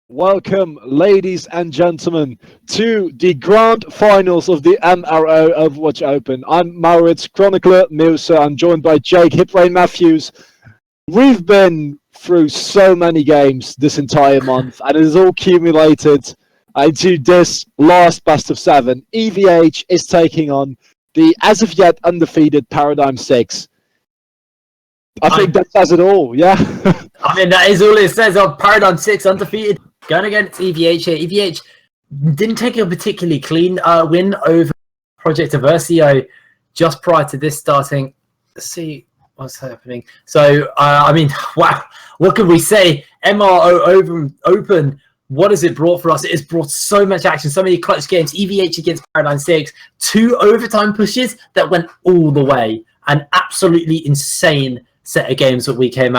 Welcome, ladies and gentlemen, to the grand finals of the MRO Overwatch Open. I'm Maurits, chronicler Musa. I'm joined by Jake Hiprain Matthews. We've been through so many games this entire month, and it has all accumulated into this last best of 7. EvH is taking on the as of yet undefeated Paradigm6. I think that says it all, yeah? I mean, that is all it says on Paradigm6 undefeated. Going against EvH here. EvH didn't take a particularly clean win over Project Aversio just prior to this starting. Let's see what's happening. So, I mean, wow, what can we say? MRO Open, what has it brought for us? It has brought so much action, so many clutch games. EvH against Paradigm6, 2 overtime pushes that went all the way. An absolutely insane set of games that came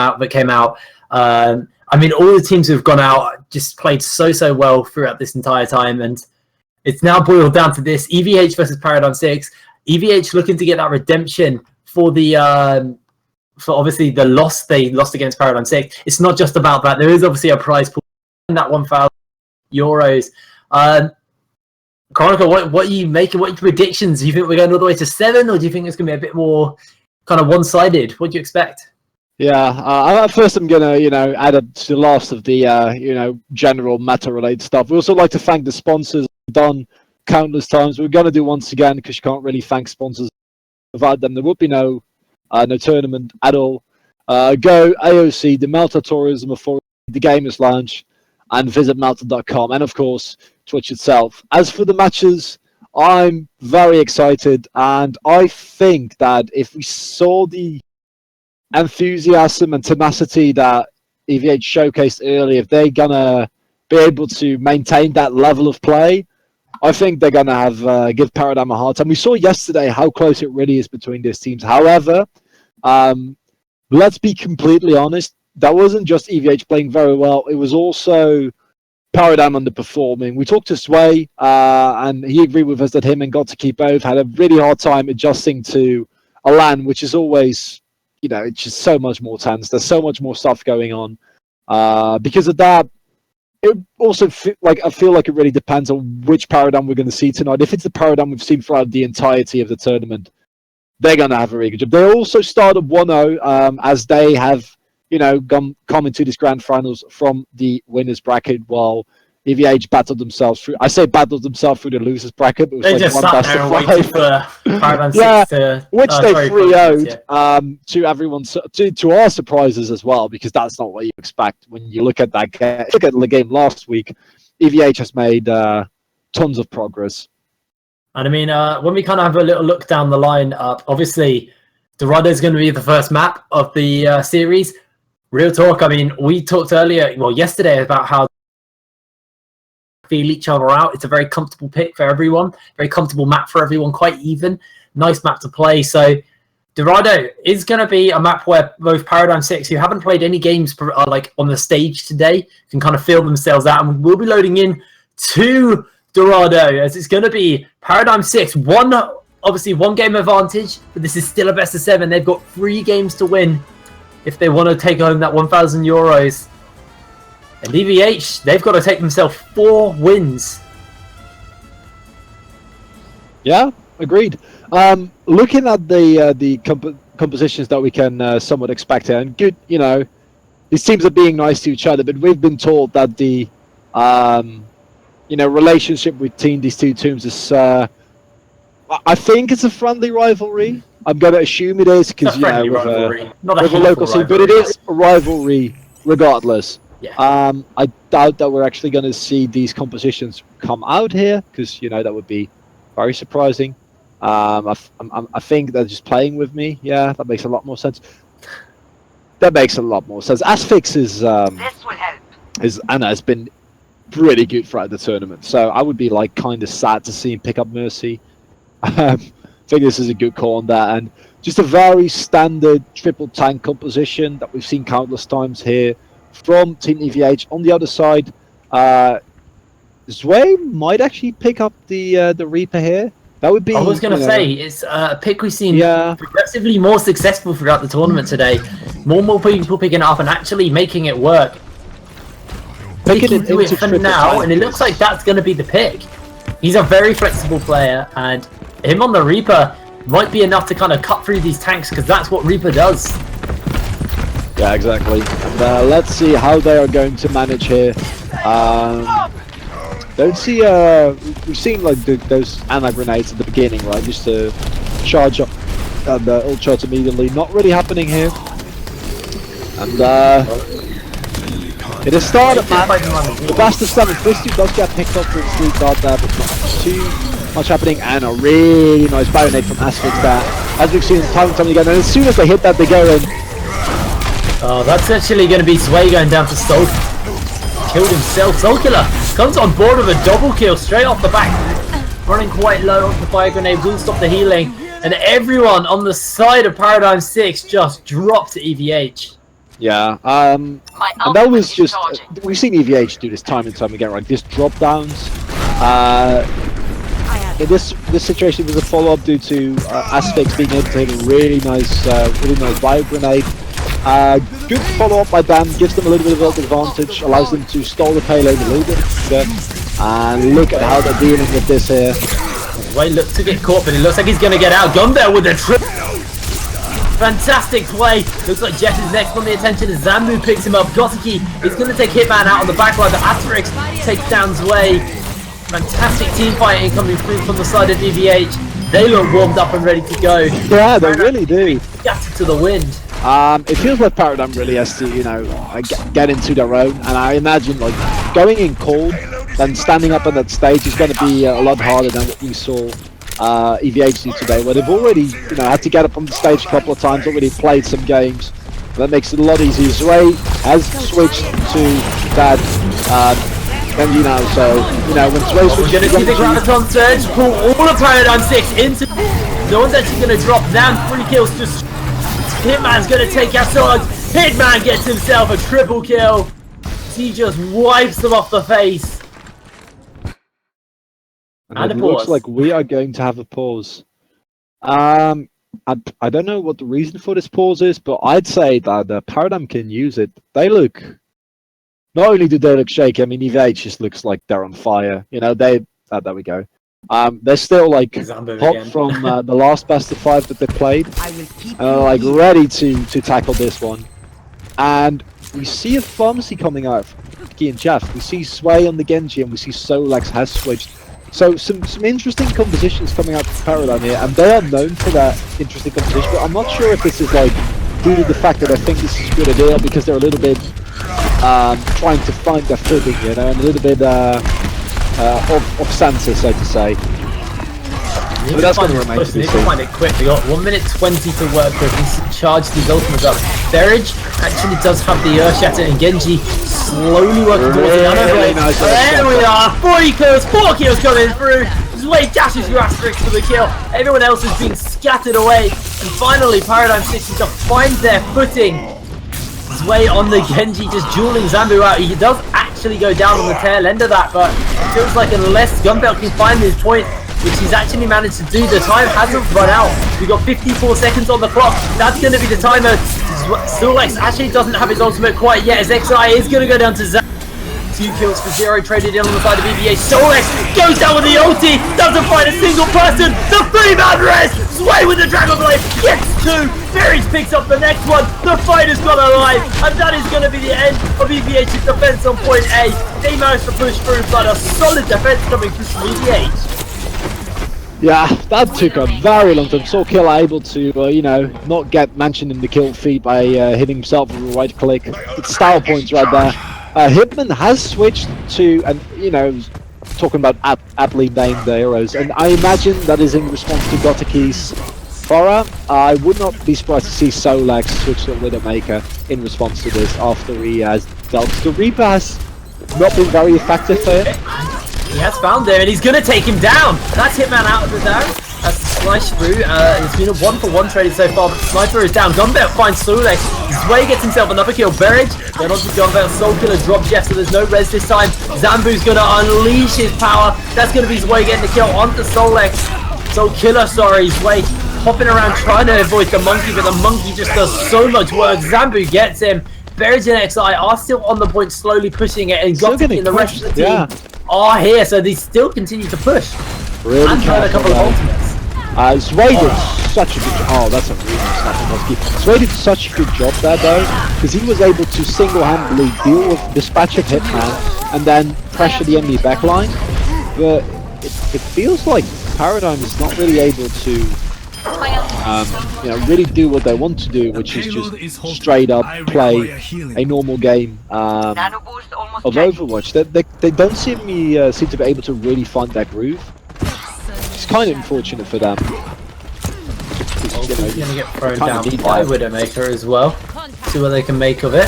out. I mean, all the teams who've gone out just played so well throughout this entire time, and it's now boiled down to this: EvH versus Paradigm6. EvH looking to get that redemption for the for obviously the loss they lost against Paradigm6. It's not just about that. There is obviously a prize pool in that €1,000. Chronicle, what are you making? What are your predictions? Do you think we're going all the way to 7, or do you think it's going to be a bit more kind of one-sided? What do you expect? Yeah, first I'm going to, add up to the last of the, general meta-related stuff. We also like to thank the sponsors. We've done countless times. We're going to do once again because you can't really thank sponsors. Without them, there would be no tournament at all. Go, AOC, the Melta Tourism Authority, the Gamers Lounge, and visit Melta.com, and of course, Twitch itself. As for the matches, I'm very excited, and I think that if we saw the enthusiasm and tenacity that EvH showcased earlier, if they're gonna be able to maintain that level of play, I think they're gonna have give Paradigm a hard time. We saw yesterday how close it really is between these teams. However, let's be completely honest, that wasn't just EvH playing very well, it was also Paradigm underperforming. We talked to Sway, and he agreed with us that him and Got to Keep Both had a really hard time adjusting to a LAN, which is always, it's just so much more tense. There's so much more stuff going on. Because of that, it also I feel like it really depends on which Paradigm we're going to see tonight. If it's the Paradigm we've seen throughout the entirety of the tournament, they're going to have a really good job. They also started 1-0 as they have, come into this grand finals from the winners bracket, while EvH battled themselves through. I say battled themselves through the losers bracket, but it was they just sat there and waited for Paradigm6 to... Which they 3-0'd to everyone's, to our surprises as well, because that's not what you expect when you look at that game. Look at the game last week. EvH has made tons of progress. And I mean, when we kind of have a little look down the line, obviously, Dorado is going to be the first map of the series. Real talk, I mean, we talked yesterday about how feel each other out. It's a very comfortable pick for everyone, very comfortable map for everyone, quite even, nice map to play. So Dorado is going to be a map where both Paradigm6, who haven't played any games on the stage today, can kind of feel themselves out, and we'll be loading in to Dorado, as it's going to be Paradigm6, obviously one game advantage, but this is still a best of 7. They've got 3 games to win if they want to take home that €1,000. And EvH, they've got to take themselves 4 wins. Yeah, agreed. Looking at the compositions that we can somewhat expect here, and good, these teams are being nice to each other, but we've been told that the relationship between these two teams is, I think it's a friendly rivalry. I'm going to assume it is because, with a local scene, but it is a rivalry regardless. Yeah. I doubt that we're actually going to see these compositions come out here because, that would be very surprising. I think they're just playing with me. Yeah, that makes a lot more sense. Asphyx is Anna has been pretty good throughout the tournament, so I would be kind of sad to see him pick up Mercy. I think this is a good call on that, and just a very standard triple tank composition that we've seen countless times here from Team EvH. On the other side, Zway might actually pick up the Reaper here. That would be. I was going to say, it's a pick we've seen progressively more successful throughout the tournament today. More people picking it up and actually making it work. sticking to it for now, and it looks like that's going to be the pick. He's a very flexible player, and him on the Reaper might be enough to kind of cut through these tanks, because that's what Reaper does. Yeah, exactly. And let's see how they are going to manage here. Don't see. We've seen like those Ana grenades at the beginning, right? Just to charge up and ult charge immediately. Not really happening here. And it has started, man. The Bastard 750 does get picked up with sleep guard there, but not too much happening. And a really nice bayonet from Asphyx there, as we've seen time and time again. And as soon as they hit that, they go in. Oh, that's actually going to be Sway going down to Soul. Killed himself. Soulkiller comes on board with a double kill straight off the back. Running quite low off the fire grenade, will stop the healing. And everyone on the side of Paradigm6 just dropped to EvH. Yeah, and that was just, we've seen EvH do this time and time again, right? Just drop downs. In this situation was a follow-up due to Asphyx being able to hit a really nice bio grenade. Good follow-up by Dan, gives them a little bit of advantage, allows them to stall the payload a little bit. And look at how they're dealing with this here. Wait, look to get caught, but it looks like he's going to get out. Gumbel with a trip. Fantastic play. Looks like Jeff is next on the attention as Zambu picks him up. Gotiki is going to take Hitman out on the back line, but Asterix takes down Zway. Fantastic team fighting coming through from the side of EvH. They look warmed up and ready to go. Yeah, they really do. Scattered to the wind. It feels like Paradigm really has to, you know, get into their own, and I imagine like going in cold, then standing up on that stage is going to be a lot harder than what we saw EvH do today, where they've already, you know, had to get up on the stage a couple of times, already played some games. That makes it a lot easier. Zway has switched to that Genji now, so you know when Zway switches we're going to see the Graviton Surge pull all of Paradigm6 into. No one's actually going to drop down. 3 kills just. Hitman's going to take out swords. Hitman gets himself a triple kill. He just wipes them off the face. And it looks like we are going to have a pause. I don't know what the reason for this pause is, but I'd say that Paradigm can use it. They look. Not only do they look shaky, I mean, EvH just looks like they're on fire. You know, there we go. They're still like hot from the last best of 5 that they played, like ready to tackle this one. And we see a pharmacy coming out from Key and Jeff. We see Sway on the Genji, and we see Solex has switched. So some interesting compositions coming out from Paradigm here, and they are known for that interesting composition. But I'm not sure if this is like due to the fact that I think this is a good idea, because they're a little bit trying to find their footing, you know, and a little bit of Santa, so to say. But that's going to remain to be seen. Find it quick. We got 1 minute 20 to work with. He's charged these ultimates up. Berridge actually does have the Earth Shatter, and Genji slowly working towards the other blade. Nice. There we are. 40 kills, 4 kills coming through. Zway dashes your Asterix for the kill. Everyone else is being scattered away. And finally, Paradigm6 just finds their footing. Zway on the Genji, just dueling Zambu out. He does actually go down on the tail end of that, but it feels like unless Gumbel can find his point, which he's actually managed to do, the time hasn't run out. We got 54 seconds on the clock. That's going to be the timer. Solex actually doesn't have his ultimate quite yet, as XI is going to go down to Zambu. 2 kills for 0 traded in on the side of EvH. Solex goes down with the ulti, doesn't find a single person. The 3-man res. Sway with the Dragon Blade gets 2. Berries picks up the next one. The fight has gone alive, and that is going to be the end of EvH's defense on point A. They managed to push through, but a solid defense coming through from EvH. Yeah, that took a very long time. Soulkiller able to, you know, not get mentioned in the kill feed by hitting himself with a right click. It's style points right there. Hitman has switched to, and you know, talking about aptly named heroes, and I imagine that is in response to Gotaki's Fora. I would not be surprised to see Solex switch to Widowmaker in response to this after he has dealt. The Reaper has not been very effective for him. He has found him, and he's going to take him down. That's Hitman out of the down. That's sliced through. It's been a 1-for-1 traded so far, but Sniper is down. Gumbel finds Solex. Zway gets himself another kill. Berridge then onto Gumbel. Soulkiller drops Jeff, so there's no res this time. Zambu's going to unleash his power. That's going to be Zway getting the kill onto Solex. Soulkiller, sorry. Zway hopping around trying to avoid the monkey, but the monkey just does so much work. Zambu gets him. Berridge and XI are still on the point, slowly pushing it, and Still Gothic and the rest of the team are here, so they still continue to push. Really And had a couple of ultimates. Sway did such a good job. Oh, that's a really nice snap. Sway did such a good job there, though, because he was able to single-handedly deal with dispatch of Hitman and then pressure the enemy backline. But it feels like Paradigm is not really able to, really do what they want to do, which is just straight up play a normal game of Overwatch. They don't seem to be able to really find that groove. It's kind of unfortunate for them. He's going to get thrown down by Widowmaker as well. See what they can make of it.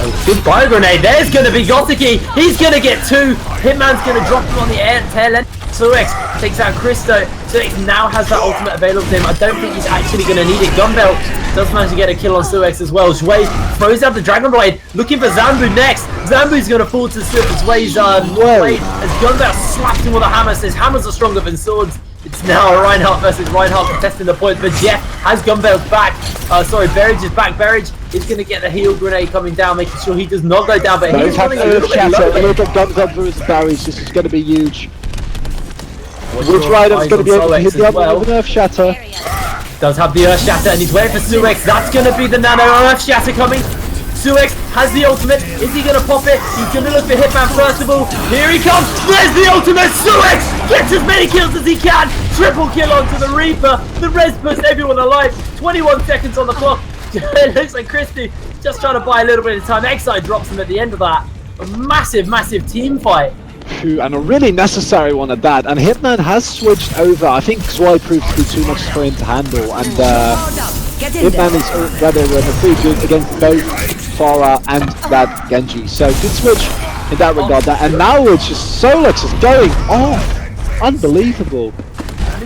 Oh, good bio grenade. There's going to be Gothicy. He's going to get 2. Hitman's going to drop him on the tail end. Suex takes out Christo. Suex now has that ultimate available to him. I don't think he's actually going to need it. Gunbelt does manage to get a kill on Suex as well. Zway throws out the Dragon Blade, looking for Zambu next. Zambu's going to fall to Zway's blade as Gunbelt slaps him with a hammer. Says hammers are stronger than swords. It's now Reinhardt versus Reinhardt contesting the points, but Jeff has Gunbelt's back. Berridge is back. Berridge is going to get the heal grenade coming down, making sure he does not go down, but he's running a little bit low. A little bit Gunbelt versus Barry's. This is going to be huge. Which Reinhardt's going to be able to hit the other with an Earth Shatter. Does have the Earth Shatter, and he's waiting for Suex. That's going to be the Nano Earth Shatter coming. Suex has the ultimate. Is he going to pop it? He's going to look for Hitman first of all. Here he comes. There's the ultimate. Suex gets as many kills as he can. Triple kill onto the Reaper. The res puts everyone alive. 21 seconds on the clock. It looks like Christy just trying to buy a little bit of time. XI drops him at the end of that. A massive, massive team fight. And a really necessary one at that. And Hitman has switched over. I think Zwei proved to be too much for him to handle. And Hitman is rather pretty good against both Farah and that Genji. So good switch in that regard. And now it's just Solix is going off. Unbelievable.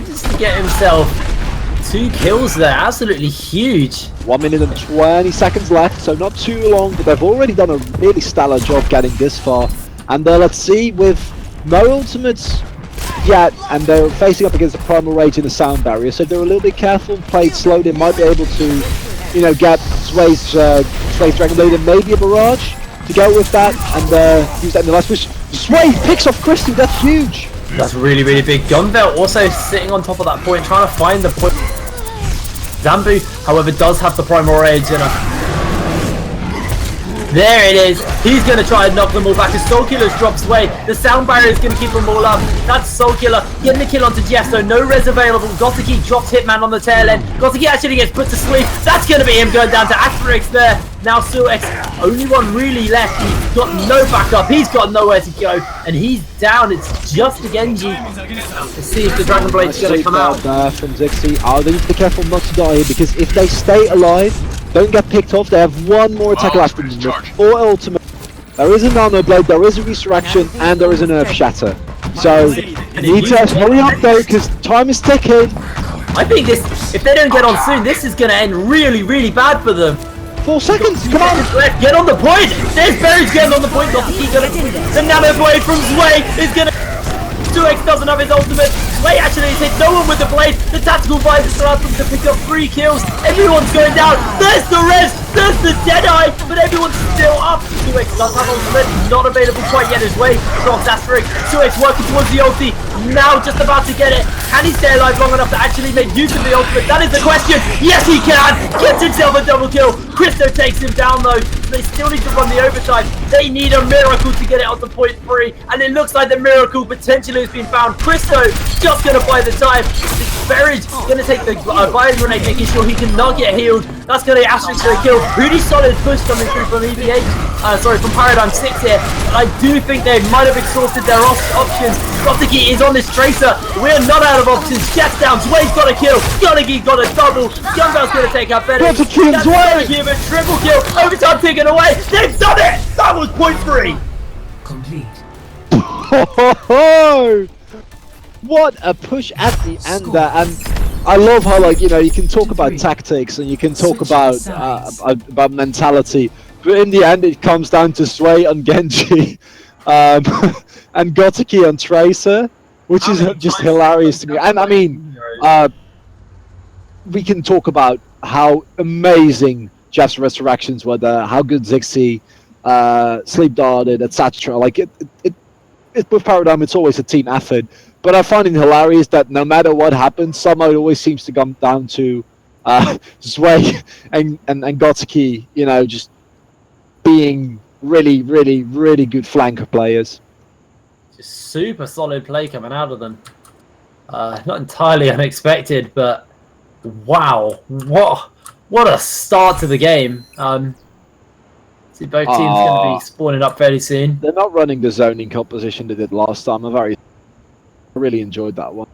Just to get himself 2 kills there. Absolutely huge. 1 minute and 20 seconds left. So not too long. But they've already done a really stellar job getting this far. And let's see, with no ultimates yet, and they're facing up against the primal rage in the sound barrier, so they're a little bit careful, play it slow. They might be able to, get Sway's Dragon Blade and maybe a barrage to go with that, and use that in the last push. Sway picks off Christy, that's huge! That's really, really big. Gunbelt also sitting on top of that point, trying to find the point. Zambu, however, does have the primal rage and there it is. He's going to try and knock them all back as Soulkiller's drops away. The sound barrier is going to keep them all up. That's Soulkiller getting the kill onto Jeff, so no res available. Gothicy drops Hitman on the tail end. Gothicy actually gets put to sleep. That's going to be him going down to Asterix there. Now Suex, only one really left. He's got no backup. He's got nowhere to go. And he's down. It's just the Genji. Let's see if the Dragon Blade's going to come out. From Zixi. They need to be careful not to die here, because if they stay alive, don't get picked off, they have one more attack left in them. 4 ultimate. There is a Nano Blade, there is a Resurrection, and there is an Earth Shatter. So, need to hurry up though, because time is ticking. I think this, if they don't get on soon, this is going to end really, really bad for them. 4 seconds, come on! Get on the point! There's Berry's getting on the point, the Nano Blade from Zway is going to... Suex doesn't have his ultimate. Sway actually has hit no one with the blade. The tactical visors allows them to pick up 3 kills. Everyone's going down. There's the res. There's the Deadeye. But everyone's still up. Suex does have ultimate. Not available quite yet as Way drops Asterix. Suex working towards the ulti. Now just about to get it. Can he stay alive long enough to actually make use of the ultimate? That is the question. Yes, he can. Gets himself a double kill. Christo takes him down though. They still need to run the overtime. They need a miracle to get it on to point 3. And it looks like the miracle potentially has been found. Christo just going to buy the time. Berridge going to take the bio grenade, making sure he cannot get healed. That's going to get Asterix for a kill. Really solid push coming through from EvH. From Paradigm6 here. But I do think they might have exhausted their options. Gothicy is on this Tracer. We're not out of options. Jets down. Zway's got a kill. Gothicy got a double. Gunbelt's going to take out Berridge. That's going to give a triple kill. Overtime taken away. They've done it. That was point 3. Complete. What a push at the end there, and I love how, you can talk about tactics and you can talk about mentality, but in the end it comes down to Sway and Genji and Gothicy and Tracer, which is just hilarious to me. And I mean, we can talk about how amazing Jeff's resurrections were there, how good Zixi sleep darted, etc. Like it with Paradigm, it's always a team effort. But I find it hilarious that no matter what happens, somehow it always seems to come down to Sway and Gotsuki, you know, just being really, really, really good flanker players. Just super solid play coming out of them. Not entirely unexpected, but wow, what a start to the game. See, both teams going to be spawning up fairly soon. They're not running the zoning composition they did last time. I really enjoyed that one.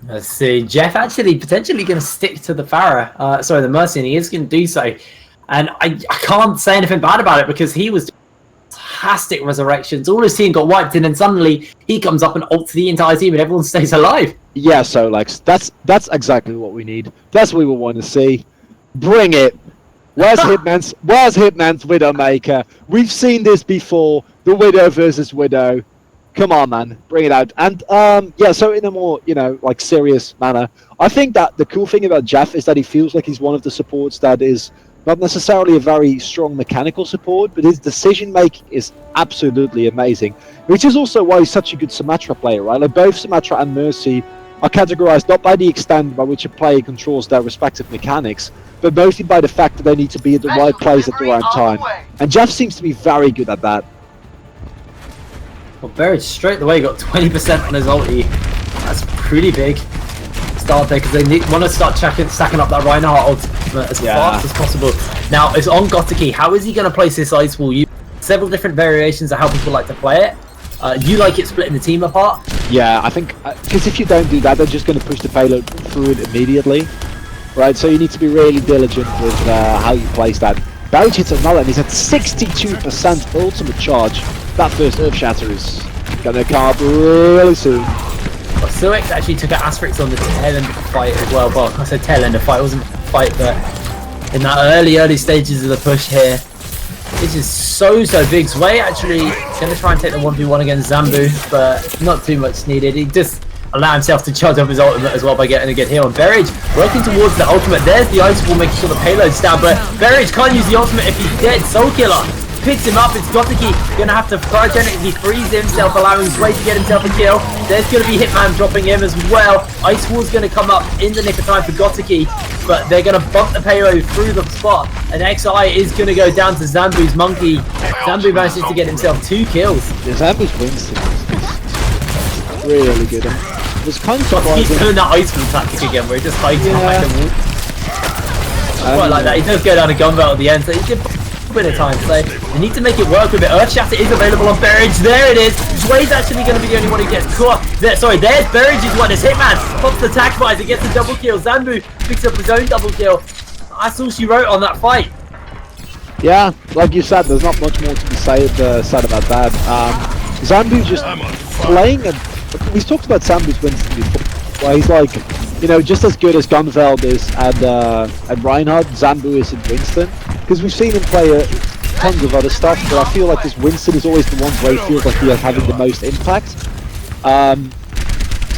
Let's see. Jeff actually potentially going to stick to the Pharah. Sorry, the Mercy, and he is going to do so. And I can't say anything bad about it because he was fantastic resurrections. All his team got wiped, and then suddenly he comes up and ults the entire team, and everyone stays alive. Yeah, so Lex, that's exactly what we need. That's what we want to see. Bring it. Where's Hitman's Widowmaker? We've seen this before. The Widow versus Widow. Come on, man, bring it out. And yeah, so in a more, you know, like serious manner, I think that the cool thing about Jeff is that he feels like he's one of the supports that is not necessarily a very strong mechanical support, but his decision making is absolutely amazing. Which is also why he's such a good Symmetra player, right? Like both Symmetra and Mercy are categorized not by the extent by which a player controls their respective mechanics, but mostly by the fact that they need to be at the right place at the right time. And Jeff seems to be very good at that. Well, Berridge straight away got 20% on his ulti. That's pretty big start there because they want to start stacking up that Reinhardt ultimate as fast as possible. Now, it's on Gotiki. How is he going to place this Ice Wall? You several different variations of how people like to play it. You like it splitting the team apart? Yeah, I think, because if you don't do that, they're just going to push the payload through it immediately. Right, so you need to be really diligent with how you place that. Berridge hits another, and he's at 62% ultimate charge. That first Earth Shatter is going to come up really soon. Well, Suex actually took out Asterix on the tail end of the fight as well. Well, I said tail end of the fight, it wasn't a fight, but in that early stages of the push here, this is so big. Sway actually going to try and take the 1v1 against Zambu, but not too much needed. He just allowed himself to charge up his ultimate as well by getting a good heal. And Berridge working towards the ultimate. There's the Ice Wall making sure the payload's down, but Berridge can't use the ultimate if he's dead. Soul Killer picks him up. It's Gotiki going to have to cryogenically freeze himself, allowing Sway to get himself a kill. There's going to be Hitman dropping him as well. Ice Wall's going to come up in the nick of time for Gotiki, but they're going to bump the payload through the spot. And XI is going to go down to Zambu's Monkey. Zambu manages to get himself 2 kills. Yeah, Zambu's Winston is really good. It was kind of surprising. He's doing that Iceman tactic again where he just hides behind the wall. Quite like that. He does go down a gun belt at the end, so he did a bit of time. So they need to make it work with it. Earth Shatter is available on Berridge. There it is. Sway's actually going to be the only one who gets caught. There's Berridge's one. It's Hitman. Pops the tag visor, gets a double kill. Zambu picks up his own double kill. That's all she wrote on that fight. Yeah, like you said, there's not much more to be said about that. Zambu's just playing, and we've talked about Zambu's Winston before, where he's like, you know, just as good as Gunveld is and Reinhardt, Zambu is in Winston. Because we've seen him play tons of other stuff, but I feel like this Winston is always the one where he feels like he is having the most impact.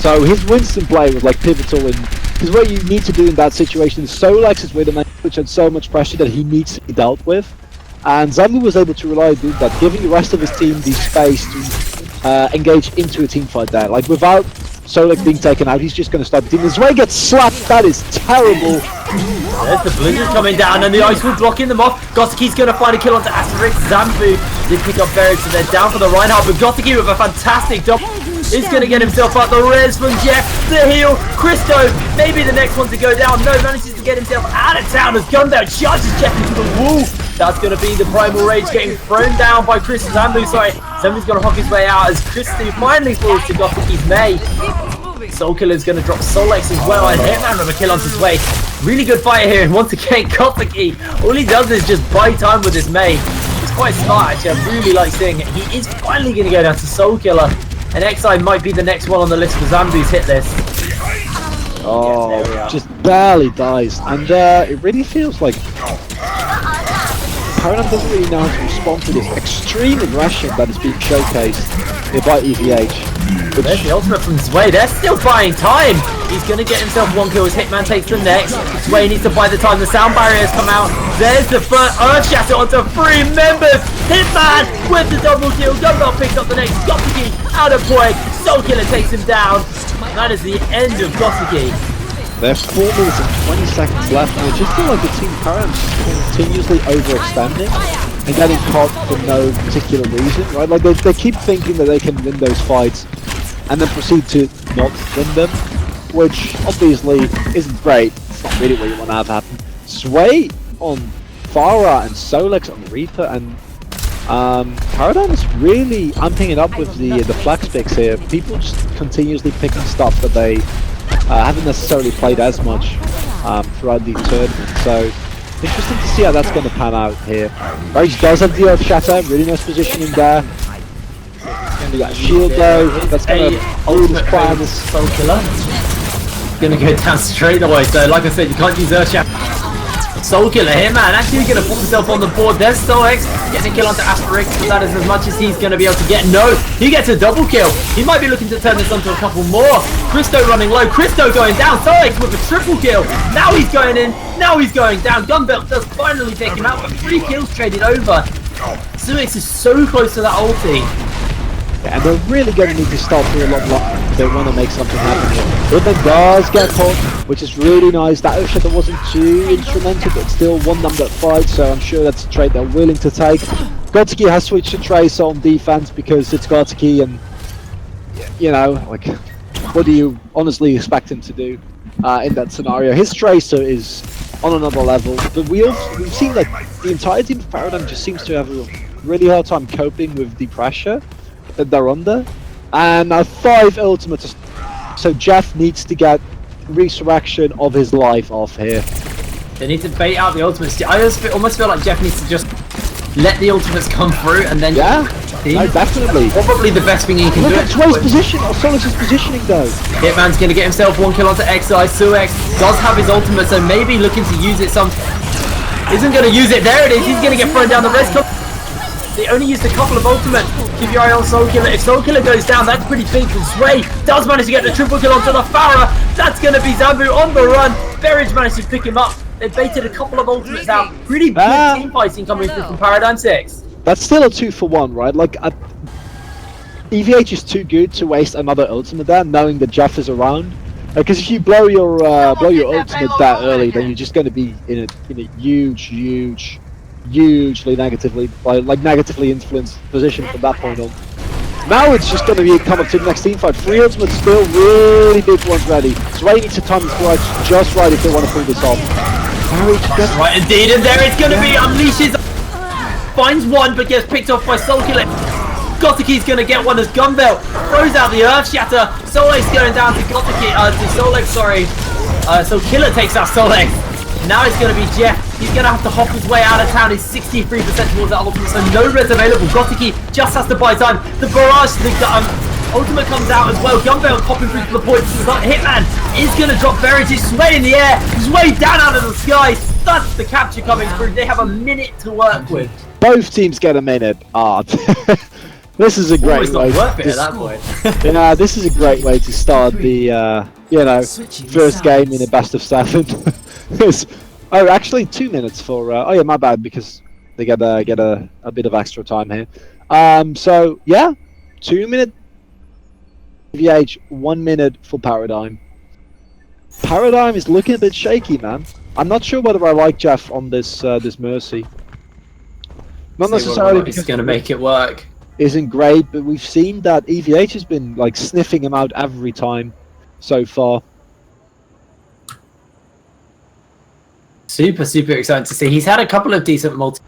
So his Winston play was like pivotal in, because what you need to do in that situation is Solex's Widowmaker, which had so much pressure that he needs to be dealt with. And Zambu was able to rely on that, giving the rest of his team the space to engage into a team fight there. Like without Solek being taken out, he's just going to start the team. Zway gets slapped, that is terrible. There's the blizzard coming down and the Ice Wall blocking them off. Gotiki's going to find a kill onto Asterix. Zambu did pick up Berridge, so they're down for the Reinhardt, but Gotiki with a fantastic job is going to get himself out. The res from Jeff, the heal. Christo, maybe the next one to go down. No, manages to get himself out of town as Gunbound charges Jeff into the wall. That's going to be the Primal Rage getting thrown down by Chris Zambu. Sorry, Zambu's going to hawk his way out as Christo finally falls to Gotiki's May. Soul Killer's going to drop Solex as well, and Hitman with a kill onto his way. Really good fight here, and once again, Gotiki, all he does is just buy time with his May. It's quite smart, actually. I really like seeing it. He is finally going to go down to Soul Killer, and XI might be the next one on the list for Zambu's hit list. Oh, yes, just barely dies, and it really feels like Paradigm doesn't really know how to respond to this extreme aggression that is being showcased here by EvH. There's the ultimate from Sway. They're still buying time. He's going to get himself one kill as Hitman takes the next. Sway needs to buy the time. The sound barriers come out. There's the first Earth Shatter onto 3 members. Hitman with the double kill. Gunbell picks up the next. Gotsuki out of point. Soul Killer takes him down. That is the end of Gotsuki. There's 4 minutes and 20 seconds left, and I just feel like the team Paradigm is continuously overextending and getting caught for no particular reason, right? Like they keep thinking that they can win those fights and then proceed to not win them, which obviously isn't great. It's not really what you want to have happen. Sway on Farah and Solex on Reaper, and Paradigm is really amping it up with the flex picks here. People just continuously picking stuff that they haven't necessarily played as much throughout the tournament. So interesting to see how that's going to pan out here. Rage does have the Earth Shatter, really nice positioning there. We got a shield though, that's going to hold his plan. Soul Killer gonna go down straight away, so like I said, you can't use Earth Shatter. Soul Killer here, man, actually gonna put himself on the board. There's Stoics, getting a kill onto Asterix, but that is as much as he's gonna be able to get. No, he gets a double kill. He might be looking to turn this onto a couple more. Christo running low, Christo going down, Stoics with a triple kill. Now he's going in, now he's going down. Gunbelt does finally take him out, but 3 kills traded over. Stoics is so close to that ulti. Yeah, and they're really going to need to start through a lot more if they want to make something happen here. But then does get caught, which is really nice. That Earth Shatter wasn't too instrumental, but still won them that fight, so I'm sure that's a trade they're willing to take. Gotsuki has switched to Tracer on defense because it's Gotsuki, and you know, like, what do you honestly expect him to do in that scenario? His Tracer is on another level, but we've seen like the entire team of Paradigm just seems to have a really hard time coping with the pressure that they're under, and 5 ultimates. So Jeff needs to get Resurrection of his life off here. They need to bait out the ultimates. I almost feel like Jeff needs to just let the ultimates come through and then no, definitely. Probably the best thing he can do. Look at Sway's position, or Solus's positioning though. Hitman's gonna get himself 1 kill onto XI. Suex does have his ultimate, so maybe looking to use it some. Isn't gonna use it. There it is. He's gonna get thrown down the rest. They only used a couple of ultimates. Keep your eye on Soul Killer. If Soul Killer goes down, that's pretty big. And Sway does manage to get the triple kill onto the Farah. That's going to be Zambu on the run. Berridge managed to pick him up. They baited a couple of ultimates out. Pretty good team fighting coming through from Paradigm6. That's still a 2-for-1, right? Like, EvH is too good to waste another ultimate there, knowing that Jeff is around. Because if you blow your ultimate that early, then you're just going to be in a hugely negatively influenced position from that point on. Now it's just going to be come up to the next team fight. 3 ultimates still really big ones ready. Sway needs to time his clutch just right if they want to pull this off. Right indeed, and there it's going to be unleashes. Finds one but gets picked off by Soul Killer. Gotsuki's going to get one as Gunbelt throws out the Earth Shatter. Solex going down to Gotsuki, to Solex, sorry. So Killer takes out Solex. Now it's going to be Jeff. He's going to have to hop his way out of town. He's 63% towards that ultimate, so no res available. Gotsuki just has to buy time. The barrage, the ultimate comes out as well. Gunbelt popping through to the point. Hitman is going to drop Berridge. He's Sway in the air. He's way down out of the sky. That's the capture coming through. They have a minute to work with. Both teams get a minute. This is a great way. Worth it at that point. Yeah, this is a great way to start the first game in a best of 7. Oh, actually 2 minutes for. Oh yeah, my bad, because they get a bit of extra time here. So yeah, 2 minute EvH, 1 minute for Paradigm. Paradigm is looking a bit shaky, man. I'm not sure whether I like Jeff on this Mercy. Not necessarily because he's going to make it work. Isn't great, but we've seen that EvH has been like sniffing him out every time so far. Super exciting to see. He's had a couple of decent multi,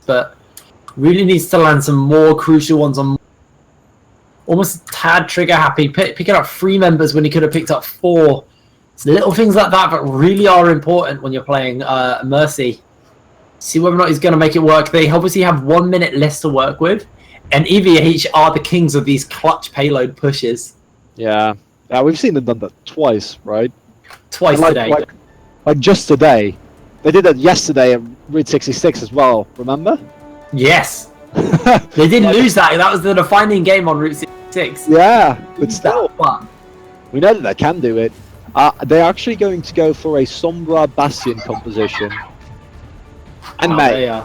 but really needs to land some more crucial ones on. Almost a tad trigger happy, picking up 3 members when he could have picked up 4. It's little things like that that really are important when you're playing Mercy. See whether or not he's going to make it work. They obviously have 1 minute less to work with, and EvH are the kings of these clutch payload pushes. Yeah, we've seen them done that twice, right? Twice today. Like just today, They did that yesterday at Route 66 as well, remember? Yes. They didn't lose that. That was the defining game on Route 66. Yeah, but still, Fun. we know that they can do it. They're actually going to go for a Sombra Bastion composition. And mate,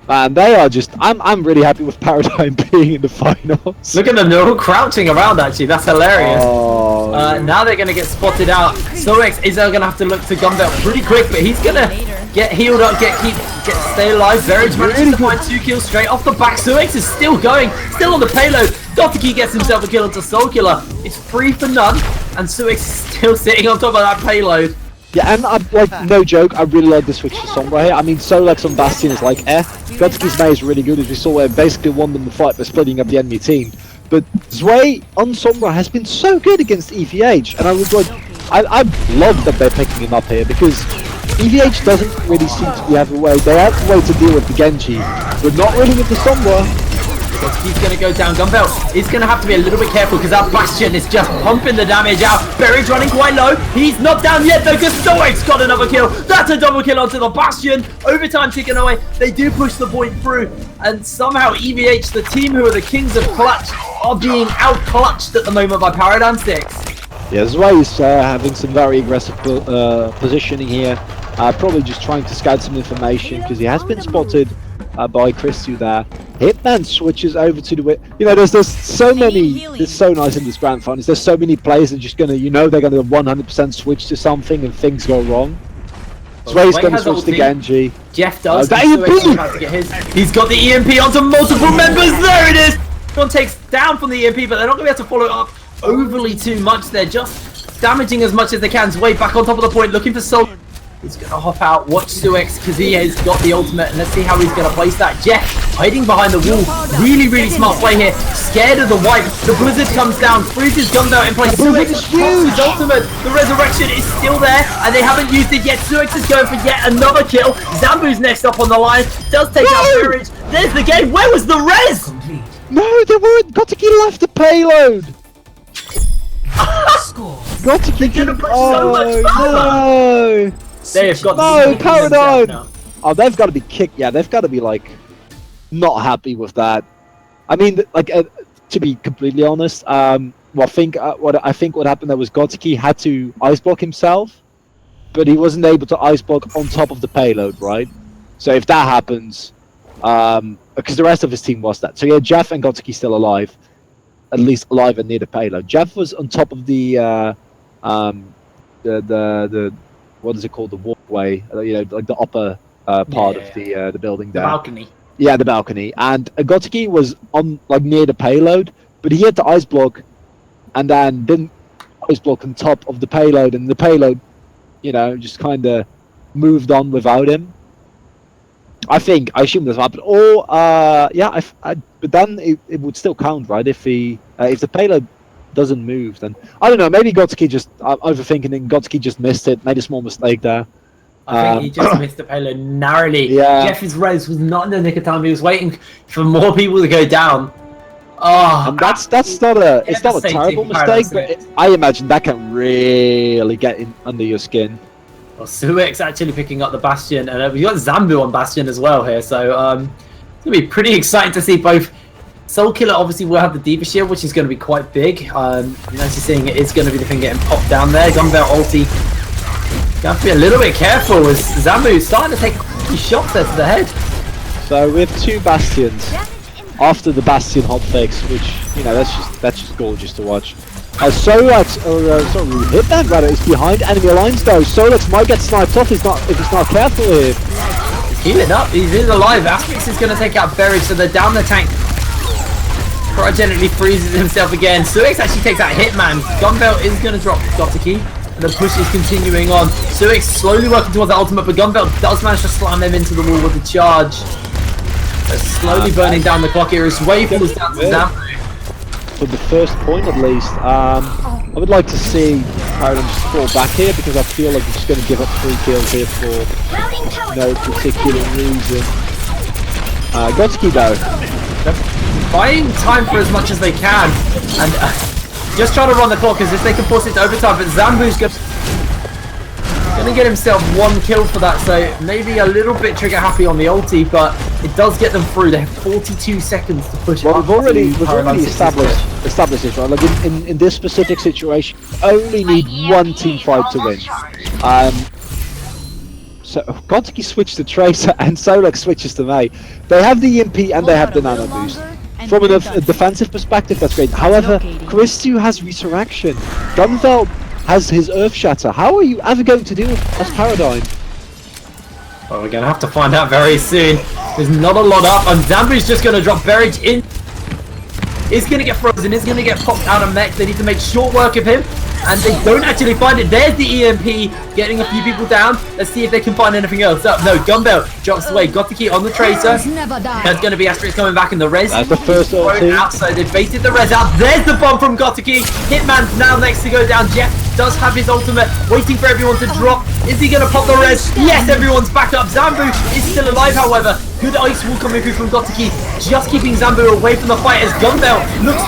man, they are just. I'm really happy with Paradigm being in the finals. Look at them, they're all crouching around actually, that's hilarious. Oh, now they're going to get spotted out. Soex is going to have to look to Gunbelt pretty quick, but he's going to get healed up, stay alive. EvH manages to find 2 kills straight off the back. Soex is still going, still on the payload. Dotiki gets himself a kill onto Soulkiller. It's 3 for none, and Soex is still sitting on top of that payload. yeah, and like no joke, I really like the switch to Sombra here. I mean, Solex on Bastion is like Gotsuki's May is really good, as we saw where basically won them the fight by splitting up the enemy team. But Zwei on Sombra has been so good against EvH, and I was like, I love that they're picking him up here because EvH doesn't really seem to be having a way. They have a way to deal with the Genji, but not really with the Sombra. He's going to go down. Gunbelt is going to have to be a little bit careful because that Bastion is just pumping the damage out. Berry's running quite low. He's not down yet though because Stoic's got another kill. That's a double kill onto the Bastion. Overtime ticking away. They do push the point through. And somehow EvH, the team who are the kings of clutch, are being out-clutched at the moment by Paradigm6. Yeah, Zwei's having some very aggressive positioning here. Probably just trying to scout some information because he has been spotted by Christu there. Hitman switches over to the, you know, there's so many, it's so nice in this grand finals, there's so many players that are just gonna, you know, they're gonna 100% switch to something and things go wrong. Zwei's gonna switch to Genji. Jeff does. That EMP! To get his. He's got the EMP onto multiple members, there it is! One takes down from the EMP, but they're not gonna be able to follow it up overly too much, they're just damaging as much as they can. Zwei back on top of the point, looking for Soul. He's going to hop out, watch Soex because he has got the ultimate, and let's see how he's going to place that. Jeff hiding behind the wall, really smart play here, scared of the wipe. The blizzard comes down, freezes Gunbelt in place. Soex pops his ultimate, the resurrection is still there, and they haven't used it yet. Soex is going for yet another kill. Zambu's next up on the line, does take out EvH. There's the game, where was the res? No, they weren't. Gotiki left the payload. Gotiki didn't push so much no. They've got no, Paradigm! Oh, they've got to be kicked. Yeah, they've got to be like not happy with that. I mean, like to be completely honest, well, I think what happened there was Gotsuki had to ice block himself, but he wasn't able to ice block on top of the payload, right? So if that happens, because the rest of his team was that. So yeah, Jeff and Gotsuki still alive, at least alive and near the payload. Jeff was on top of the what is it called, the walkway, you know, like the upper part of the building there. The balcony. Yeah, the balcony. And Gotsuki was on like near the payload, but he had to ice block, and then didn't ice block on top of the payload, and the payload, you know, just kind of moved on without him. I assume that's what happened. Or yeah, but then it would still count, right? If the payload doesn't move, then I don't know. Maybe Gotsuki just overthinking, and Gotsuki just missed it, made a small mistake there. I think he just missed the payload narrowly. Yeah. Jeff's res was not in the nick of time. He was waiting for more people to go down. Oh, and that's not a terrible mistake, but I imagine that can really get in under your skin. Well, Soex actually picking up the Bastion, and we've got Zambu on Bastion as well here, so it's gonna be pretty exciting to see both. Soulkiller obviously will have the Diva Shield, which is going to be quite big. As you're seeing, it is going to be the thing getting popped down there. Gunbelt ulti. You have to be a little bit careful as Zambu is starting to take shots there to the head. So we have 2 Bastions after the Bastion hotfix, which, you know, that's just gorgeous to watch. Solex, Hitman rather, is behind enemy lines though. Solex might get sniped off if he's not careful here. He's healing up, he's in alive. Aspix is going to take out EvH, so they're down the tank. Cryogenically freezes himself again. Soex actually takes out Hitman. Gunbelt is going to drop Gotsuki, and the push is continuing on. Soex slowly working towards the ultimate, but Gunbelt does manage to slam him into the wall with the charge. They're slowly burning down the clock here as Zwei falls down to Zambu. For the first point at least, I would like to see Paradigm just fall back here because I feel like he's just going to give up 3 kills here for no particular reason. Gotsuki though. Buying time for as much as they can, and just trying to run the clock as if they can force it to overtime, but Zambu's going Gonna get himself 1 kill for that, so maybe a little bit trigger happy on the ulti, but it does get them through. They have 42 seconds to push. Well, we've already established this, right? Like in this specific situation, only need 1 team fight to win. So Gontiki switched to Tracer and Solak switches to Mei. They have the EMP and they have the nano boost. From a defensive perspective, that's great. However, Christu has Resurrection. Gunveld has his Earth Shatter. How are you ever going to deal with as Paradigm? Well, we're gonna have to find out very soon. There's not a lot up, and Zambu's just gonna drop Berridge in. He's gonna get frozen, he's gonna get popped out of mech. They need to make short work of him, and they don't actually find it. There's the EMP getting a few people down. Let's see if they can find anything else. Oh, no, Gunbelt drops away. Gottiki on the Tracer. There's going to be Asterix coming back in the res. That's the first ulti. Out, so they baited the res out. There's the bomb from Gottiki. Hitman's now next to go down. Jeff does have his ultimate, waiting for everyone to drop. Is he going to pop the res? Yes, everyone's back up. Zambu is still alive, however. Good ice wall coming through from Gottiki, just keeping Zambu away from the fight as Gunbelt looks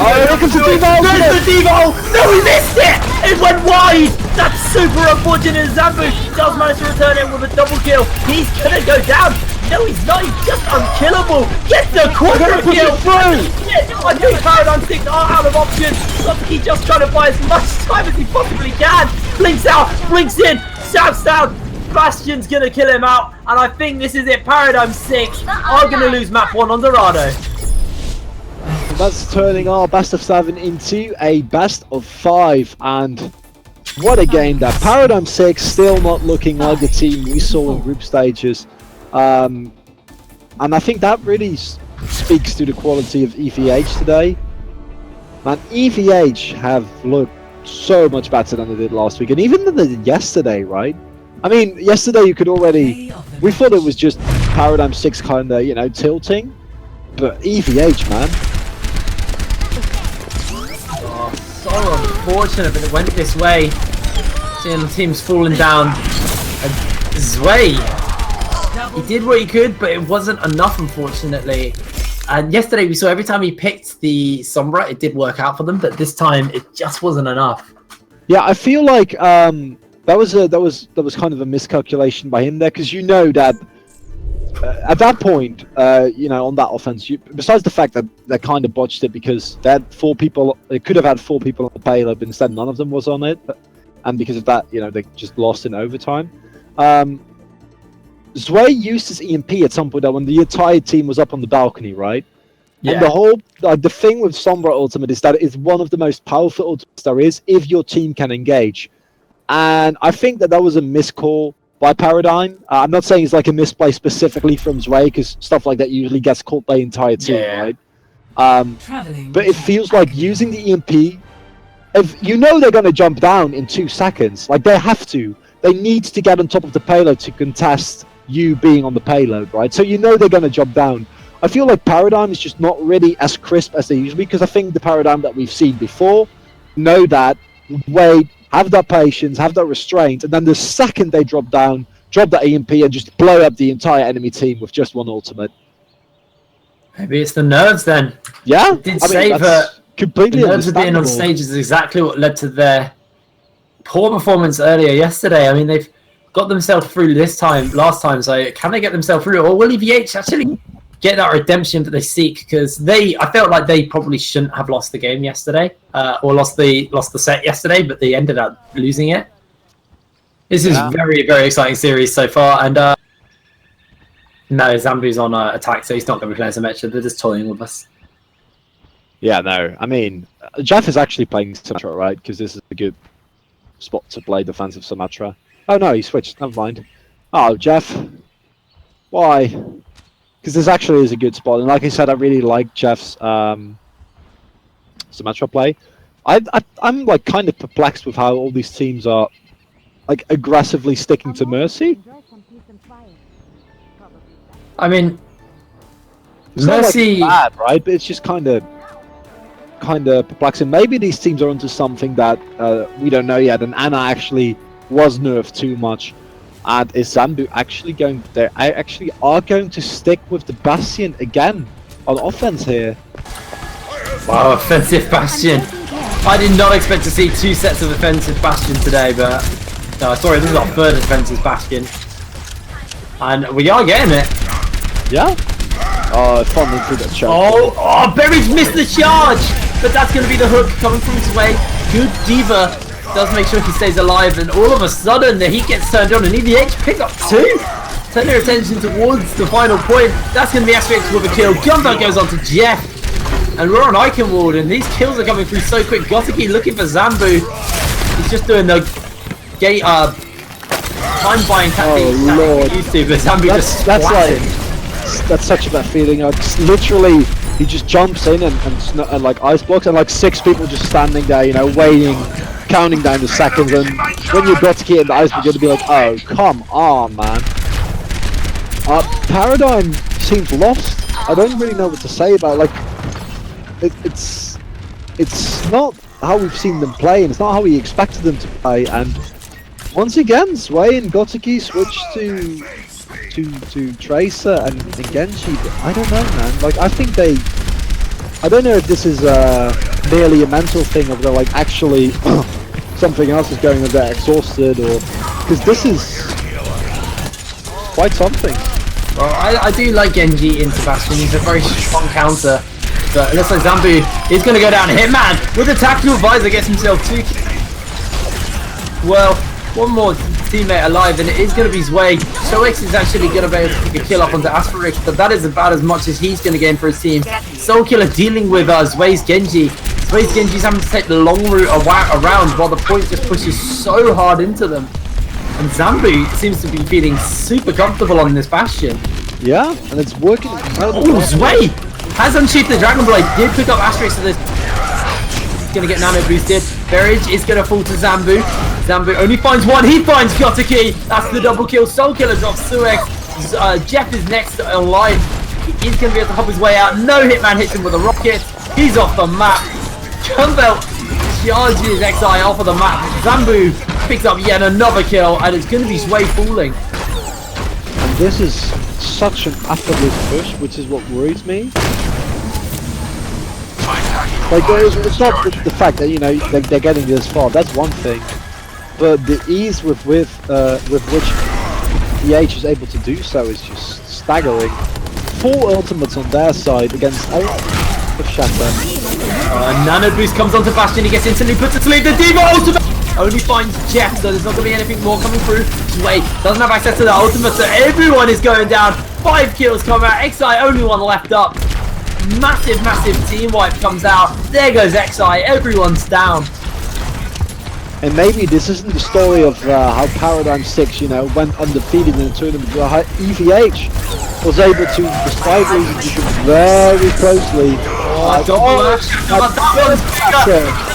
to There's the Devo! No, he missed it! It went wide! That's super unfortunate. Zambu does manage to return it with a double kill. He's gonna go down. No, he's not. He's just unkillable. Get the quadra kill through! I think Paradigm6 are out of options. Gottiki just trying to buy as much time as he possibly can. Blinks out, blinks in, shouts down. Bastion's gonna kill him out, and I think this is it. Paradigm6 are gonna lose map 1 on Dorado. That's turning our best of 7 into a best of 5, and what a game that. Paradigm6 still not looking like the team we saw in group stages, and I think that really speaks to the quality of EvH today. Man, EvH have looked so much better than they did last week, and even than they did yesterday, right? I mean, yesterday you could already, we thought it was just Paradigm6 kind of, you know, tilting, but EvH, man. Oh, so unfortunate, but it went this way. Seeing the team's falling down. And Zwei, he did what he could, but it wasn't enough, unfortunately. And yesterday we saw every time he picked the Sombra, it did work out for them, but this time it just wasn't enough. Yeah, I feel like that was kind of a miscalculation by him there, because you know that at that point, you know, on that offense, besides the fact that they kind of botched it because they had 4 people, they could have had 4 people on the payload, but instead none of them was on it, and because of that, you know, they just lost in overtime. Zwei used his EMP at some point when the entire team was up on the balcony, right? Yeah. And the whole, the thing with Sombra Ultimate is that it is one of the most powerful ultimates there is if your team can engage. And I think that was a miscall by Paradigm. I'm not saying it's like a misplay specifically from Zwei, because stuff like that usually gets caught by the entire team, right? But it feels like using the EMP, if you know they're going to jump down in 2 seconds, like they have to. They need to get on top of the payload to contest you being on the payload, right? So you know they're going to jump down. I feel like Paradigm is just not really as crisp as they usually, because I think the Paradigm that we've seen before know that, wait, have that patience, have that restraint, and then the second they drop down, drop that EMP and just blow up the entire enemy team with just one ultimate. Maybe it's the nerves then. Yeah, I did say that completely the nerves of being on stage is exactly what led to their poor performance earlier yesterday. I mean, they've got themselves through last time, so can they get themselves through? Or will EvH actually get that redemption that they seek? Because I felt like they probably shouldn't have lost the game yesterday, or lost the set yesterday, but they ended up losing it. This is very, very exciting series so far, and no, Zambu's on attack, so he's not going to be playing Symmetra. They're just toying with us. Yeah, no, I mean, Jeff is actually playing Symmetra, right? Because this is a good spot to play defensive Symmetra. Oh no, he switched. Never mind. Oh, Jeff, why? Because this actually is a good spot, and like I said, I really like Jeff's Symmetra play. I'm like kind of perplexed with how all these teams are like aggressively sticking to Mercy. I mean, it's Mercy, not like bad, right? But it's just kind of perplexing. Maybe these teams are onto something that we don't know yet, and Anna actually was nerfed too much. And is Zambu actually going there? I actually are going to stick with the Bastion again on offense here. Wow, offensive Bastion. I did not expect to see 2 sets of offensive Bastion today, but No, sorry, this is our third defensive bastion. And we are getting it. Yeah? Oh, finally through that choke. Oh, Berry's missed the charge! But that's going to be the hook coming from his way. Good Diva does make sure he stays alive, and all of a sudden the heat gets turned on, and EvH pick up 2. Turn their attention towards the final point. That's going to be Asterix with a kill. Gunboat goes on to Jeff. And we're on Eichenwald, and these kills are coming through so quick. Gotiki looking for Zambu. He's just doing the gate time buying tactic Lord. he used to, but Zambu just that's such a bad feeling. Just literally, he just jumps in and like ice blocks, and like 6 people just standing there, you know, waiting, counting down the seconds. And when you got to get in the ice block, you're gonna be like, oh, come on, man. Paradigm seems lost. I don't really know what to say about it. Like, it's not how we've seen them play, and it's not how we expected them to play. And once again, Sway and Gotiki switched to Tracer and Genji, but I don't know, man. Like, I think I don't know if this is merely a mental thing, or they're like actually something else is going on. They're exhausted, or because this is quite something. Well, I do like Genji in Sebastian. He's a very strong counter. But it looks like Zambu is going to go down. Hitman with a tactical visor gets himself 2 kills. Well, one more teammate alive, and it is going to be Zwei. Shoex is actually going to be able to pick a kill up onto Asterix, but that is about as much as he's going to gain for his team. Soulkiller dealing with Zwei's Genji. Zwei's Genji's having to take the long route around while the point just pushes so hard into them. And Zambu seems to be feeling super comfortable on this bastion. Yeah, and it's working. Oh, Zwei has unsheathed the Dragon Blade. Did pick up Asterix for this. He's going to get nano boosted. Berridge is going to fall to Zambu. Zambu only finds 1. He finds Gotiki. That's the double kill. Soulkiller drops Suex. Jeff is next online. He's going to be able to hop his way out. No Hitman hits him with a rocket. He's off the map. Gunbelt charges XI off of the map. Zambu picks up yet another kill, and it's going to be Zwei falling. And this is such an effortless push, which is what worries me. Like, it's not the fact that, you know, they're getting this far. That's one thing, but the ease with which EvH is able to do so is just staggering. 4 ultimates on their side against 8 of Shatter. Nano boost comes onto Bastion. He gets instantly put to sleep. The Diva ultimate only finds Jeff, so there's not going to be anything more coming through. Zwei doesn't have access to the ultimate, so everyone is going down. 5 kills come out. XI only 1 left up. Massive team wipe comes out. There goes XI. Everyone's down. And maybe this isn't the story of how Paradigm6, you know, went undefeated in the tournament. How EvH was able to, despite losing very closely. That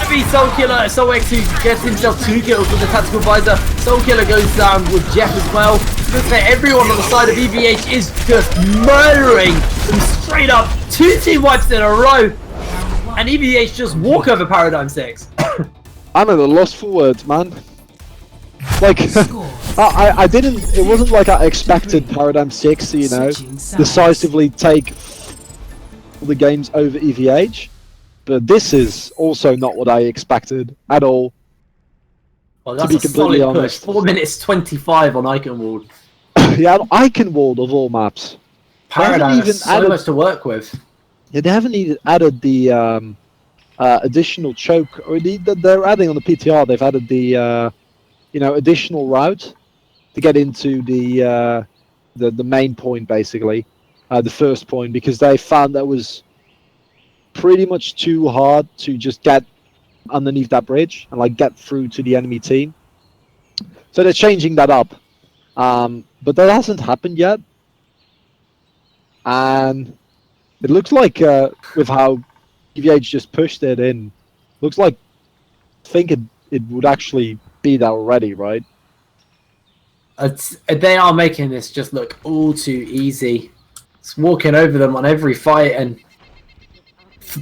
be Soulkiller, Soulx who gets himself 2 kills with the tactical visor. Soulkiller goes down with Jeff as well. Looks like everyone on the side of EvH is just murdering them straight up. 2 team wipes in a row, and EvH just walk over Paradigm6. I'm at a loss for words, man. Like, I didn't. It wasn't like I expected Paradigm6 to, you know, decisively take the games over EvH, but this is also not what I expected at all. Well, that's a solid push. 4 minutes 25 on Eichenwald. Yeah, Eichenwald of all maps. Paradigm has so much to work with. Yeah, they haven't even added the additional choke, or they're adding on the PTR. They've added the you know, additional route to get into the main point, basically, the first point, because they found that was pretty much too hard to just get underneath that bridge and like get through to the enemy team. So they're changing that up, but that hasn't happened yet, and it looks like with how EvH just pushed it in, looks like I think it would actually be that already, right? They are making this just look all too easy. It's walking over them on every fight, and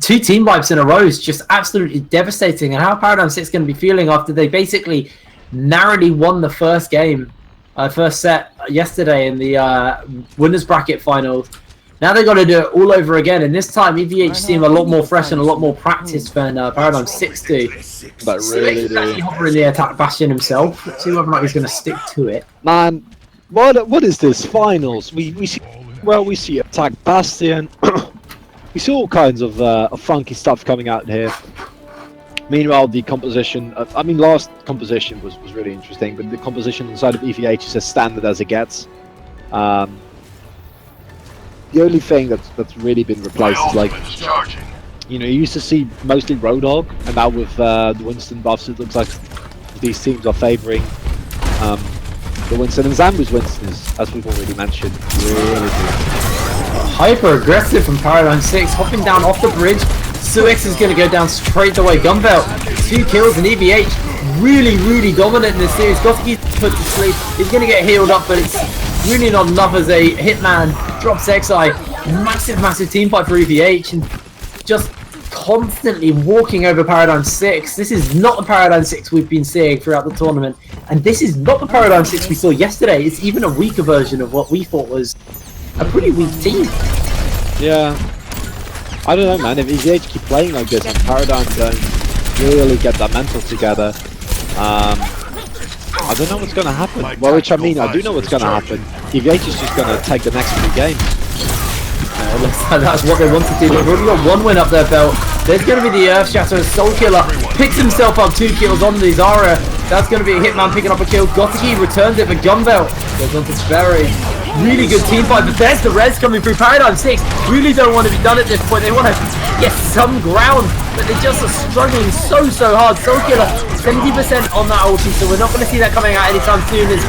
2 team wipes in a row is just absolutely devastating. And how Paradigm6 is going to be feeling after they basically narrowly won the first game, first set yesterday in the winners bracket finals. Now they've got to do it all over again, and this time EvH seem a lot more fresh and a lot more practiced than Paradigm6 do. But really, actually hovering the attack bastion himself. Let's see whether or not he's going to stick to it. Man, what is this finals? We see attack bastion. We see all kinds of funky stuff coming out here. Meanwhile, the composition, I mean, last composition was really interesting, but the composition inside of EvH is as standard as it gets. The only thing that's really been replaced is like, you know, you used to see mostly Roadhog, and now with the Winston buffs, it looks like these teams are favouring the Winston, and Zambu's Winston is, as we've already mentioned, really good. Hyper aggressive from Paradigm6, hopping down off the bridge. Suex is going to go down straight away. Gunbelt, 2 kills, and EvH really dominant in this series. Gotiki's put to sleep. He's going to get healed up, but it's really not enough as a Hitman drops XI. Massive team fight for EvH, and just constantly walking over Paradigm6. This is not the Paradigm6 we've been seeing throughout the tournament, and this is not the Paradigm6 we saw yesterday. It's even a weaker version of what we thought was a pretty weak team. Yeah. I don't know, man. If EvH keep playing like this and Paradigm don't really get that mental together, I don't know what's going to happen. Well, which I mean, I do know what's going to happen. EvH is just going to take the next 3 games. That's what they want to do. They've already got 1 win up their belt. There's going to be the Earth Shatter. Soul Killer picks himself up 2 kills on the Zara. That's going to be a Hitman picking up a kill. Gotiki returns it for Gunbelt. Goes on to Sperry. Really good team fight, but there's the res coming through. Paradigm6 really don't want to be done at this point. They want to get some ground, but they just are struggling so hard. Soul Killer 70% on that ulti, so we're not going to see that coming out anytime soon. As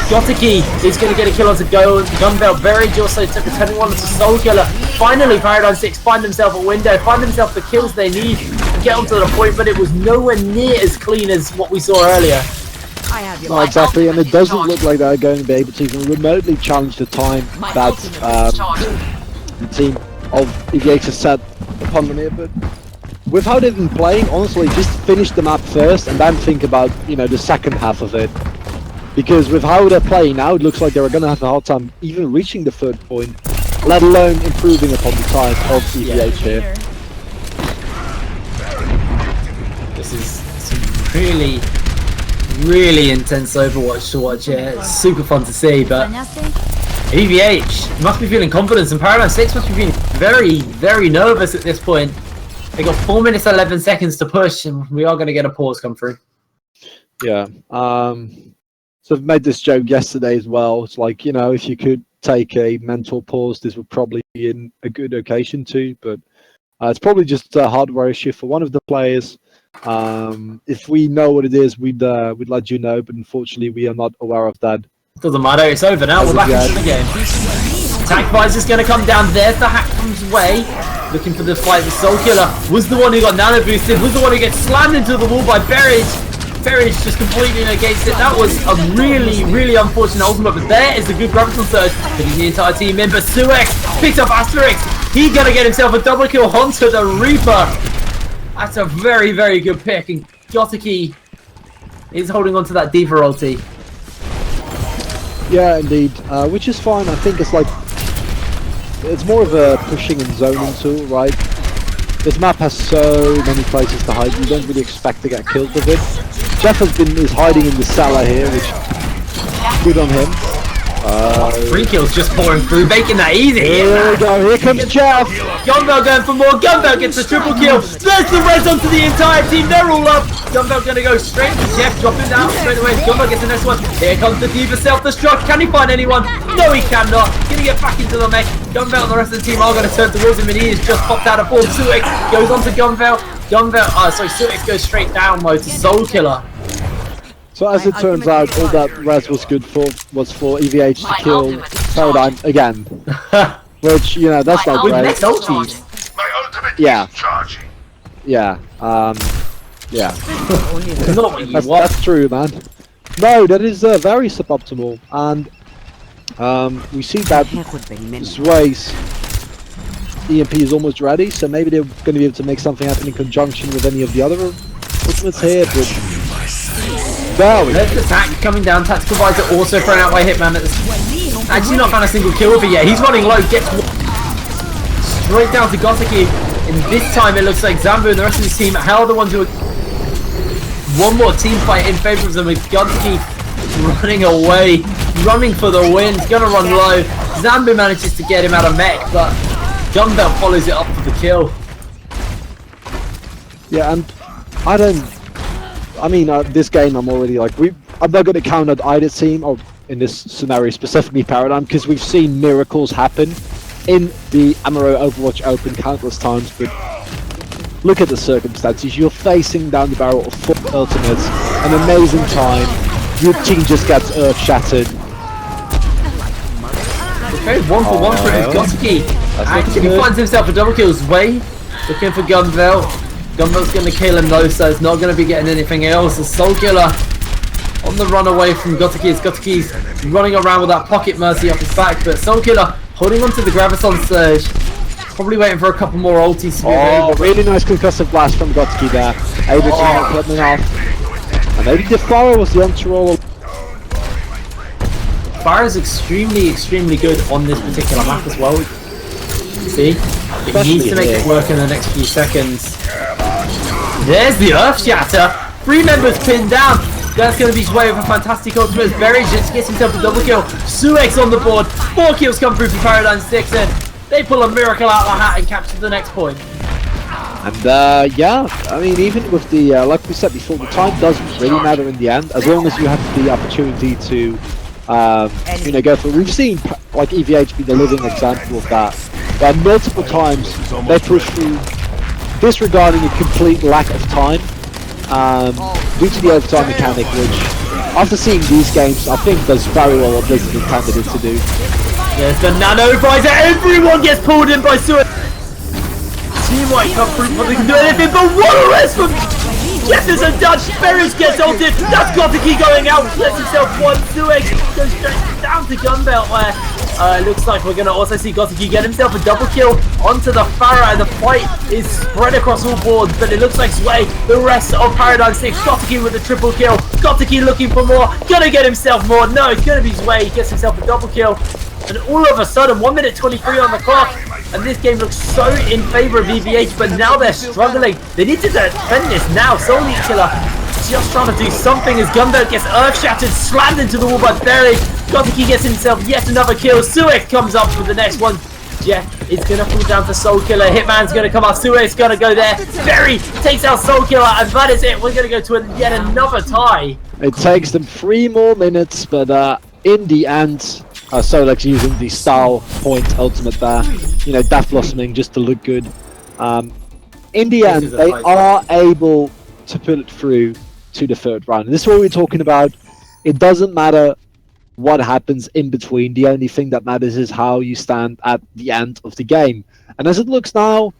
Gotiki is going to get a kill onto Gunbelt. Verage also took a turning one to Soul Killer. Finally, Paradigm6 find themselves a window, find themselves the kills they need to get onto the point, but it was nowhere near as clean as what we saw earlier. Not exactly, and it doesn't look like they're going to be able to even remotely challenge the time that the team of EvH has set upon them here. But with how they've been playing, honestly, just finish the map first and then think about, you know, the second half of it. Because with how they're playing now, it looks like they're going to have a hard time even reaching the 3rd point, let alone improving upon the time of EvH here. This is some really intense Overwatch to watch here. It's super fun to see, but EvH must be feeling confidence, and Paradigm6 must be feeling very nervous at this point. They got 4 minutes 11 seconds to push, and we are going to get a pause come through. Yeah. So I've made this joke yesterday as well. It's like, you know, if you could take a mental pause, this would probably be in a good occasion too, but it's probably just a hardware issue for one of the players. If we know what it is, we'd let you know, but unfortunately we are not aware of that. Doesn't matter, it's over now. We're back into the game. Tank Vice is going to come down. There's the hack comes way. Looking for the fight. The Soul Killer was the one who got nano boosted, was the one who gets slammed into the wall by Berridge. Berridge just completely against it. That was a really unfortunate ultimate, but there is a good gravitational surge, putting the entire team in. But Suex picks up Asterix. He's going to get himself a double kill onto the Reaper. That's a very good pick, and Gotiki is holding on to that Diva ulti. Yeah, indeed, which is fine. I think it's like, it's more of a pushing and zoning tool, right? This map has so many places to hide, you don't really expect to get killed with it. Jeff is hiding in the cellar here, which good on him. 3 kills just pouring through, making that easy. Here we go, here comes Jeff. Gunbelt going for more. Gunbelt gets the triple kill. There's the res onto the entire team. They're all up. Gunbelt going to go straight to Jeff, dropping down straight away. Gunbelt gets the next one. Here comes the Diva self-destruct. Can he find anyone? No, he cannot. Going to get back into the mech. Gunbelt and the rest of the team are going to turn towards him, and he is just popped out of form. Suex goes on to Gunbelt. Suex goes straight down mode to Soul Killer. So as it turns out, all that res was good for was for EvH to kill Paradigm again. Which, you know, that's not great. Yeah. Yeah. Yeah. That's true, man. No, that is very suboptimal, and we see that Zway's EMP is almost ready, so maybe they're going to be able to make something happen in conjunction with any of the other ultimates here, but there's the attack coming down. Tactical Visor also thrown out by Hitman. Actually not found a single kill over yet. He's running low, gets one. straight down to Gotiki. And this time it looks like Zambu and the rest of his team are the ones who are... One more team fight in favour of them with Gotiki running away, running for the win. He's going to run low. Zambu manages to get him out of mech, but Gunbelt follows it up for the kill. Yeah, and I mean, this game I'm already like, I'm not going to count out either team, or in this scenario specifically Paradigm, because we've seen miracles happen in the MRO Overwatch Open countless times, but look at the circumstances. You're facing down the barrel of 4 ultimates, an amazing time, your team just gets earth-shattered. Okay, 1 for 1 for Gotiki. Actually finds himself a double kill. Way looking for Gunbelt. Gunbelt's going to kill him though, so it's not going to be getting anything else. The Soul Killer on the run away from Gotiki. Gotiki's running around with that pocket mercy up his back, but Soul Killer holding onto the Graviton Surge. Probably waiting for a couple more ultis to be available. Really nice concussive blast from Gotiki there. Able to knock Lippman off. And maybe Defaro was the on-roll. Fire is extremely good on this particular map as well. See? It needs to make it work in the next few seconds. There's the Earth Shatter! 3 members pinned down! That's going to be his way with a fantastic ultimate. Berry just gets himself a double kill. Suex on the board. 4 kills come through for Paradigm6, and they pull a miracle out of the hat and capture the next point. And yeah, I mean, even with the, like we said before, the time doesn't really matter in the end, as long as you have the opportunity to, you know, go for it. We've seen, like, EvH be the living example of that. Where multiple times they push through, disregarding a complete lack of time, due to the overtime mechanic, which, after seeing these games, I think does very well what Blizzard intended it to do. There's the Nano Visor, everyone gets pulled in by Suex! Team White come through, but they can do anything, but what a rest from Jefferson Dutch! Berries gets ulted, that's Gotiki going out, lets himself one, Suex goes straight down to Gunbelt where looks like we're going to also see Gotiki get himself a double kill onto the Pharah, and the fight is spread across all boards, but it looks like Sway, the rest of Paradigm6, Gotiki with a triple kill, Gotiki looking for more, gonna get himself more, no, it's gonna be Sway, he gets himself a double kill, and all of a sudden, 1 minute 23 on the clock, and this game looks so in favour of EvH, but now they're struggling, they need to defend this now, Soul Killer just trying to do something as Gunbelt gets earth shattered, slammed into the wall by Berry. Gotiki gets himself yet another kill. Suex comes up for the next one. Jeff is going to fall down to Soul Killer. Hitman's going to come out. Suex going to go there. Berry takes out Soul Killer, and that is it. We're going to go to yet another tie. It takes them 3 more minutes, but in the end, Solex using the style point ultimate there. You know, Death Blossoming just to look good. In the end, they are able to pull it through to the 3rd round. And this is what we're talking about. It doesn't matter what happens in between. The only thing that matters is how you stand at the end of the game. And as it looks now,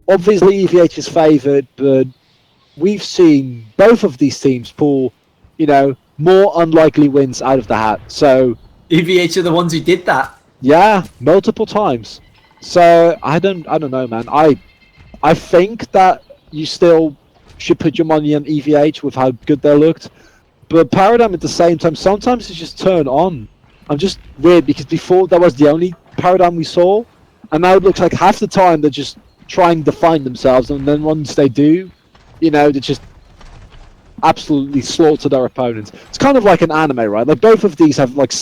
obviously EvH is favoured, but we've seen both of these teams pull, you know, more unlikely wins out of the hat. So EvH are the ones who did that. Yeah, multiple times. So I don't know, man. I think that you still should put your money on EvH with how good they looked. But Paradigm at the same time, sometimes it's just turn on. I'm just weird because before that was the only Paradigm we saw, and now it looks like half the time they're just trying to find themselves, and then once they do, you know, they just absolutely slaughter their opponents. It's kind of like an anime, right? Like both of these have like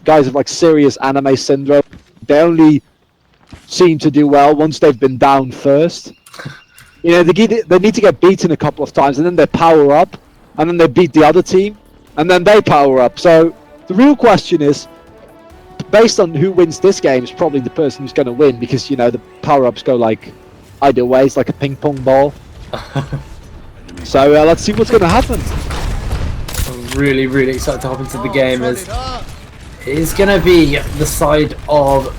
guys have like serious anime syndrome. They only seem to do well once they've been down first. You know, they need to get beaten a couple of times, and then they power up, and then they beat the other team, and then they power up. So the real question is, based on who wins this game, is probably the person who's going to win, because, you know, the power-ups go like either way. It's like a ping pong ball. So let's see what's going to happen. I'm really excited to hop into the game, as it's going to be the side of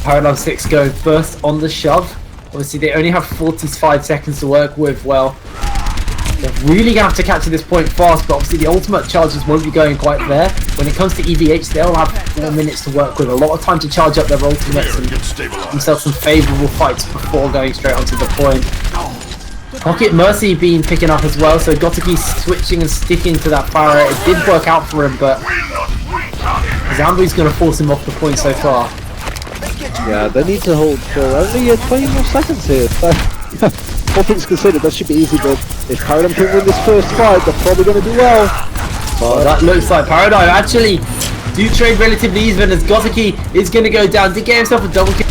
Paradigm6 going first on the shove. Obviously, they only have 45 seconds to work with. Well, they're really going to have to capture this point fast, but obviously the ultimate charges won't be going quite there. When it comes to EvH, they'll have 4 minutes to work with. A lot of time to charge up their ultimates and give themselves some favourable fights before going straight onto the point. Pocket Mercy being picking up as well, so Gotiki switching and sticking to that Pharah. It did work out for him, but Zambu's going to force him off the point so far. Yeah, they need to hold for only 20 more seconds here. So, all things considered, that should be easy, but if Paradigm can win this first fight, they're probably going to do well. Well, that looks like Paradigm actually do trade relatively even as Gothic is going to go down. Did get himself a double kill.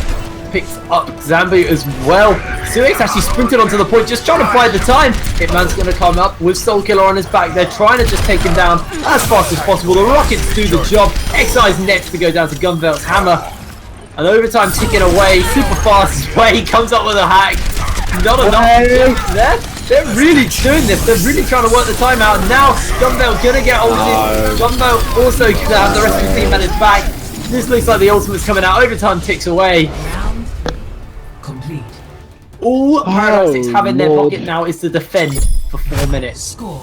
Picks up Zambu as well. Suix actually sprinted onto the point, just trying to buy the time. Hitman's going to come up with Soul Killer on his back. They're trying to just take him down as fast as possible. The Rockets do the job. Xi's next to go down to Gunvelt's hammer. And overtime ticking away, super fast way. He comes up with a hack. Not enough there. They're really doing this. They're really trying to work the time out. Now Gunvelt going to get ulted. Gunvelt also going to have the rest of the team at his back. This looks like the ultimate's coming out. Overtime ticks away. Complete. All Paradigm6 have in their pocket now is to defend for 4 minutes. Score.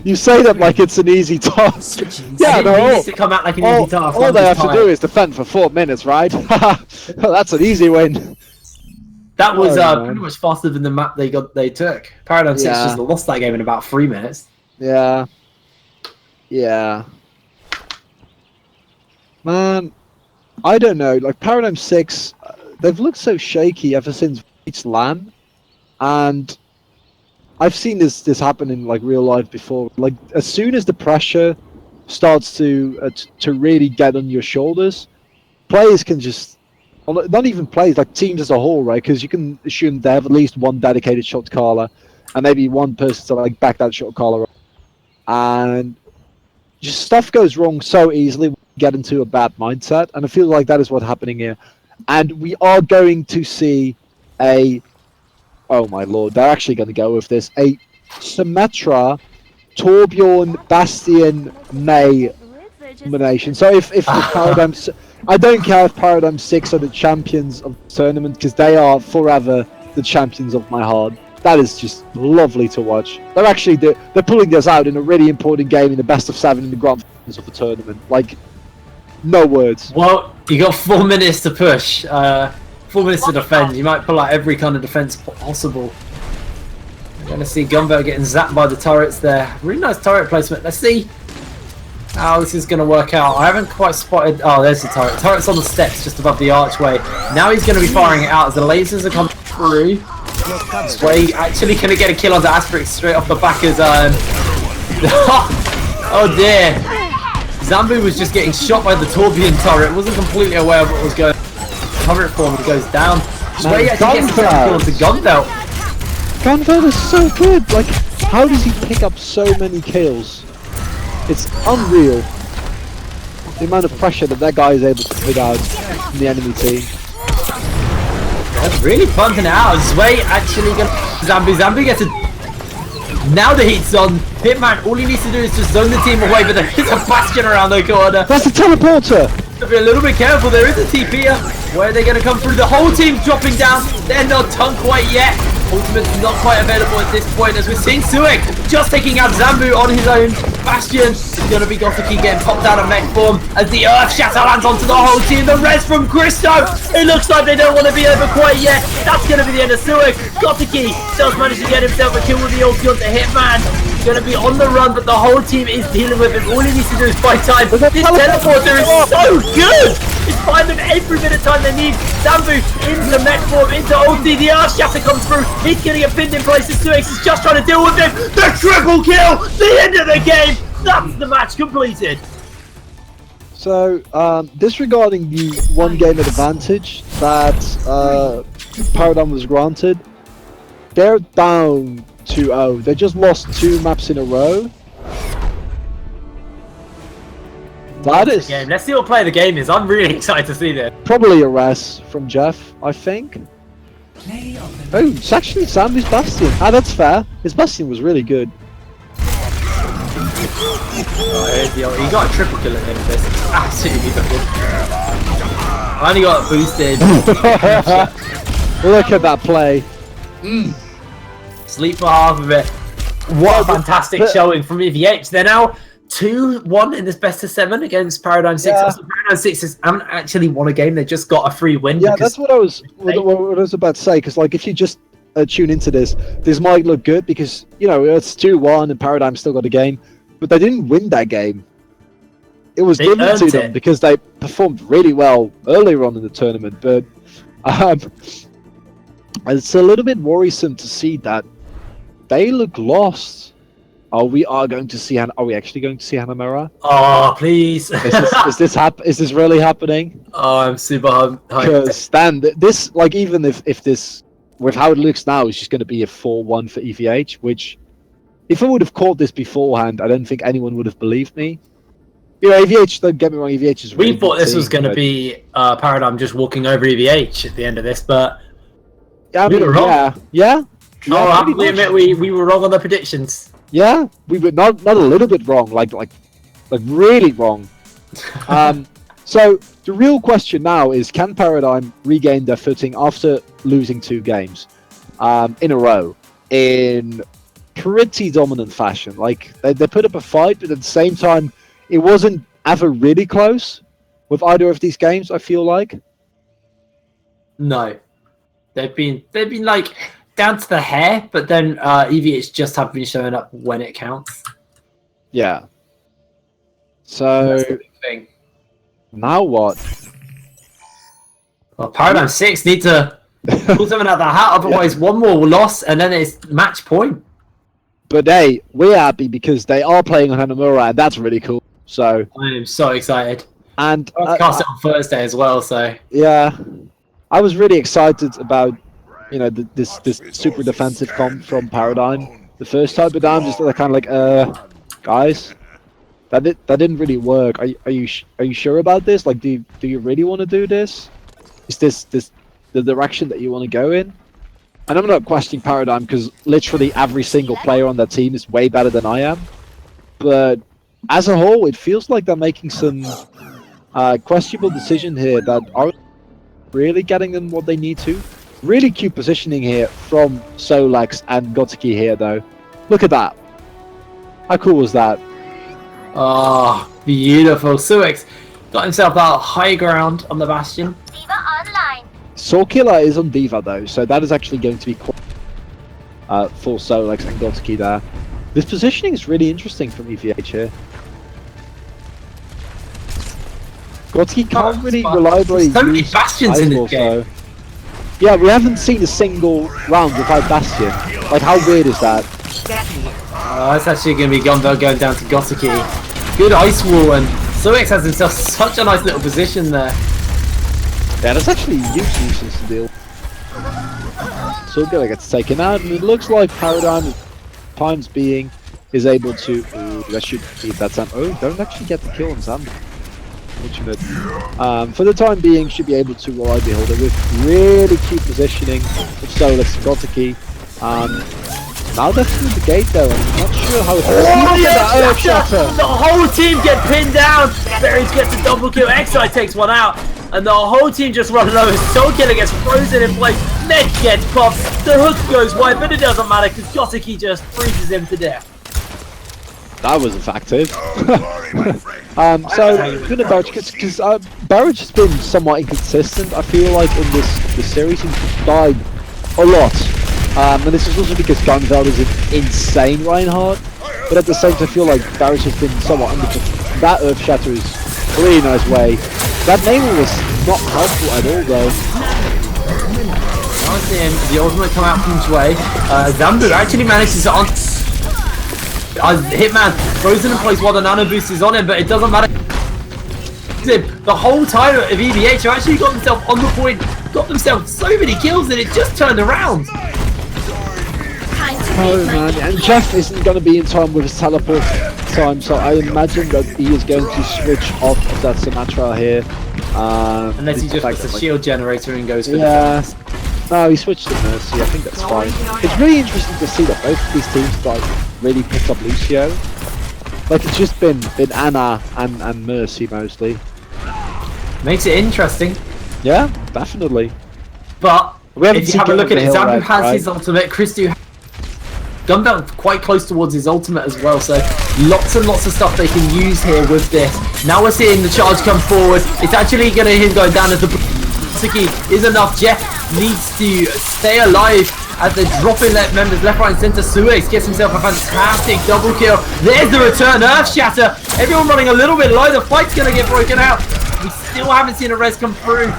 You say that like it's an easy task. Yeah, no. To come out like an easy task. All they have to do is defend for 4 minutes, right? That's an easy win. That was pretty much faster than the map they took. Paradigm6 just lost that game in about 3 minutes. Yeah. Yeah. Man, I don't know. Like Paradigm6, they've looked so shaky ever since each LAN, and I've seen this happen in like real life before. Like as soon as the pressure starts to really get on your shoulders, players can just, well, not even players, like teams as a whole, right? Because you can assume they have at least one dedicated shot caller, and maybe one person to like back that shot caller up, and just stuff goes wrong so easily when you get into a bad mindset, and I feel like that is what's happening here. And we are going to see a, oh my lord, they're actually going to go with this, a Symmetra, Torbjorn, Bastion, May combination. So if the Paradigm, I don't care if Paradigm6 are the champions of the tournament, because they are forever the champions of my heart. That is just lovely to watch. They're actually they're pulling this out in a really important game in the best of 7 in the grand finals of the tournament. Like, no words. Well, you got 4 minutes to push, 4 minutes to defend. You might pull out every kind of defense possible. You're going to see Gunvelt getting zapped by the turrets there. Really nice turret placement. Let's see how this is going to work out. I haven't quite spotted. Oh, there's the turret. Turret's on the steps just above the archway. Now he's going to be firing it out as the lasers are coming through. Sway actually going to get a kill onto Asterix straight off the back as oh dear. Zambu was just getting shot by the Torbjorn turret. Wasn't completely aware of what was going on. Cover it for him, he goes down. Sway actually gets a kill onto Gunvelt. Gunvelt is so good. Like, how does he pick up so many kills? It's unreal. The amount of pressure that guy is able to put out from the enemy team. That's really bunting it out. Sway actually gonna Zambu gets it. Now the heat's on. Hitman, all he needs to do is just zone the team away, but there is a Bastion around the corner. That's a teleporter! Be a little bit careful, there is a TP here. Where are they going to come through? The whole team's dropping down. They're not done quite yet. Ultimate's not quite available at this point, as we're seeing Suix just taking out Zambu on his own. Bastion is going to be Gothic getting popped out of mech form as the Earth Shatter lands onto the whole team. The res from Christo. It looks like they don't want to be over quite yet. That's going to be the end of Suix. Gothic does manage to get himself a kill with the ulti onto Hitman. He's going to be on the run, but the whole team is dealing with him. All he needs to do is buy time. This teleporter is so good. It's buying them every bit of time they need. Zambu into mech form, into ulti. The Earth Shatter comes through. He's going to get pinned in place. Suix is just trying to deal with him. The triple kill. The end of the game. That's the match completed. So, disregarding the one game advantage that Paradigm was granted, they're down 2-0. They just lost 2 maps in a row. That is game. Let's see what play the game is. I'm really excited to see this. Probably a res from Jeff, I think. Oh, it's actually Zambu's Bastion. Ah, that's fair. His Bastion was really good. Oh, he got a triple kill at the end of this. Absolutely beautiful. I only got boosted. Look at that play. Sleep for half of it. What a fantastic showing from EvH. They're now 2-1 in this best of 7 against Paradigm6. Yeah. Also, Paradigm6 haven't actually won a game. They just got a free win. Yeah, that's what I was about to say. Because like, if you just tune into this might look good because, you know, it's 2-1 and Paradigm still got a game, but they didn't win that game. it was They given to earned them it. because they performed really well earlier on in the tournament. But it's a little bit worrisome to see that they look lost. Are we going to see? Are we actually going to see Hanamura? Oh, please. Is this really happening? Oh, I'm super hyped. Because then this, like, even if this, with how it looks now, is just going to be a 4-1 for EvH, which, if I would have called this beforehand, I don't think anyone would have believed me. You know, EvH, don't get me wrong, EvH is really We thought good this was team, going to but- be Paradigm just walking over EvH at the end of this, but Yeah, I we mean, were wrong. yeah. oh, I have to pretty admit much. we were wrong on the predictions. Yeah, we were not a little bit wrong, like really wrong. So the real question now is, can Paradigm regain their footing after losing 2 games in a row in pretty dominant fashion? Like they put up a fight, but at the same time, it wasn't ever really close with either of these games. I feel like. No, they've been like down to the hair, but then EvH just have been showing up when it counts. Yeah. So That's the big thing. now what? Well, Paradigm6 need to pull something out of the hat, otherwise one more loss and then it's match point. But hey, we're happy because they are playing on Hanamura, and that's really cool. So I am so excited. and I'll cast it on Thursday as well, so yeah, I was really excited about this super defensive comp from Paradigm the first time, but now I'm just kind of like guys, that didn't really work. Are you sure about this? Like, do you really want to do this? Is this the direction that you want to go in? And I'm not questioning Paradigm because literally every single player on that team is way better than I am. But as a whole, it feels like they're making some questionable decision here that aren't really getting them what they need to. Really cute positioning here from Solex and Gotiki here, though. Look at that. How cool was that? oh, beautiful. Suix got himself that high ground on the Bastion. Diva online. Soul Killer is on Diva, though, so that is actually going to be quite for Solex and Gotiki there. This positioning is really interesting from EvH here. Gotiki can't really reliably so many use Bastions in Eyeball, this game. so- Yeah, we haven't seen a single round without Bastion. Like, how weird is that? That's actually going to be Gunbell going down to Gotiki. Good ice wall, and Suix has himself such a nice little position there. Yeah, that's actually a huge nuisance to deal. So good, gets taken out, and it looks like Paradigm, times being, is able to. Ooh, that should be that Sam. Oh, don't actually get the kill on Sam. Fortunate. For the time being, should be able to reliably hold it with really cute positioning of Solus and Gotiki. Now they're through the gate though, I'm not sure how it's Oh, look yeah, at that Earth Shatter! The whole team get pinned down. Berries gets a double kill. Exile takes one out. And the whole team just run low. Soul Killer gets frozen in place. Med gets popped. The hook goes wide, but it doesn't matter because Gotiki just freezes him to death. That was effective. So good about because Barrage has been somewhat inconsistent. I feel like in this series he's died a lot, and this is also because Gunveld is an insane Reinhardt. But at the same time, I feel like Barrage has been somewhat underperformed. That Earth Shatter is a really nice way. That naval was not helpful at all though. Now seeing the ultimate come out from his way. Zambu actually manages to Hitman frozen in place while the nano boost is on him, but it doesn't matter. The whole time of EvH have actually got themselves on the point, got themselves so many kills, and it just turned around. Oh man, and Jeff isn't going to be in time with his teleport time, so I imagine that he is going to switch off of that Sumatra here. Unless he just puts a shield generator and goes for yeah. No, he switched to Mercy. I think that's fine. It's really interesting to see that both of these teams like really picked up Lucio. Like it's just been Anna and Mercy mostly. Makes it interesting. Yeah, definitely. But We haven't if you seen have a look at it, Hill Zambu Red, has right? his ultimate, Christu Gunbelt quite close towards his ultimate as well, so lots and lots of stuff they can use here with this. Now we're seeing the charge come forward. It's actually going to him going down as the Suki is enough. Jeff needs to stay alive as they're dropping members left, right, and center. Suez gets himself a fantastic double kill. There's the return, Earth Shatter. Everyone running a little bit low. The fight's gonna get broken out. We still haven't seen a res come through.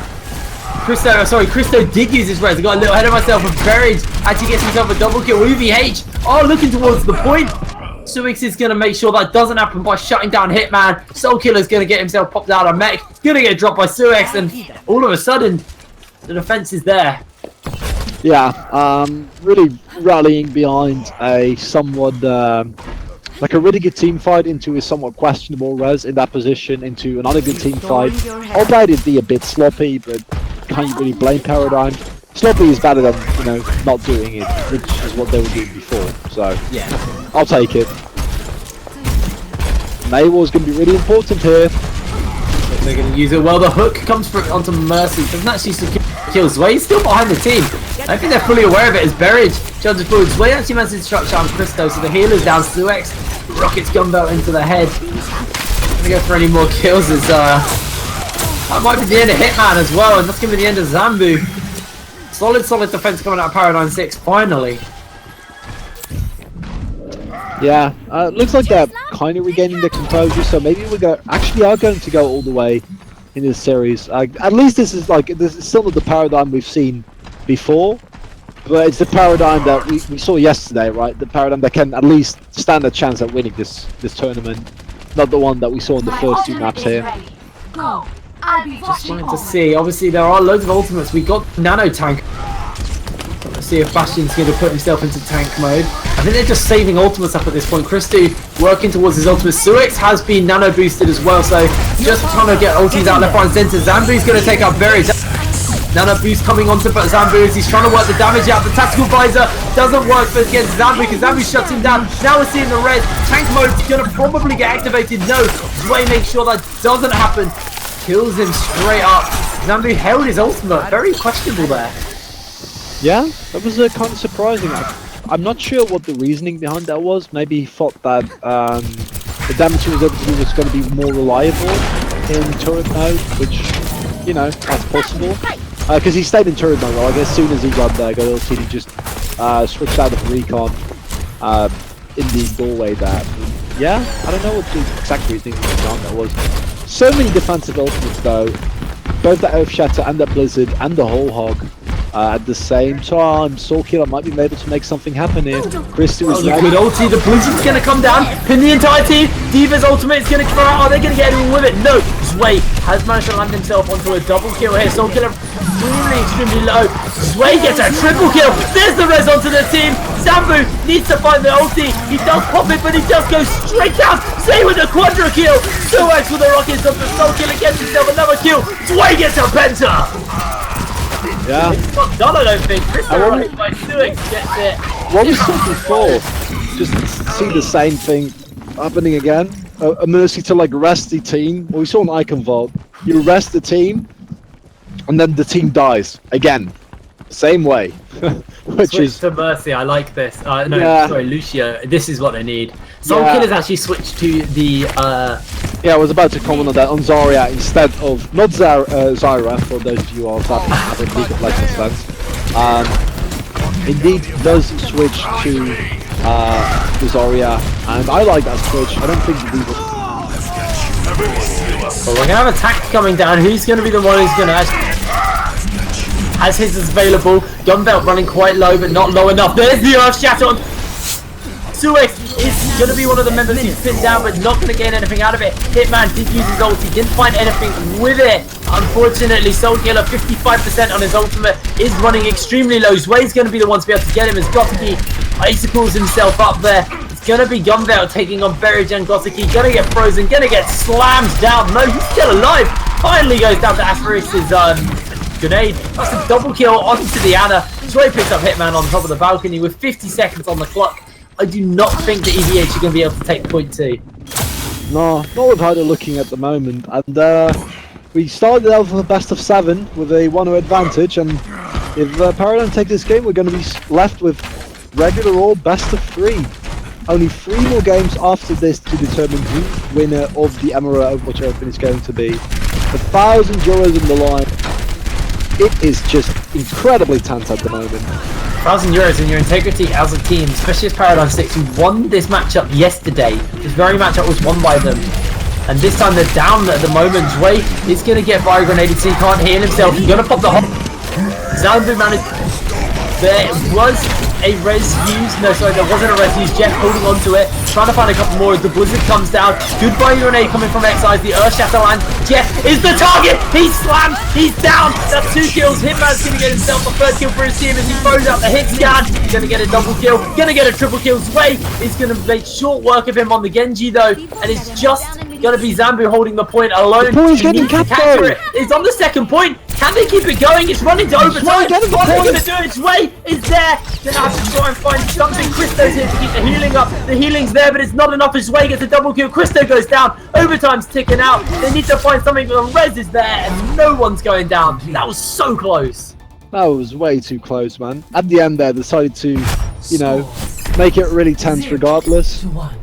Christo did use his res. I got a little ahead of myself with Berridge. Actually gets himself a double kill. EvH, looking towards the point. Suix is going to make sure that doesn't happen by shutting down Hitman. Soulkiller's going to get himself popped out of mech. He's going to get dropped by Suix, and all of a sudden, the defense is there. Yeah, really rallying behind a somewhat, like a really good team fight into a somewhat questionable res in that position, into another good team fight. Albeit it'd be a bit sloppy, but can't really blame Paradigm. Sloppy is better than, you know, not doing it, which is what they were doing before, so yeah, I'll take it. Maywar's going to be really important here. They're going to use it well. The hook comes through onto Mercy. Doesn't actually secure kills. Zway is still behind the team. I think they're fully aware of it as Berridge charges forward. Zway actually manages to structure on Christo, so the healer's down. Suex rockets Gunbelt into the head. Gonna go for any more kills as that might be the end of Hitman as well, and that's going to be the end of Zambu. Solid defense coming out of Paradigm6 finally. Yeah, looks like they're kind of regaining their composure, so maybe we actually are going to go all the way in this series. At least this is still not the Paradigm we've seen before, but it's the Paradigm that we saw yesterday, right? The Paradigm that can at least stand a chance at winning this tournament, not the one that we saw in the first two maps here. Go. Just trying to see. Obviously, there are loads of ultimates. We got Nano Tank. Let's see if Bastion's going to put himself into tank mode. I think they're just saving ultimates up at this point. Christy working towards his ultimate. Suix has been nano boosted as well, so just trying to get ultis out left, right, and center. Zambu's going to take out Berry. Nano boost coming onto Zambu as he's trying to work the damage out. The tactical visor doesn't work against Zambu because Zambu shuts him down. Now we're seeing the red. Tank mode's going to probably get activated. No, Zway makes sure that doesn't happen. Kills him straight up. Zambu held his ultimate. Very questionable there. Yeah, that was kind of surprising. I'm not sure what the reasoning behind that was. Maybe he thought that the damage he was able to do was going to be more reliable in turret mode, which, you know, that's possible. Because he stayed in turret mode, like as soon as he got ulted, he just switched out of recon in the doorway there. Yeah, I don't know what the exact reasoning behind that was. So many defensive ultimates though, both the Earth Shatter and the Blizzard and the Whole Hog at the same time. Soulkiller might be able to make something happen here. Christy was good ulti, the Blizzard's going to come down, pin the entire team. Diva's ultimate is going to come out. Are they going to get anyone with it? No. Zway has managed to land himself onto a double kill here. Soulkiller extremely low. Zway gets a triple kill. There's the res onto the team. Zambu needs to find the ulti. He does pop it, but he just goes straight down. Zway with a quadra kill. Suex with the rockets up. The Soulkiller gets himself another kill. Zway gets a penta. Yeah. It's not done, I don't think. By Suex gets it. What we saw before, just see the same thing happening again. A Mercy to like rest the team. Well, we saw an Icon Vault. You rest the team, and then the team dies again. Same way. Which Switch is to Mercy. I like this. No, yeah. sorry, Lucio. This is what they need. Soulkiller's actually switched to the. Yeah, I was about to comment on that on Zarya instead of not Zyra. For those of you who are having League of Legends fans, indeed does switch to the Zarya, and I like that switch. I don't think But we're gonna have a tank coming down. Who's gonna be the one who's gonna as his is available? Gunbelt running quite low, but not low enough. There's the Earth Shatter on. Suex is going to be one of the members he's pinned down, but not going to get anything out of it. Hitman did use his ulti, didn't find anything with it. Unfortunately, Soulkiller 55% on his ultimate is running extremely low. Zway's going to be the one to be able to get him as Gothiki icicles himself up there. It's going to be Gunbelt taking on Berridge and Gothiki. Going to get frozen, going to get slammed down. No, he's still alive. Finally goes down to Asteris's grenade. That's a double kill onto the Ana. Zway picks up Hitman on top of the balcony with 50 seconds on the clock. I do not think that EvH are going to be able to take point 2. No, not with how they're looking at the moment. And we started out with a best of 7 with a 1-0 advantage, and if Paradigm take this game, we're going to be left with regular or best of 3. Only 3 more games after this to determine who winner of the MRO Overwatch Open is going to be. €1,000 in the line. it is just incredibly tense at the moment. €1,000 in your integrity as a team, especially as Paradigm6, who won this matchup yesterday. This very matchup was won by them. And this time they're down at the moment. Zway is going to get fire grenaded, so he can't heal himself. He's going to pop the hop. Zambu managed. There was a res used. No, sorry, there wasn't a res used. Jeff holding on to it. Trying to find a couple more as the blizzard comes down. Good fire grenade coming from Excise. The Earth Shatter land. Jeff is the target. He's slammed. He's down. That's 2 kills. Hitman's going to get himself a 3rd kill for his team as he throws out the hit scan. He's going to get a double kill. Going to get a triple kill. Zway is going to make short work of him on the Genji though. And it's just going to be Zambu holding the point alone. The point's getting captured. It. It's on the 2nd point. Can they keep it going? It's running to overtime. What are they going to do? It's Zway is there. They're going to have to try and find something. Christo's here to keep the healing up. The healing's there, but it's not enough as Zway gets a double kill. Christo goes down. Overtime's ticking out. They need to find something, but the res is there, and no one's going down. That was so close. That was way too close, man. At the end there, decided to, you know, make it really tense regardless. 2-1.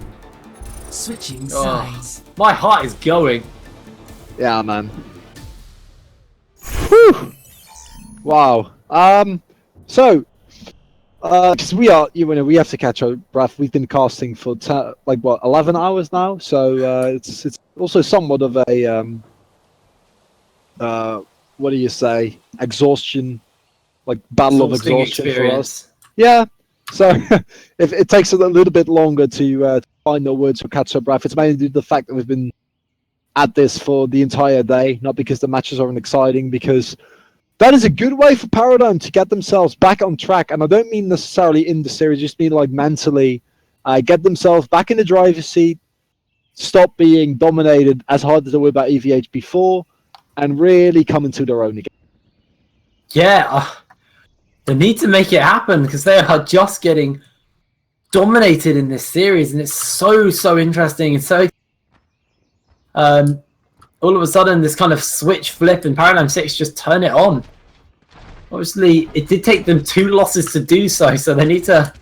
Switching sides. My heart is going. Yeah, man. Whew. Wow. So, because we are, you know, we have to catch our breath. We've been casting for like what, 11 hours now. So it's also somewhat of a what do you say? Exhaustion, like battle of exhaustion for us. Yeah. So if it takes a little bit longer to find the words for catch our breath, it's mainly due to the fact that we've been at this for the entire day, not because the matches aren't exciting, because that is a good way for Paradigm to get themselves back on track. And I don't mean necessarily in the series, just mean like mentally, get themselves back in the driver's seat, stop being dominated as hard as they were by EvH before, and really come into their own again. Yeah, they need to make it happen because they are just getting dominated in this series, and it's so interesting. It's so all of a sudden this kind of switch flip and Paradigm6 just turn it on. Obviously it did take them 2 losses to do so, so they need to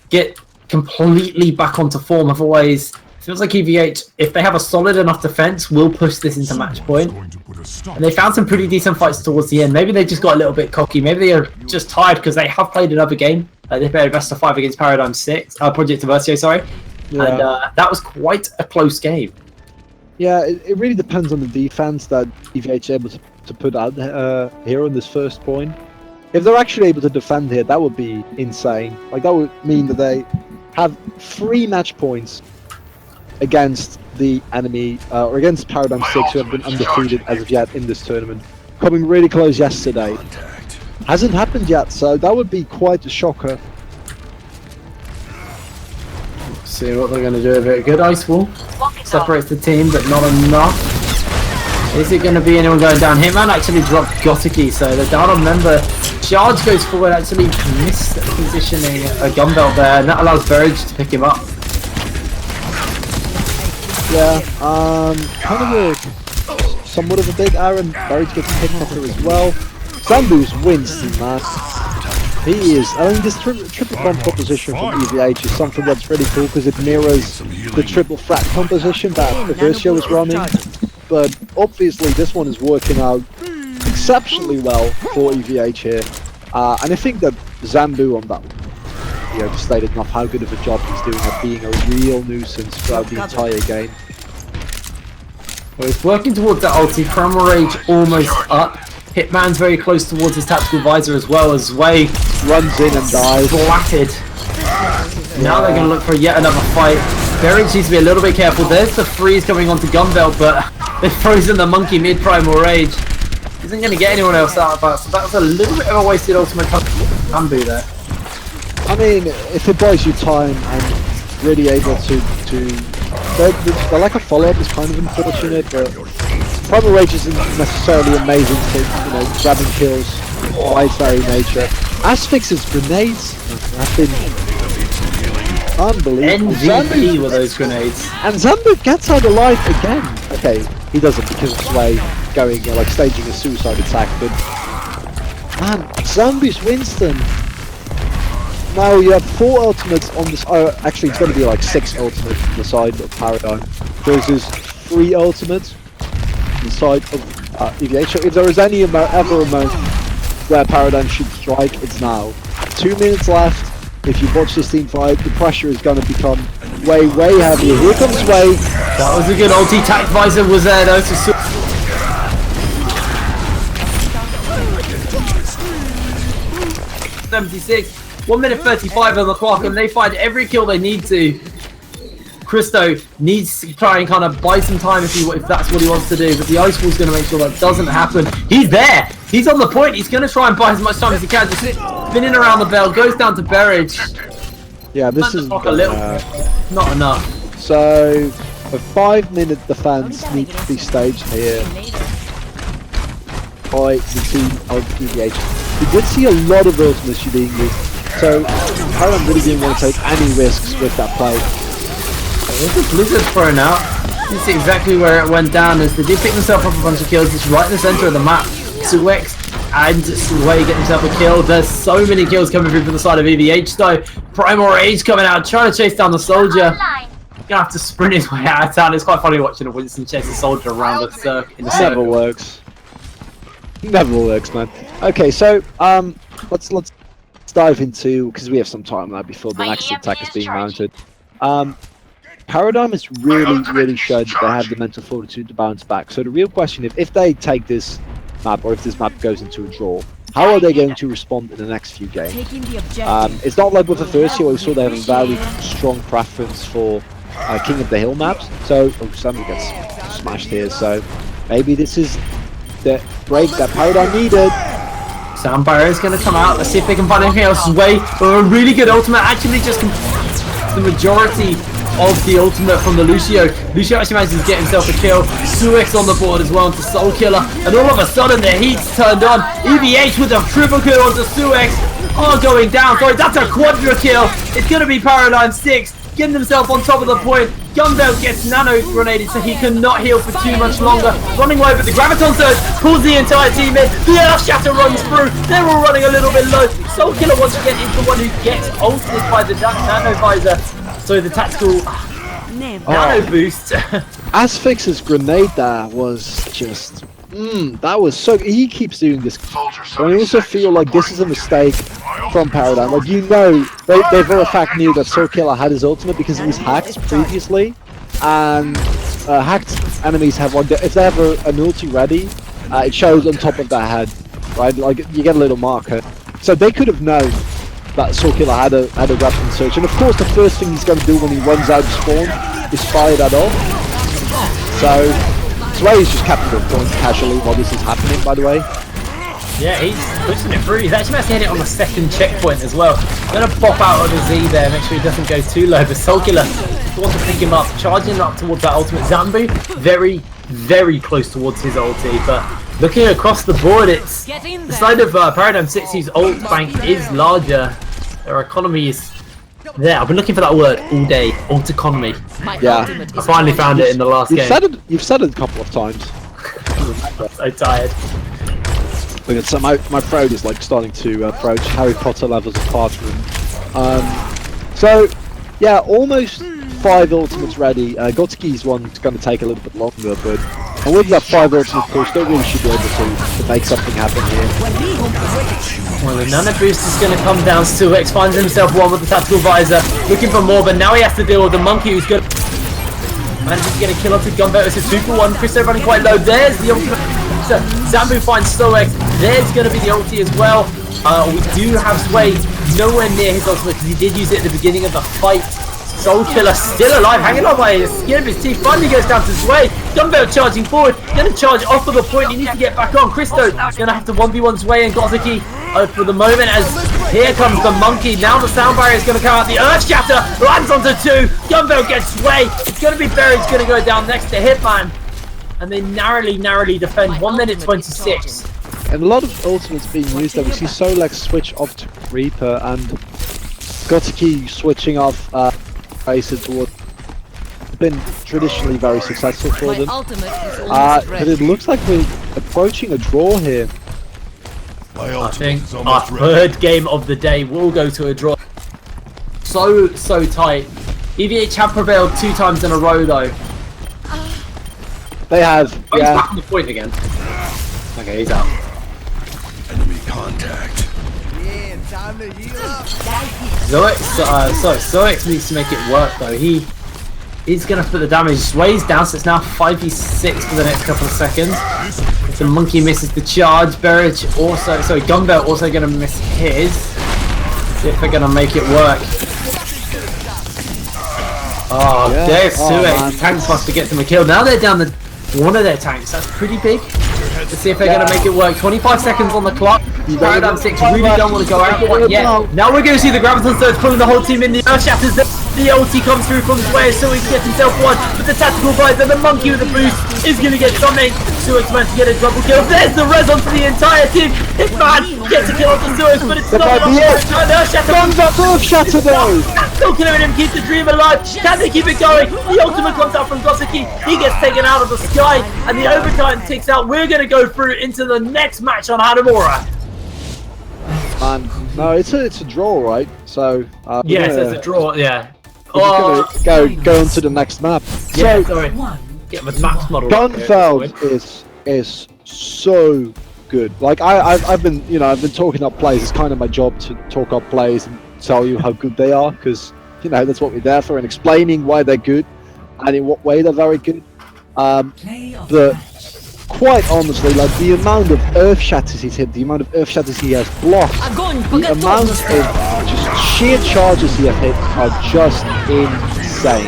get completely back onto form. Otherwise it feels like EvH, if they have a solid enough defense, will push this into match point. And they found some pretty decent fights towards the end. Maybe they just got a little bit cocky. Maybe they are just tired because they have played another game. They played a best of 5 against Paradigm6, Project Versio, sorry. Yeah. And that was quite a close game. Yeah, it really depends on the defense that EvH is able to put out here on this first point. If they're actually able to defend here, that would be insane. Like, that would mean that they have 3 match points against the enemy, or against Paradigm6, who have been undefeated as of yet in this tournament. Coming really close yesterday. Hasn't happened yet, so that would be quite a shocker. See what they're going to do with it. Good ice wall. Separates the team, but not enough. Is it going to be anyone going down? Hitman actually dropped Gotiki, so they're down on member. Charge goes forward, actually missed positioning a gun belt there, and that allows Verge to pick him up. Yeah, kind of somewhat of a big error. Verge gets picked up here as well. Zambu's Winston, man. He is. I mean, this triple comp composition from EvH is something that's really cool because it mirrors the triple threat composition that Versio was running. But obviously, this one is working out exceptionally well for EvH here. And I think that Zambu on that one, you know, stated enough how good of a job he's doing at being a real nuisance throughout the entire game. Well, he's working towards that ulti. Primal Rage almost up. Hitman's very close towards his tactical visor as well as Way runs in and dies. Splatted. Now they're going to look for yet another fight. Berich needs to be a little bit careful. There's the freeze coming onto Gunbelt, but they've frozen the monkey mid Primal Rage. Isn't going to get anyone else out of that, so that's a little bit of a wasted ultimate Kambu there. I mean, if it buys you time and really able to the lack of follow-up is kind of unfortunate, but Primal Rage isn't necessarily amazing for, you know, grabbing kills by its very nature. Asphyx's grenades have been unbelievable. MVP with those grenades. And Zambu gets out alive again. Okay, he doesn't because of Sway going, like, staging a suicide attack, but man, Zambu's Winston. Now you have 4 ultimates on this. Actually, it's going to be like 6 ultimates on the side of Paradigm versus 3 ultimates on the side of EvH. So if there is any ever a moment where Paradigm should strike, it's now. 2 minutes left. If you watch this team fight, the pressure is going to become way heavier. Here comes Sway. That was a good ulti. Tact Visor was there though to 76. 1 minute 35 on the clock, and they find every kill they need to. Christo needs to try and kind of buy some time if that's what he wants to do, but the Ice Wall's going to make sure that doesn't happen. He's there! He's on the point! He's going to try and buy as much time as he can. Just spinning around the bell, goes down to Berridge. Yeah, this is a little, not enough. So, a 5-minute defense needs to be staged here by the team of EvH. We did see a lot of ultimates being used, so Paradigm really didn't want to take any risks with that play. There's a blizzard thrown out. You see exactly where it went down as they did pick themselves up a bunch of kills. It's right in the center of the map. Suex and Sway get himself a kill. There's so many kills coming through from the side of EvH though. Primal Rage coming out, trying to chase down the soldier. Gonna have to sprint his way out of town. It's quite funny watching a Winston chase a soldier around the circle. In the circle. Never works. Never works, man. Okay, so let's dive into, because we have some time now before the next attack is being mounted. Paradigm has really showed that they have the mental fortitude to bounce back. So the real question is, if they take this map, or if this map goes into a draw, how are they going to respond in the next few games? It's not like with the first year where we saw they have a very strong preference for King of the Hill maps. So, somebody gets smashed here, so maybe this is the break that Paradigm needed. Sound Barrier is going to come out. Let's see if they can find anything else. Way a really good ultimate. Actually, just the majority of the ultimate from the Lucio. Lucio actually manages to get himself a kill. Suex on the board as well into Soul Killer. And all of a sudden, the heat's turned on. EvH with a triple kill onto Suex. Are going down. Sorry, that's a quadra kill. It's going to be Paradigm6 getting himself on top of the point. Gunbelt gets nano grenaded so he cannot heal for too much longer. Running away with the Graviton Surge, pulls the entire team in. The Earth Shatter runs through. They're all running a little bit low. Soul Killer once again is the one who gets ulted by the nano visor. So the tactical nano boost. Asphyx's grenade there was just... that was so... He keeps doing this. And I also feel like this is a mistake from Paradigm. Like, you know, they for a fact knew that Soul Killer had his ultimate because it was hacked previously. And hacked enemies have one... If they have an ulti ready, it shows on top of their head. Right? Like, you get a little marker. So they could have known that Soul Killer had a weapon search. And of course, the first thing he's going to do when he runs out of spawn is fire that off. So... Sway's just captured the point casually while this is happening, by the way. Yeah, he's pushing it through. He's actually managed to hit it on the second checkpoint as well. Gonna pop out on the Z there, make sure he doesn't go too low. But Soul Killer wants to pick him up, charging up towards that ultimate. Zambu, very close towards his ulti. But looking across the board, it's the side of Paradigm6 whose ult bank is larger. Their economy is there. I've been looking for that word all day. Ult economy. Yeah. I finally found it in the last game. You've said it a couple of times. I'm so tired. Look at my throat is like starting to approach Harry Potter levels of parchment. So yeah, almost 5 ultimates ready. Gotsuki's one's going to take a little bit longer, but with that 5 ultimate push, they really should be able to make something happen here. Well, the nano boost is going to come down. Suex finds himself one with the tactical visor, looking for more, but now he has to deal with the monkey who's going to manage to get a kill onto Gunbelt. It's a 2-for-1. Christo running quite low. There's the ultimate. So Zambu finds Suex. There's going to be the ulti as well. We do have Sway nowhere near his ultimate because he did use it at the beginning of the fight. Soul Killer still alive, hanging on by the skin of his teeth. Finally goes down to Sway. Gunbelt charging forward. Going to charge off of the point. He needs to get back on. Christo going to have to 1v1 Sway and Gotsuki for the moment as here comes the monkey. Now the sound barrier is going to come out. The Earth Shatter lands onto 2. Gunbelt gets Sway. It's going to be buried. It's going to go down next to Hitman. And they narrowly defend. 1 minute 26. And a lot of ultimates being used there. We see Solex switch off to Reaper and Gotsuki switching off Racer toward. Been traditionally very successful for them. But it looks like we're approaching a draw here. I think our third game of the day will go to a draw. So tight. EvH have prevailed 2 times in a row though. They have. Oh, yeah. he's back on the point again. Okay, he's out. Enemy contact. Zoix needs to make it work though. He's gonna put the damage. Sway's down, so it's now 5v6 for the next couple of seconds. So Monkey misses the charge. Berridge also, sorry, Gunbelt also gonna miss his. See if they're gonna make it work. Oh, Yeah. there's Oh, Suex. man. The tanks must be getting the kill. Now they're down to one of their tanks. That's pretty big. Let's see if they're going to make it work. 25 seconds on the clock. Paradigm6 really don't want to go out quite yet. Now we're going to see the Graviton Surge pulling the whole team in. The Earth Shatters. The ulti comes through from Sway, so he gets himself one. But the tactical visor, the Monkey with the boost, is going to get something. Suex managed to get a double kill. There's the res onto the entire team. Hitman gets a kill off the Suex, but it's not enough. Earth Shatter though! Still killing him, keep the dream alive. Can they keep it going? The ultimate comes out from Goseki. He gets taken out of the sky, and the overtime ticks out. We're going to go through into the next match on Hanamura. Man, no, it's a draw, right? So Yes, it's a draw. Yeah. We're just gonna go on to the next map. Yeah, So sorry. One. Get my maps model. Gunfeld is so good. Like I've been talking up plays. It's kind of my job to talk up plays and tell you how good they are, because that's what we're there for, and explaining why they're good and in what way they're very good. Play of the But match. quite honestly, like the amount of Earth Shatters he's hit, the amount of Earth Shatters he has blocked, the amount of just sheer charges he has hit are just insane.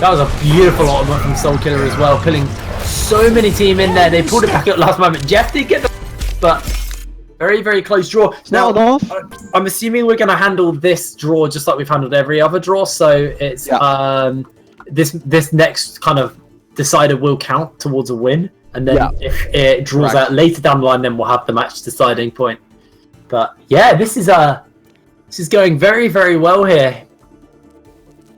That was a beautiful ultimate from Soul Killer as well, pulling so many team in there. They pulled it back at last moment. Jeff did get the, but very, very close draw. Not enough. I'm assuming we're going to handle this draw just like we've handled every other draw. So it's this next kind of decider will count towards a win, and then if it draws out later down the line, then we'll have the match deciding point. But yeah, this is going very, very well here.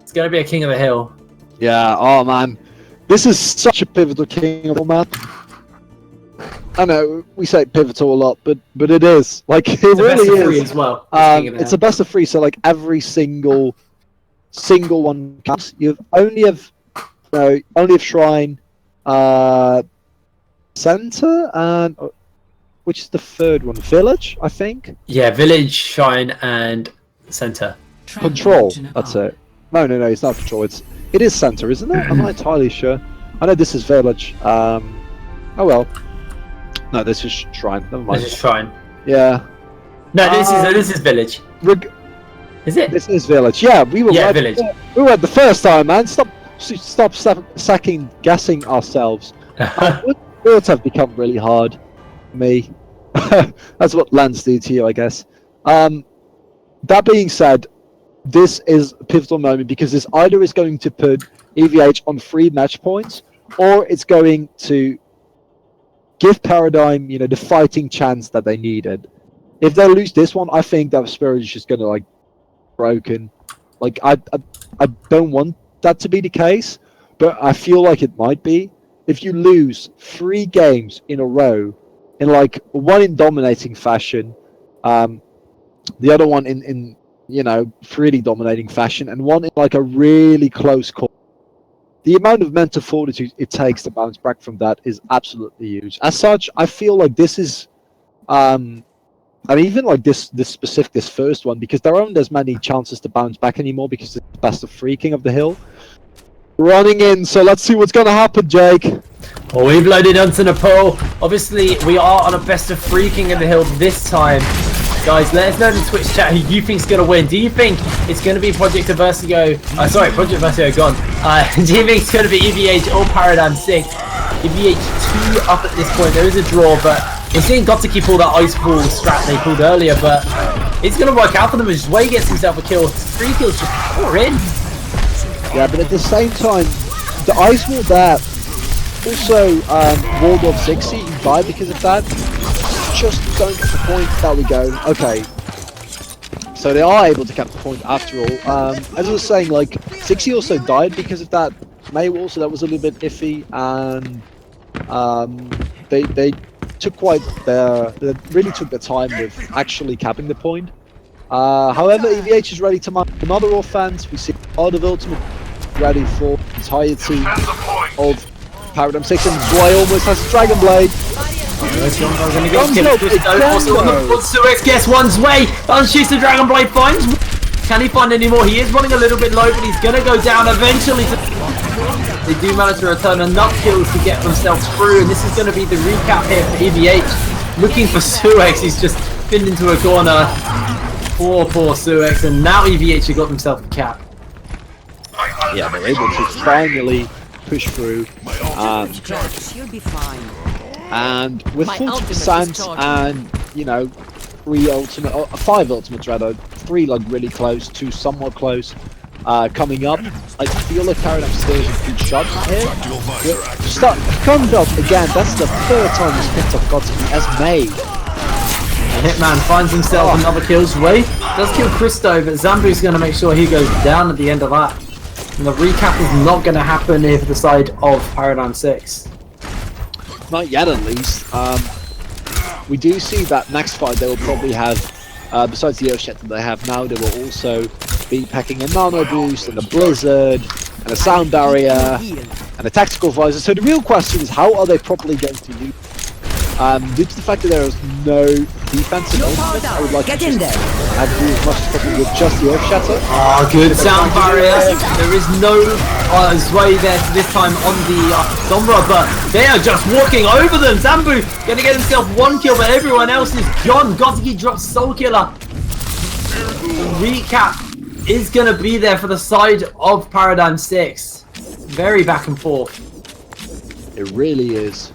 It's going to be a king of the hill. Yeah, oh man. This is such a pivotal king of the map. I know, we say pivotal a lot, but it is. Like, it really is. As well. It's a best of 3, so like every single one counts. You only have Shrine, Center, and which is the third one? Village, I think? Yeah, Village, Shrine, and Center. Control, that's it. No, it's not Control. It is Center, isn't it? I'm not entirely sure. I know this is Village. Oh well. No, this is Shrine. Never mind. This is Shrine. Yeah. No, this is Village. Is it? This is Village. Yeah, we were right. Village. We were the first time, man. Stop second guessing ourselves. Words have become really hard. Me. That's what lands do to you, I guess. That being said, this is a pivotal moment because this either is going to put EvH on 3 match points, or it's going to give Paradigm, the fighting chance that they needed. If they lose this one, I think that Spirit is just gonna like broken. Like I don't want that to be the case, but I feel like it might be. If you lose 3 games in a row, in like one in dominating fashion, the other one in pretty dominating fashion, and one in like a really close call, the amount of mental fortitude it takes to bounce back from that is absolutely huge. As such, I feel like this is, and even like this first one, because there aren't as many chances to bounce back anymore because it's the best of 3 King of the Hill. Running in, so let's see what's gonna happen, Jake. Well, we've loaded onto Nepal. Obviously, we are on a best of 3 King of the Hill this time. Guys, let us know in the Twitch chat who you think's gonna win. Do you think it's gonna be Project Versio? Project Versio gone. Do you think it's gonna be EvH or Paradigm6? EvH 2 up at this point. There is a draw, but we're seeing Gotiki pull that ice ball strat they pulled earlier, but it's gonna work out for them as Way gets himself a kill. 3 kills just pour in. Yeah, but at the same time, the ice wall there also walled off 60. He died because of that. Just don't get the point. There we go. Okay. So they are able to get the point after all. As I was saying, like, 60 also died because of that May wall, so that was a little bit iffy, and they took they really took their time with actually capping the point. However, EvH is ready to mount another offense. We see a lot of ultimate ready for the entire team of Paradigm6, and Boy almost has a Dragon Blade. Gunvo's gonna get Gunvo, killed. Also on the front, Suex gets one's way. Unshoots the Dragon Blade, finds. Can he find any more? He is running a little bit low, but he's gonna go down eventually. They do manage to return enough kills to get themselves through, and this is gonna be the recap here for EvH. Looking for Suex, he's just pinned into a corner. Poor Suex, and now EvH have got themselves a cap. Yeah, they're able to finally push through. You'll be fine. And with My 40% and, you know, 5 ultimates rather, 3 like really close, 2 somewhat close, coming up. I feel like Paradigm still has a good shot here. Comes up again, that's the 3rd time he's picked up Godspeed as made. And Hitman finds himself another kill. Zway does kill Christo, but Zambu's going to make sure he goes down at the end of that. And the recap is not going to happen here for the side of Paradigm6. Not yet, at least. We do see that next fight they will probably have, besides the Earthshatter that they have now, they will also be packing a nano boost and a blizzard and a sound barrier and a tactical visor. So the real question is, how are they properly going to use? Due to the fact that there is no defensive ultimate, I would like to just have do as much as possible with just the Earthshatter. Oh, good sound barrier. There is no Zway there this time on the Sombra, but they are just walking over them. Zambu gonna get himself 1 kill, but everyone else is gone. Gotsuki drops Soul Killer. The recap is gonna be there for the side of Paradigm6. Very back and forth. It really is.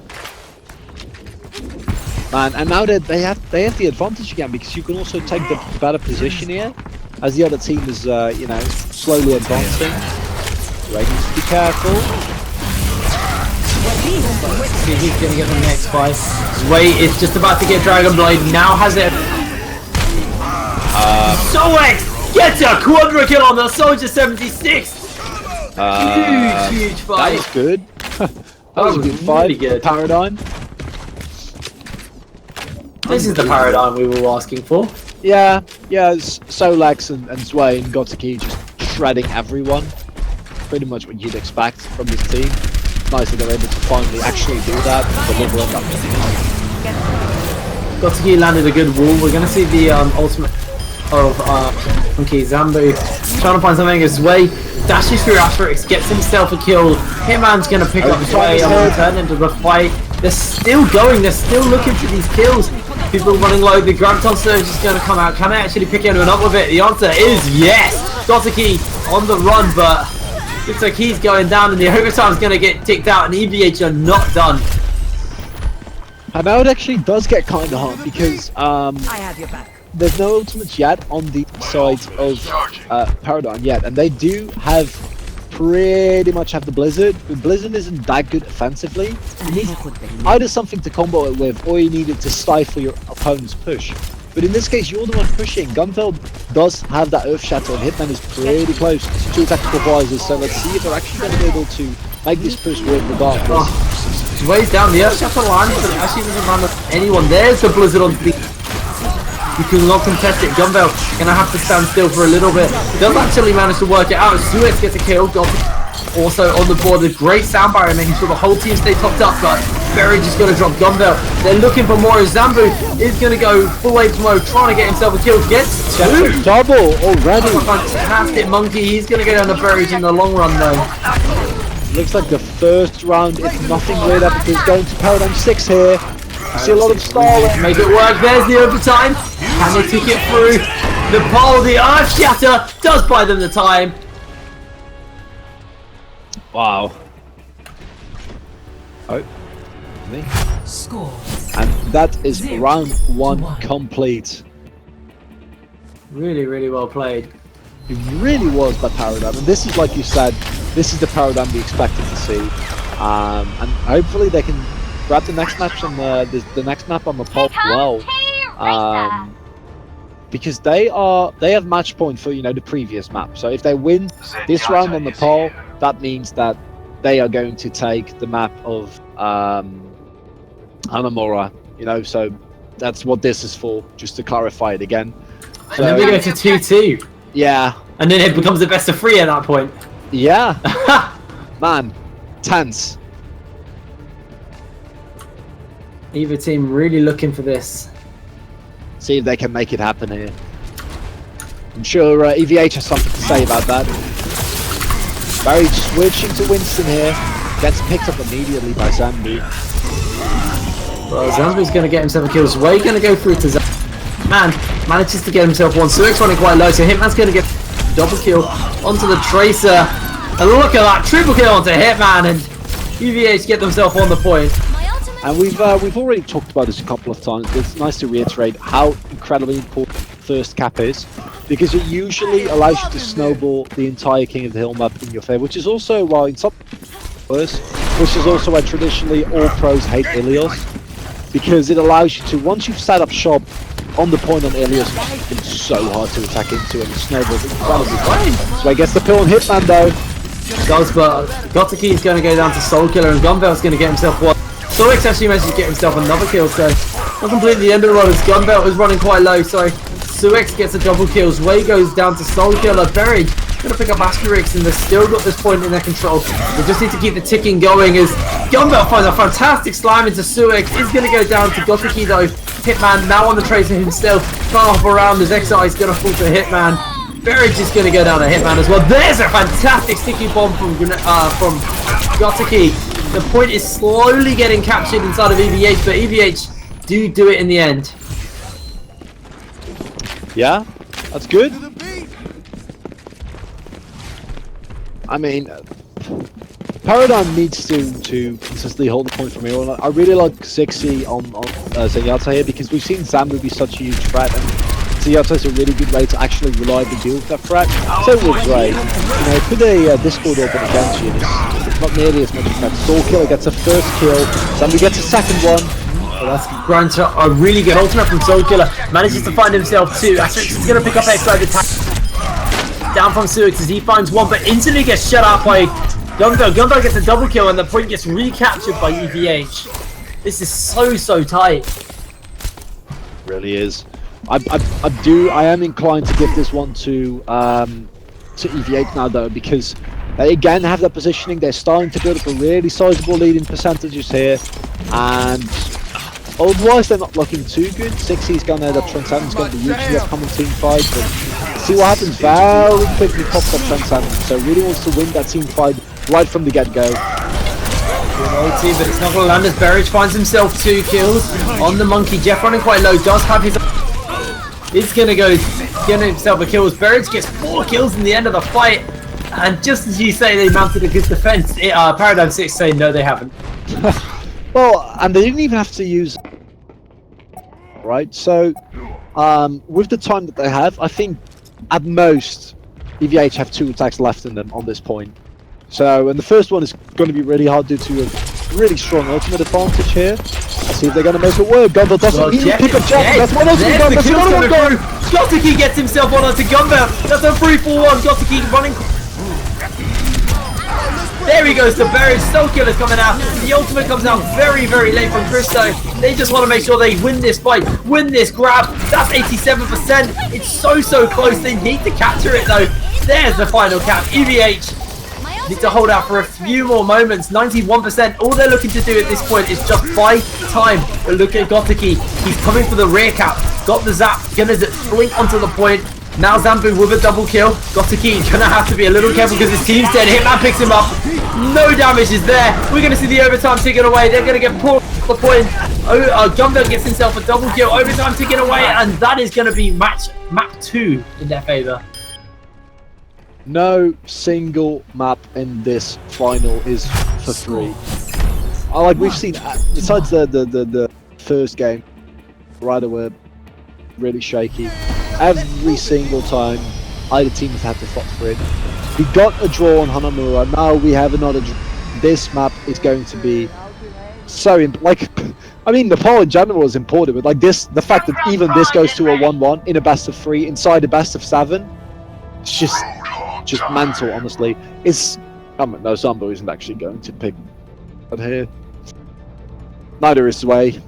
Man, and now that they have the advantage again, because you can also take the better position here, as the other team is you know, slowly advancing. Right, needs to be careful. See, he's gonna get the next fight. Zway is just about to get Dragon Blade. Now has it. Soex gets a quadra kill on the Soldier 76. Huge fight. That was good. That was a good fight. Really good. Paradigm. This is the Paradigm we were asking for. Yeah, Solex and Zway and Gotsuki just shredding everyone. Pretty much what you'd expect from this team. Nice that they're able to finally actually do that. Deliver on that. Gotsuki landed a good wall. We're going to see the ultimate of Monkey Zambu trying to find something as Zway dashes through Asterix, gets himself a kill. Hitman's going to pick up Zway and return into the fight. They're still going, they're still looking for these kills. People running low, the Graviton Surge is going to come out. Can I actually pick anyone up with it? The answer is yes! Gotsuki on the run, but looks like he's going down and the overtime's going to get ticked out and EvH are not done. And now it actually does get kind of hard because I have your back. there's no ultimates yet on the side of Paradigm yet, and they do have pretty much have the Blizzard, but Blizzard isn't that good offensively. You need either something to combo it with, or you need it to stifle your opponent's push. But in this case, you're the one pushing. Gunfeld does have that Earthshatter, and Hitman is pretty close to tactical visors, so let's see if they're actually going to be able to make this push work regardless. Ways down the Earthshatter line, but it actually doesn't land on anyone. There's the Blizzard on the... You cannot contest it. Gunbell gonna have to stand still for a little bit. Does actually manage to work it out. Suez gets a kill. Also on the board, a great sound barrier, making sure the whole team stay topped up. But Berry just gonna drop Gunbell. They're looking for more. Zambu is gonna go full wave mode, trying to get himself a kill. Gets two. Double already. Fantastic Monkey. He's gonna get on the Berries in the long run though. Looks like the first round, if nothing weird happens, is going to Paradigm6 here. You see a lot of stalling. Make it work. There's the overtime. Can they take it through? The pole, the Earthshatter does buy them the time. Wow. Oh. Me. Score. And that is round 1 complete. Really, really well played. It really was by Paradigm, and this is, like you said, this is the Paradigm we expected to see. And hopefully they can grab the next match on the next map on the pole well. Because they have match point for, you know, the previous map. So if they win this round on the pole, that means that they are going to take the map of Hanamura, you know, so that's what this is for, just to clarify it again. So, and then we go to 2-2. Yeah. And then it becomes a best of 3 at that point. Yeah. Man, tense. Either team really looking for this. See if they can make it happen here. I'm sure EvH has something to say about that. Barry switching to Winston here. Gets picked up immediately by Zambi. Well, Zambi's going to get himself a kill. Way going to go through to Zambi. Man, manages to get himself one. Suic's running quite low, so Hitman's going to get double kill onto the Tracer. And look at that, triple kill onto Hitman, and EvH get themselves on the point. And we've already talked about this a couple of times, but it's nice to reiterate how incredibly important first cap is, because it usually allows you to snowball the entire King of the Hill map in your favor, which is also why in some which is also why traditionally all pros hate Ilios, because it allows you to, once you've set up shop on the point on Ilios, it's so hard to attack into it and snowball incredibly fast. So I guess the pill on Hitman though. Does, but Gotaki is going to go down to Soul Killer, and Gunbelt's going to get himself one. Suix actually managed to get himself another kill, so not completely the end of the road as Gunbelt is running quite low, so Suix gets a double kill. Way goes down to Soul Killer. Berridge going to pick up Asterix, and they've still got this point in their control. They just need to keep the ticking going as Gunbelt finds a fantastic slime into Suix. Is going to go down to Gotaki though. Hitman now on the Tracer himself. Can't hop around as Exile is going to fall to Hitman. Berridge is going to go down to Hitman as well. There's a fantastic sticky bomb from Gotaki. The point is slowly getting captured inside of EvH, but EvH do it in the end. Yeah, that's good. I mean, Paradigm needs to consistently hold the point from here. I really like Zixi on Zenyatta here, because we've seen Zambu be such a huge threat, and Zenyatta is a really good way to actually reliably deal with that threat. So it was great. You know, put a Discord open against you, it's not nearly as much as that. Soul Killer gets a first kill, Zambu gets a second one. Oh, that's grants a really good ultimate from Soul Killer. Manages to find himself two. Asterix is going to pick up Exile attack. Down from Suix as he finds one, but instantly gets shut out by Gunbelt. Gunbelt gets a double kill, and the point gets recaptured by EvH. This is so tight. Really is. I am inclined to give this one to EvH now though, because they again have that positioning. They're starting to build up a really sizable lead in percentages here, and otherwise they're not looking too good. 60's gonna, that Transcendent's going to be reaching that common team fight, but see what happens. Very quickly pops up Transcendent, so really wants to win that team fight right from the get-go. But it's not going to land as Berridge finds himself 2 kills on the Monkey. Jeff running quite low, does have his... He's going to go get himself a kill as Berridge gets 4 kills in the end of the fight. And just as you say they mounted a good defense, Paradigm6 say no they haven't. Well, and they didn't even have to use... Right, so with the time that they have, I think at most EvH have 2 attacks left in them on this point. So, and the first one is going to be really hard due to a really strong ultimate advantage here. Let's see if they're going to make it work. Gunbelt doesn't even pick up Jeff. That's one ultimate gun. That's another one gone. Gotaki gets himself on onto Gunbelt. That's a 3-4-1. Gotaki running. There he goes to Berridge. Soul Killer's coming out. The ultimate comes out very late from Christo. They just want to make sure they win this fight, win this grab. That's 87%. It's so close. They need to capture it though. There's the final cap. EvH need to hold out for a few more moments. 91%. All they're looking to do at this point is just buy time. But look at Gotaki. He's coming for the rear cap. Got the zap. Gonna blink onto the point. Now Zambu with a double kill. Gotaki gonna have to be a little careful because his team's dead. Hitman picks him up. No damage is there. We're gonna see the overtime ticking away. They're gonna get pulled off the point. Gunbelt gets himself a double kill. Overtime ticking away, and that is gonna be map 2 in their favor. No single map in this final is for free. Like we've seen, besides the first game, Rider were really shaky. Every single time, either team has had to fight for it. We got a draw on Hanamura. Now we have another draw. This map is going to be so I mean, Nepal in general is important, but like this, the fact that even this goes to a 1-1 in a best of 3 inside a best of 7, it's just mental, honestly. It's no, Zambo isn't actually going to pick up here. Neither is Sway.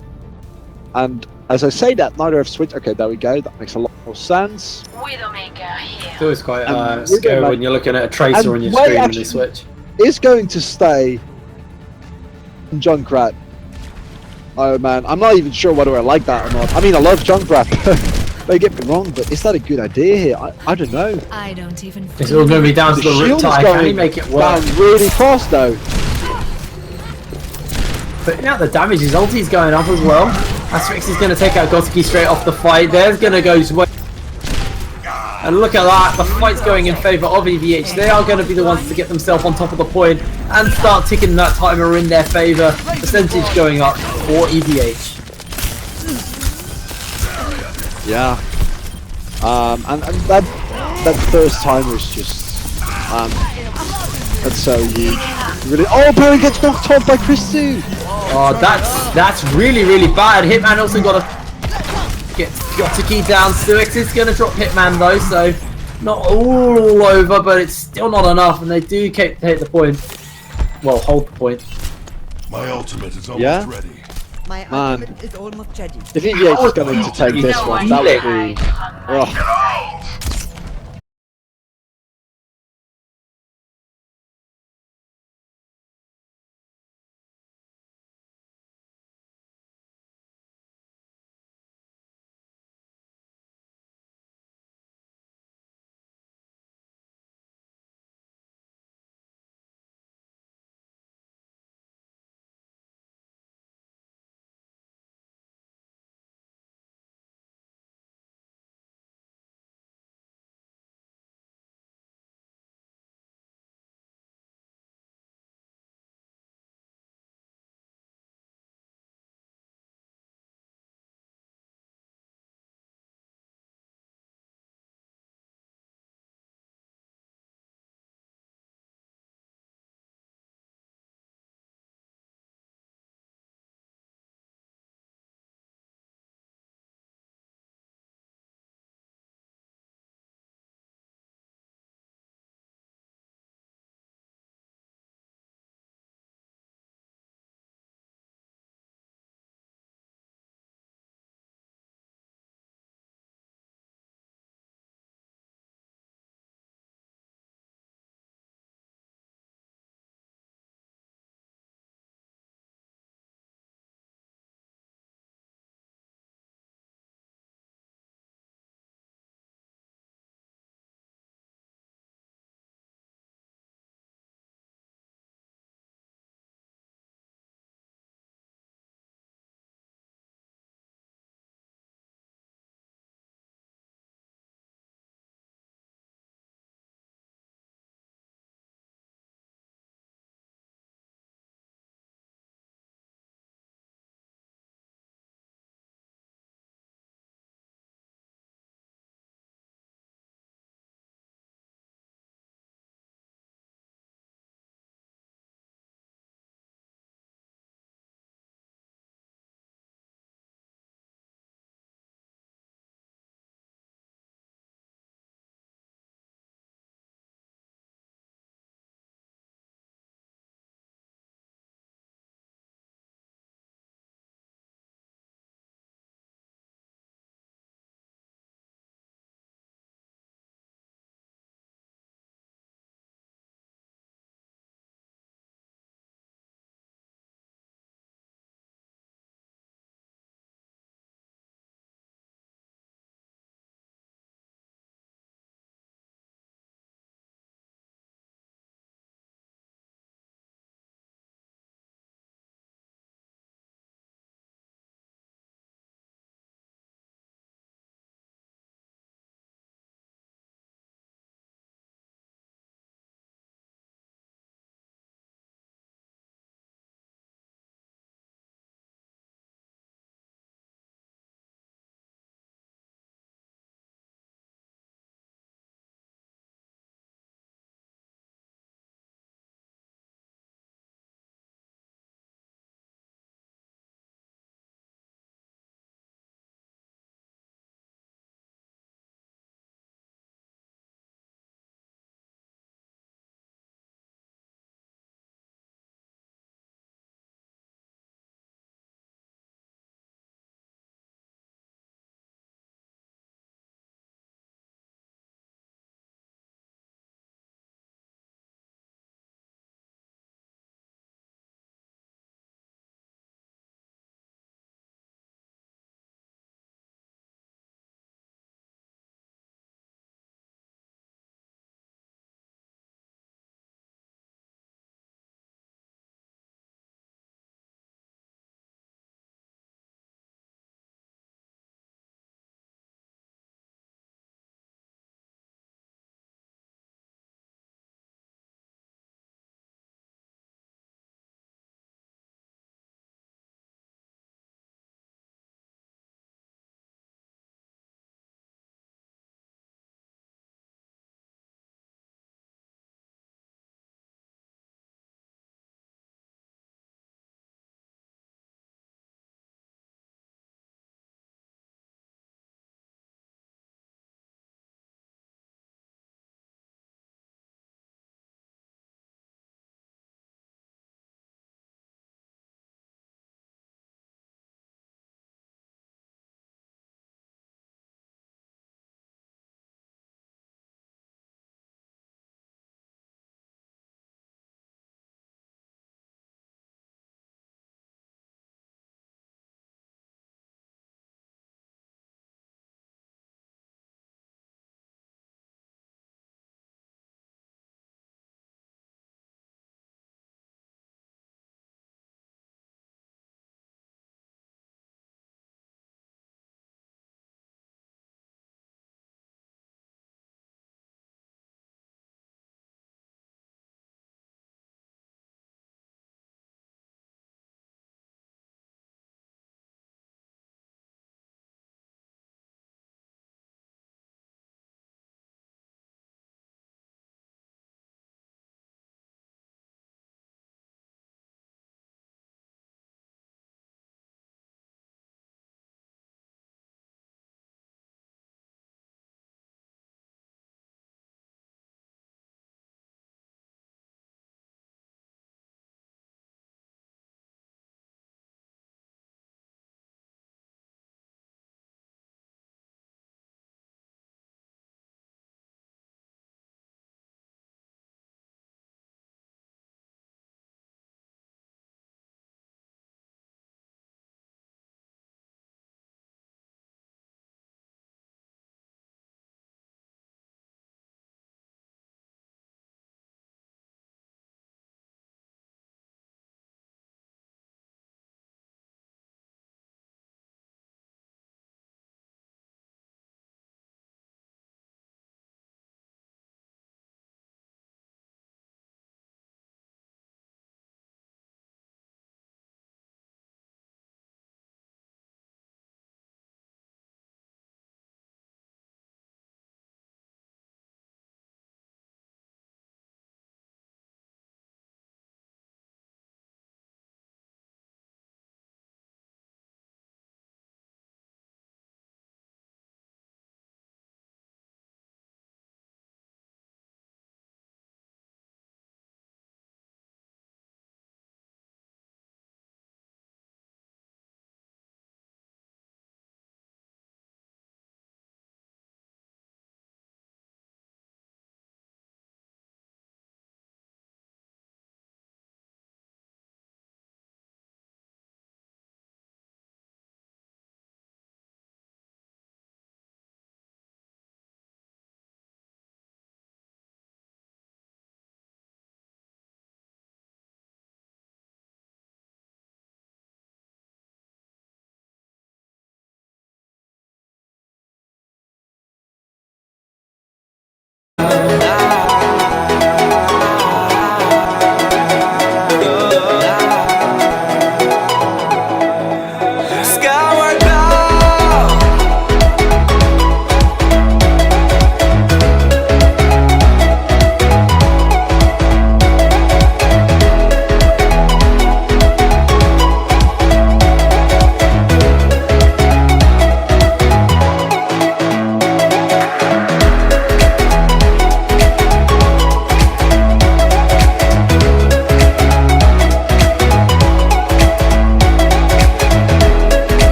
And as I say that, neither have switched. Okay, there we go. That makes a lot more sense. It's always quite scary when you're looking at a tracer on your screen and they switch. Is going to stay in Junkrat. Oh man, I'm not even sure whether I like that or not. I mean, I love junk wrap. Don't get me wrong, but is that a good idea here? I don't know. I don't even. It's all going to be down to the shield is Riptide. Can he going make it down work? really fast though. But yeah, the damage, his ulti's going up as well. Asterix is going to take out Gotsky straight off the fight. There's going to go Zway. And look at that, the fight's going in favour of EvH. They are going to be the ones to get themselves on top of the point and start ticking that timer in their favour. Percentage going up for EvH. Yeah. And that first timer is just that's so huge. Really. Oh, Barry gets knocked off by Christu. Oh, that's really bad. Hitman also got to get Gotsky down. Stuix is going to drop Hitman though, so not all over, but it's still not enough, and they do take the point. Well, hold the point. My ultimate is almost ready. My Man. ultimate is almost ready. If EvH is going to take this one, that would be. Oh.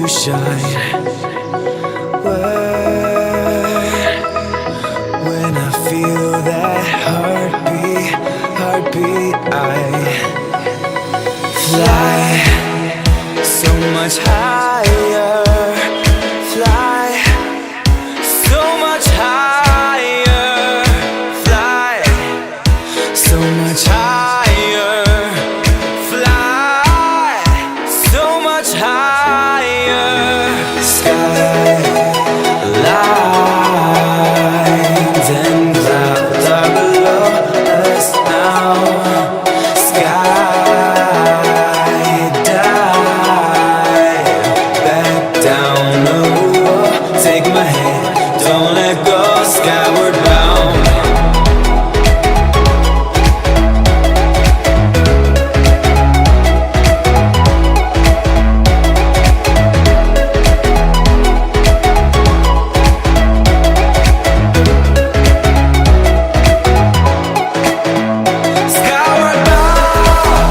you shine. When I feel that heartbeat, I fly so much higher, fly so much higher, fly so much higher, fly so much higher. Sky lines and clouds are below us now. Sky dive back down. Oh, take my hand, don't let go. Skyward bound. Skyward bound.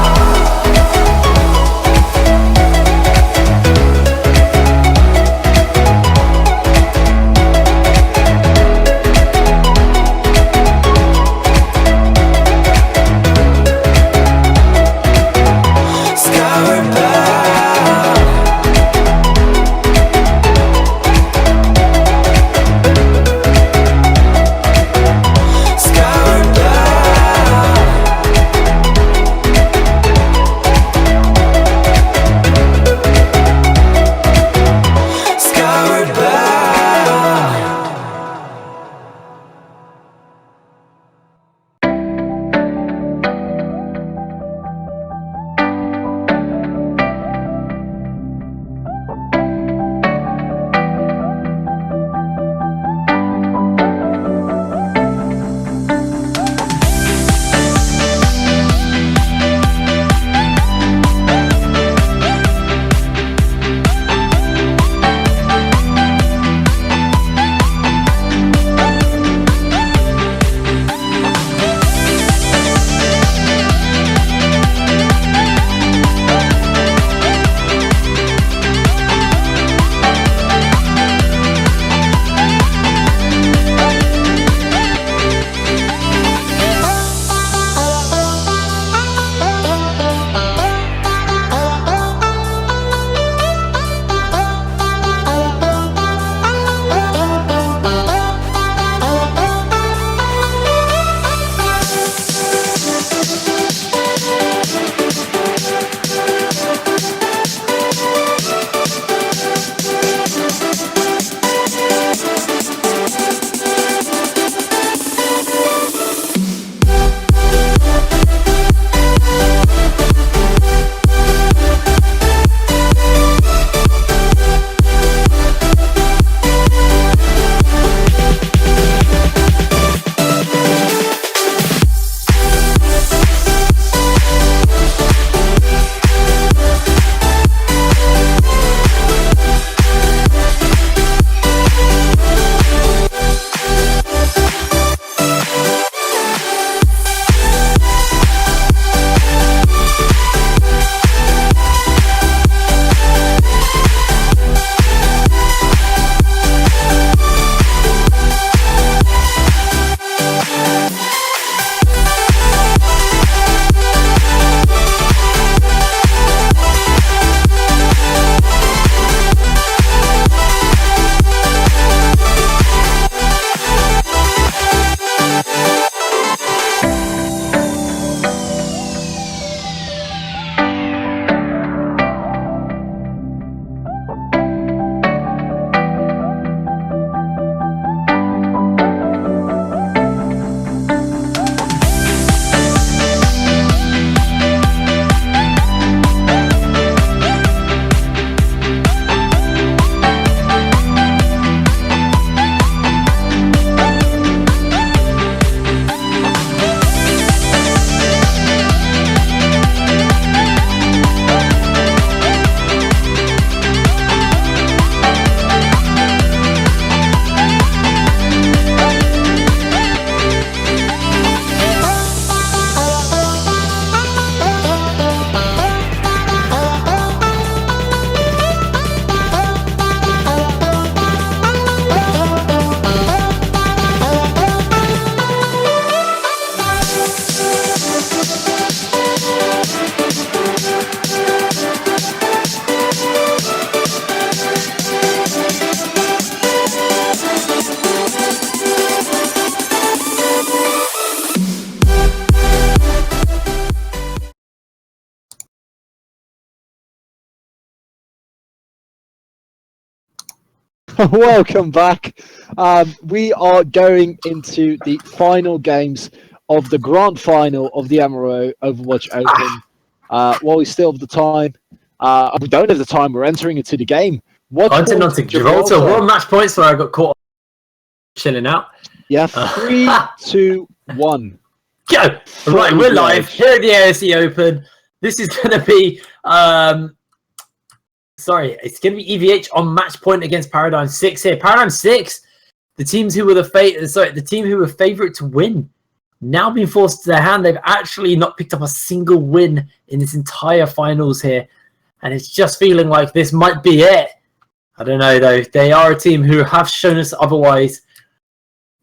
Welcome back. We are going into the final games of the grand final of the MRO Overwatch Open. While we still have the time, we don't have the time. We're entering into the game. On to Gibraltar. One match points where I got caught chilling out. Yeah, 3, 2, 1. Go! Right, we're live here at the ASE Open. This is going to be, it's going to be EvH on match point against Paradigm6 here. Paradigm6, the teams who were the team who were favourite to win, now being forced to their hand. They've actually not picked up a single win in this entire finals here, and it's just feeling like this might be it. I don't know though. They are a team who have shown us otherwise,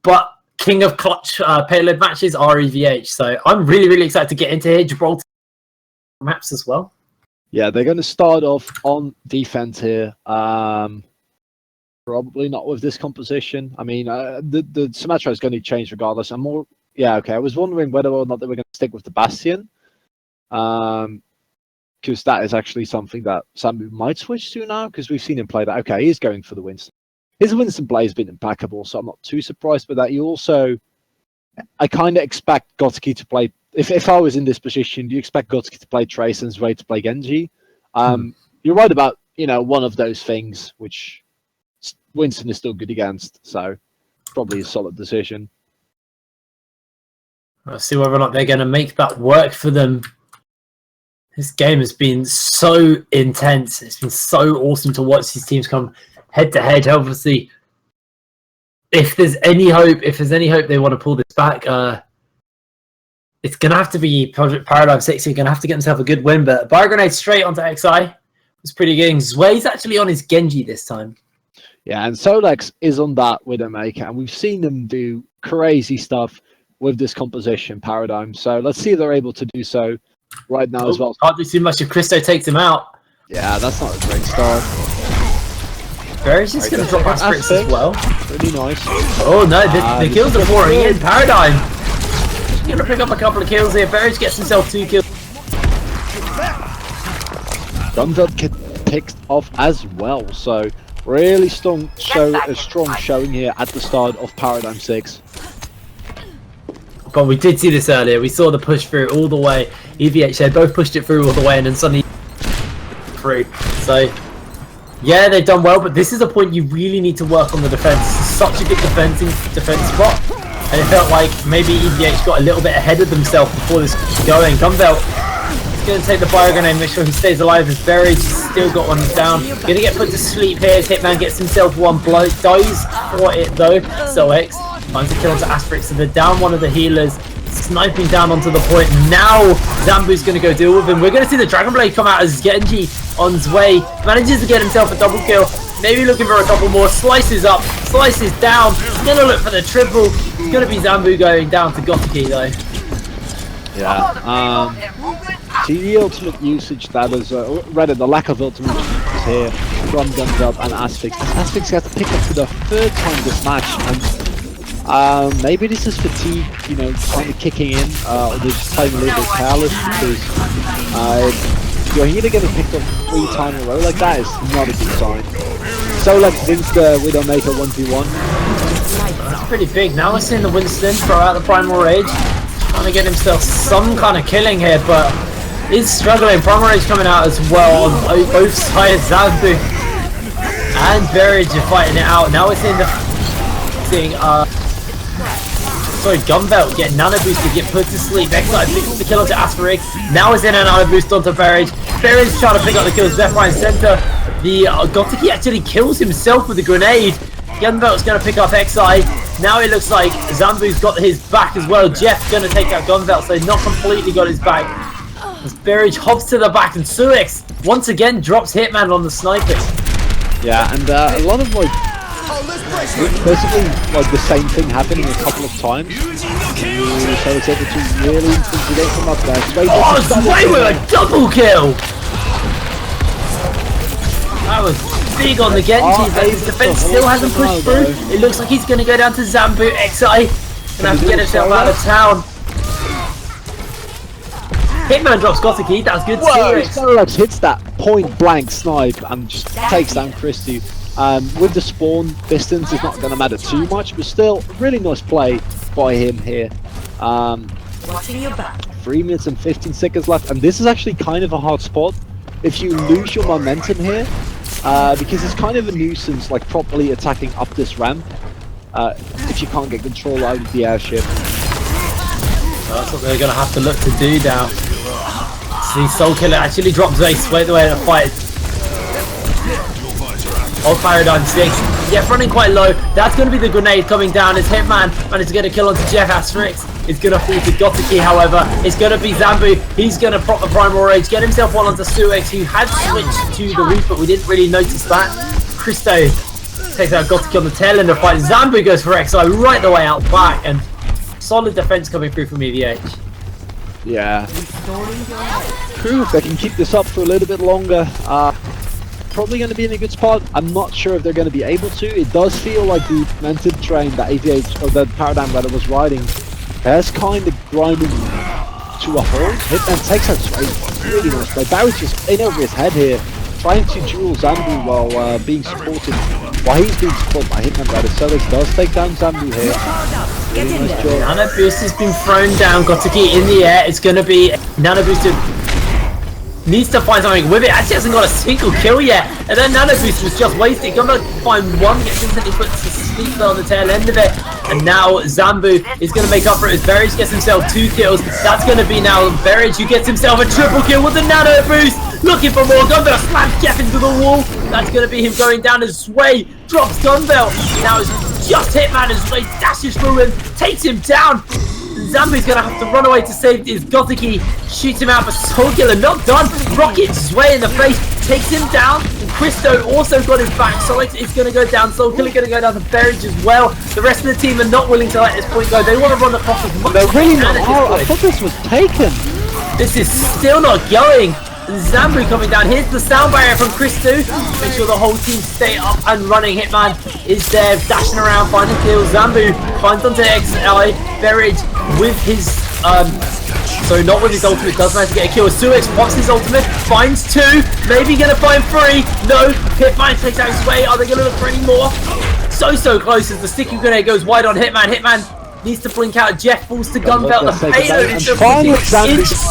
but king of clutch payload matches are EvH. So I'm really excited to get into here. Gibraltar maps as well. Yeah, they're going to start off on defense here. Probably not with this composition. I mean, the Symmetra is going to change regardless. I was wondering whether or not they were going to stick with the Bastion. Because that is actually something that Zambu might switch to now, because we've seen him play that. Okay, he's going for the Winston. His Winston play has been impeccable, so I'm not too surprised by that. I kind of expect Gotiki to play. If I was in this position, do you expect Gotiki to play Trace and Zway to play Genji? You're right about one of those things, which Winston is still good against, so probably a solid decision. Let's see whether or not they're going to make that work for them. This game has been so intense. It's been so awesome to watch these teams come head to head. Obviously, if there's any hope they want to pull this back, it's going to have to be Paradigm6. You're going to have to get himself a good win, but Bio Grenade straight onto XI was pretty good. Zway's actually on his Genji this time. Yeah, and Solex is on that Widowmaker, and we've seen them do crazy stuff with this composition, Paradigm. So let's see if they're able to do so right now as well. Can't do too much if Christo takes him out. Yeah, that's not a great start. Barry's just going to drop Asterix as well. Really nice. Oh no, the kills are pouring in. Paradigm going to pick up a couple of kills here. Barry's gets himself 2 kills. Gunveld get picked off as well. So really strong showing here at the start of Paradigm6. But we did see this earlier. We saw the push through all the way. EvH, they both pushed it through all the way, and then suddenly through. So yeah, they've done well, but this is a point you really need to work on the defense. This is such a good defense spot, and it felt like maybe EvH got a little bit ahead of themselves before this going. Gunveld is going to take the Bio Grenade, make sure he stays alive. As Buried still got one down. Going to get put to sleep here. As Hitman gets himself one blow, dies for it though. So X finds a kill onto Asterix, so they're down one of the healers, sniping down onto the point. Now Zambu's going to go deal with him. We're going to see the Dragon Blade come out as Genji on his way. Manages to get himself a double kill. Maybe looking for a couple more. Slices up, slices down. Going to look for the triple. It's going to be Zambu going down to Gotiki though. Yeah. See the ultimate usage that is, rather the lack of ultimate usage here from Gunveld and Asterix. Asterix gets picked up for the 3rd time this match, and maybe this is fatigue, kind of kicking in, or they're just playing a little bit careless, because you're here to get picked up 3 times in a row like that is not a good sign. Solex wins the Widowmaker 1v1. That's pretty big. Now we're seeing the Winston throw out the Primal Rage, trying to get himself some kind of killing here, but he's struggling. Primal Rage coming out as well on both sides. Zambu and Buried are fighting it out. Now we're seeing Gunveld get nano boost to get put to sleep. Exile picks up the kill onto Asterix. Now it's in a nano boost onto Buried. Buried's trying to pick up the kills left, right, and centre. The Gotiki actually kills himself with a grenade. Gunveld's going to pick up XI. Now it looks like Zambu's got his back as well. Jeff's going to take out Gunveld, so not completely got his back. As Berridge hops to the back, and Suix once again drops Hitman on the snipers. Yeah, and a lot of basically the same thing happening a couple of times. So it's able to really intimidate from up there. Sway with a double kill! That was big on the Genji, but his defense still hasn't pushed through. It looks like he's going to go down to Zambu. XI gonna have to get himself out of town. Hitman drops Gotiki, that's good. Solex hits that point blank snipe and just takes down Christy. With the spawn, distance is not going to matter too much, but still, really nice play by him here. Watching your back. 3 minutes and 15 seconds left, and this is actually kind of a hard spot if you lose your momentum here, because it's kind of a nuisance, like properly attacking up this ramp, if you can't get control out of the airship. That's what they're going to have to look to do now. See, Soul Killer actually drops Ace straight away in a fight. Oh, Paradigm6. Yeah, running quite low. That's going to be the grenade coming down as Hitman managed to get a kill onto Jeff. Asterix is going to fall to Gothicy, however. It's going to be Zambu. He's going to prop the Primal Rage, get himself one onto Suex, who had switched to the Reaper. We didn't really notice that. Christo takes out Gothicy on the tail end of the fight. Zambu goes for XI right the way out back, and solid defense coming through from EvH. Yeah. True, if they can keep this up for a little bit longer, probably going to be in a good spot. I'm not sure if they're going to be able to. It does feel like the momentum train that EvH, or the Paradigm rather, was riding has kind of grinding to a halt. Hitman takes out a really nice play. Barry's just in over his head here, trying to duel Zambu while being supported. While he's being supported by Hitman rather, Solex does take down Zambu here. Really nice job. Nano Boost has been thrown down. Gothicy in the air. It's going to be Nano Boost needs to find something with it. Actually hasn't got a single kill yet, and then Nano Boost was just wasted. Gonna find one, gets instantly put to sleep on the tail end of it, and now Zambu is going to make up for it as Berridge gets himself 2 kills. That's going to be now Berridge who gets himself a triple kill with the Nano Boost. Looking for more. Gunbelt slams Jeff into the wall. That's going to be him going down as Sway drops Gunbelt. Now it's just Hitman as Sway dashes through and takes him down. Zambu's going to have to run away to save his Gothicy, shoots him out for Soul Killer, not done. Rocket Sway in the face, takes him down. And Christo also got his back. Solex is going to go down. Soul Killer going to go down to Berridge as well. The rest of the team are not willing to let this point go. They want to run the clock as much as really they can at this I point. thought this was taken. This is still not going. Zambu coming down. Here's the sound barrier from Christo. Make sure the whole team stay up and running. Hitman is there, dashing around, finding kills. Zambu finds onto XI. Berridge with his, sorry, not with his ultimate, does manage to get a kill. Suex pops his ultimate, finds 2, maybe gonna find 3. No, Hitman takes out his way. Are they gonna look for any more? So close as the sticky grenade goes wide on Hitman. Hitman needs to blink out. Jeff falls to Gunbelt. The payload is inch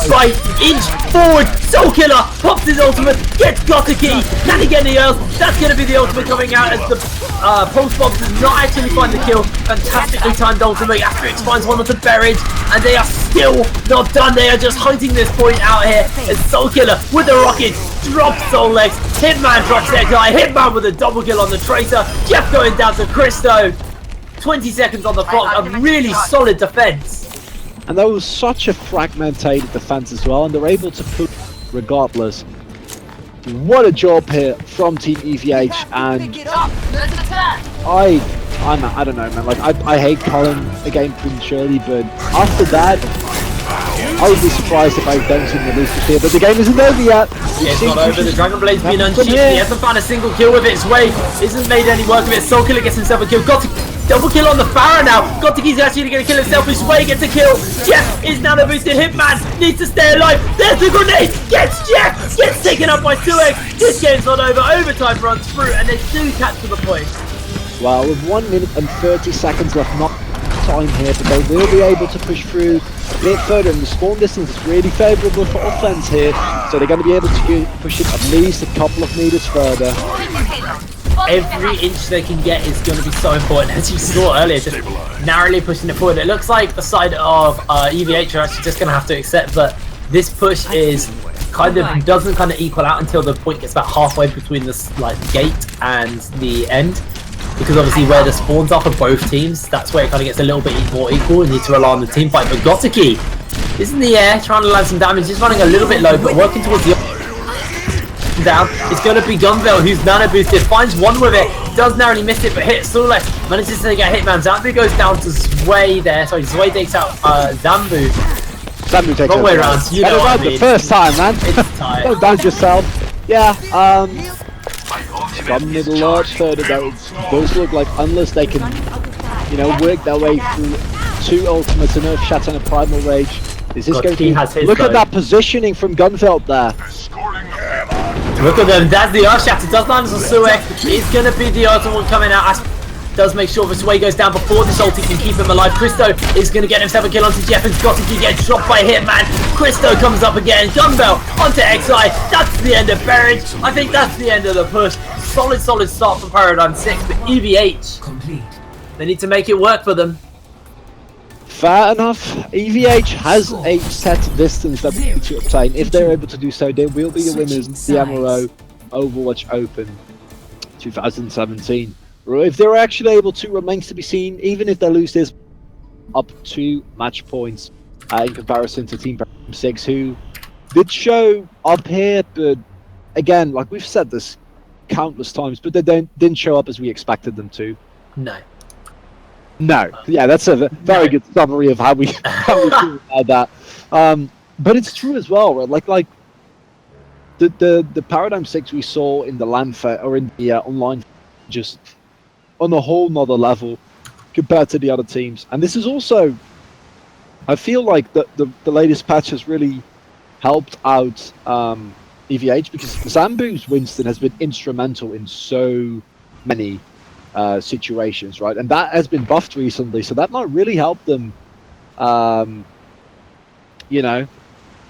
by inch forward. Soul Killer pops his ultimate, gets Gothicy. Can he get any else? That's going to be the ultimate coming out as the Pulse Bomb does not actually find the kill. Fantastically timed ultimate. Asterix finds one of the Berridge, and they are still not done. They are just hunting this point out here as Soul Killer with the rocket drops Solex. Hitman drops their guy. Hitman with a double kill on the Tracer. Jeff going down to Christo. 20 seconds on the clock, a really solid defense. And that was such a fragmented defense as well, and they're able to put regardless. What a job here from Team EvH, and I don't know, man. Like I hate calling the game prematurely, but after that, I would be surprised if I don't see the losers here. But the game isn't over yet. Yeah, it's not over. The Dragon Blade's been unsheathed. He hasn't found a single kill with it. His way isn't made any work of it. Soul Killer gets himself a kill. Double kill on the Farah now. Gothicy's actually going to kill himself. His way gets a kill. Jeff is now the boosted. Hitman needs to stay alive. There's the grenade. Gets Jeff. Gets taken up by Suex. This game's not over. Overtime runs through, and they do catch to the point. Well, with 1 minute and 30 seconds left, not time here, but they will be able to push through a bit further, and the spawn distance is really favourable for offense here, so they're going to be able to push it at least a couple of meters further. Every inch they can get is going to be so important, as you saw earlier, just narrowly pushing it forward. It looks like the side of EvH are actually just going to have to accept that this push is doesn't equal out until the point gets about halfway between the gate and the end. Because obviously where the spawns are for both teams, that's where it kind of gets a little bit more equal. You need to rely on the team fight. But Gothicy is in the air, trying to land some damage. He's running a little bit low, but working towards the down. It's going to be Gunbelt, who's nano boosted, finds one with it, does narrowly miss it, but hits Solex, manages to get Hitman. Zambu goes down to Sway there. Sorry, Sway takes out Zambu. Zambu takes wrong way around. You know what I mean. The first time, man. Don't doubt yourself. Yeah, from middle large further though, those look like unless they can, work their way through 2 ultimates, an Earth Shatter and a Primal Rage. This is going to be, look at that positioning from Gunbelt there. Look at them, that's the Earth Shatter, does land on Suek. It's gonna be the ultimate one coming out. Does make sure the Sway goes down before this ulti can keep him alive. Christo is going to get himself a kill onto Jeff, and Gotiki gets dropped by Hitman. Christo comes up again. Gunbell onto XI. That's the end of Berridge. I think that's the end of the push. Solid start for Paradigm6, but EvH, they need to make it work for them. Fair enough. EvH has a set distance that they need to obtain. If they're able to do so, they will be the winners of the MRO Overwatch Open 2017. If they're actually able to, remains to be seen, even if they lose this up 2 match points in comparison to Team Paradigm6, who did show up here, but again, like we've said this countless times, but they didn't show up as we expected them to. No. Yeah, that's a very good summary of how we feel about that. But it's true as well, right? Like the Paradigm6 we saw in the LAN fair or in the online, just on a whole nother level compared to the other teams. And this is also, I feel like the latest patch has really helped out EvH, because Zambu's Winston has been instrumental in so many situations, right? And that has been buffed recently, so that might really help them, you know,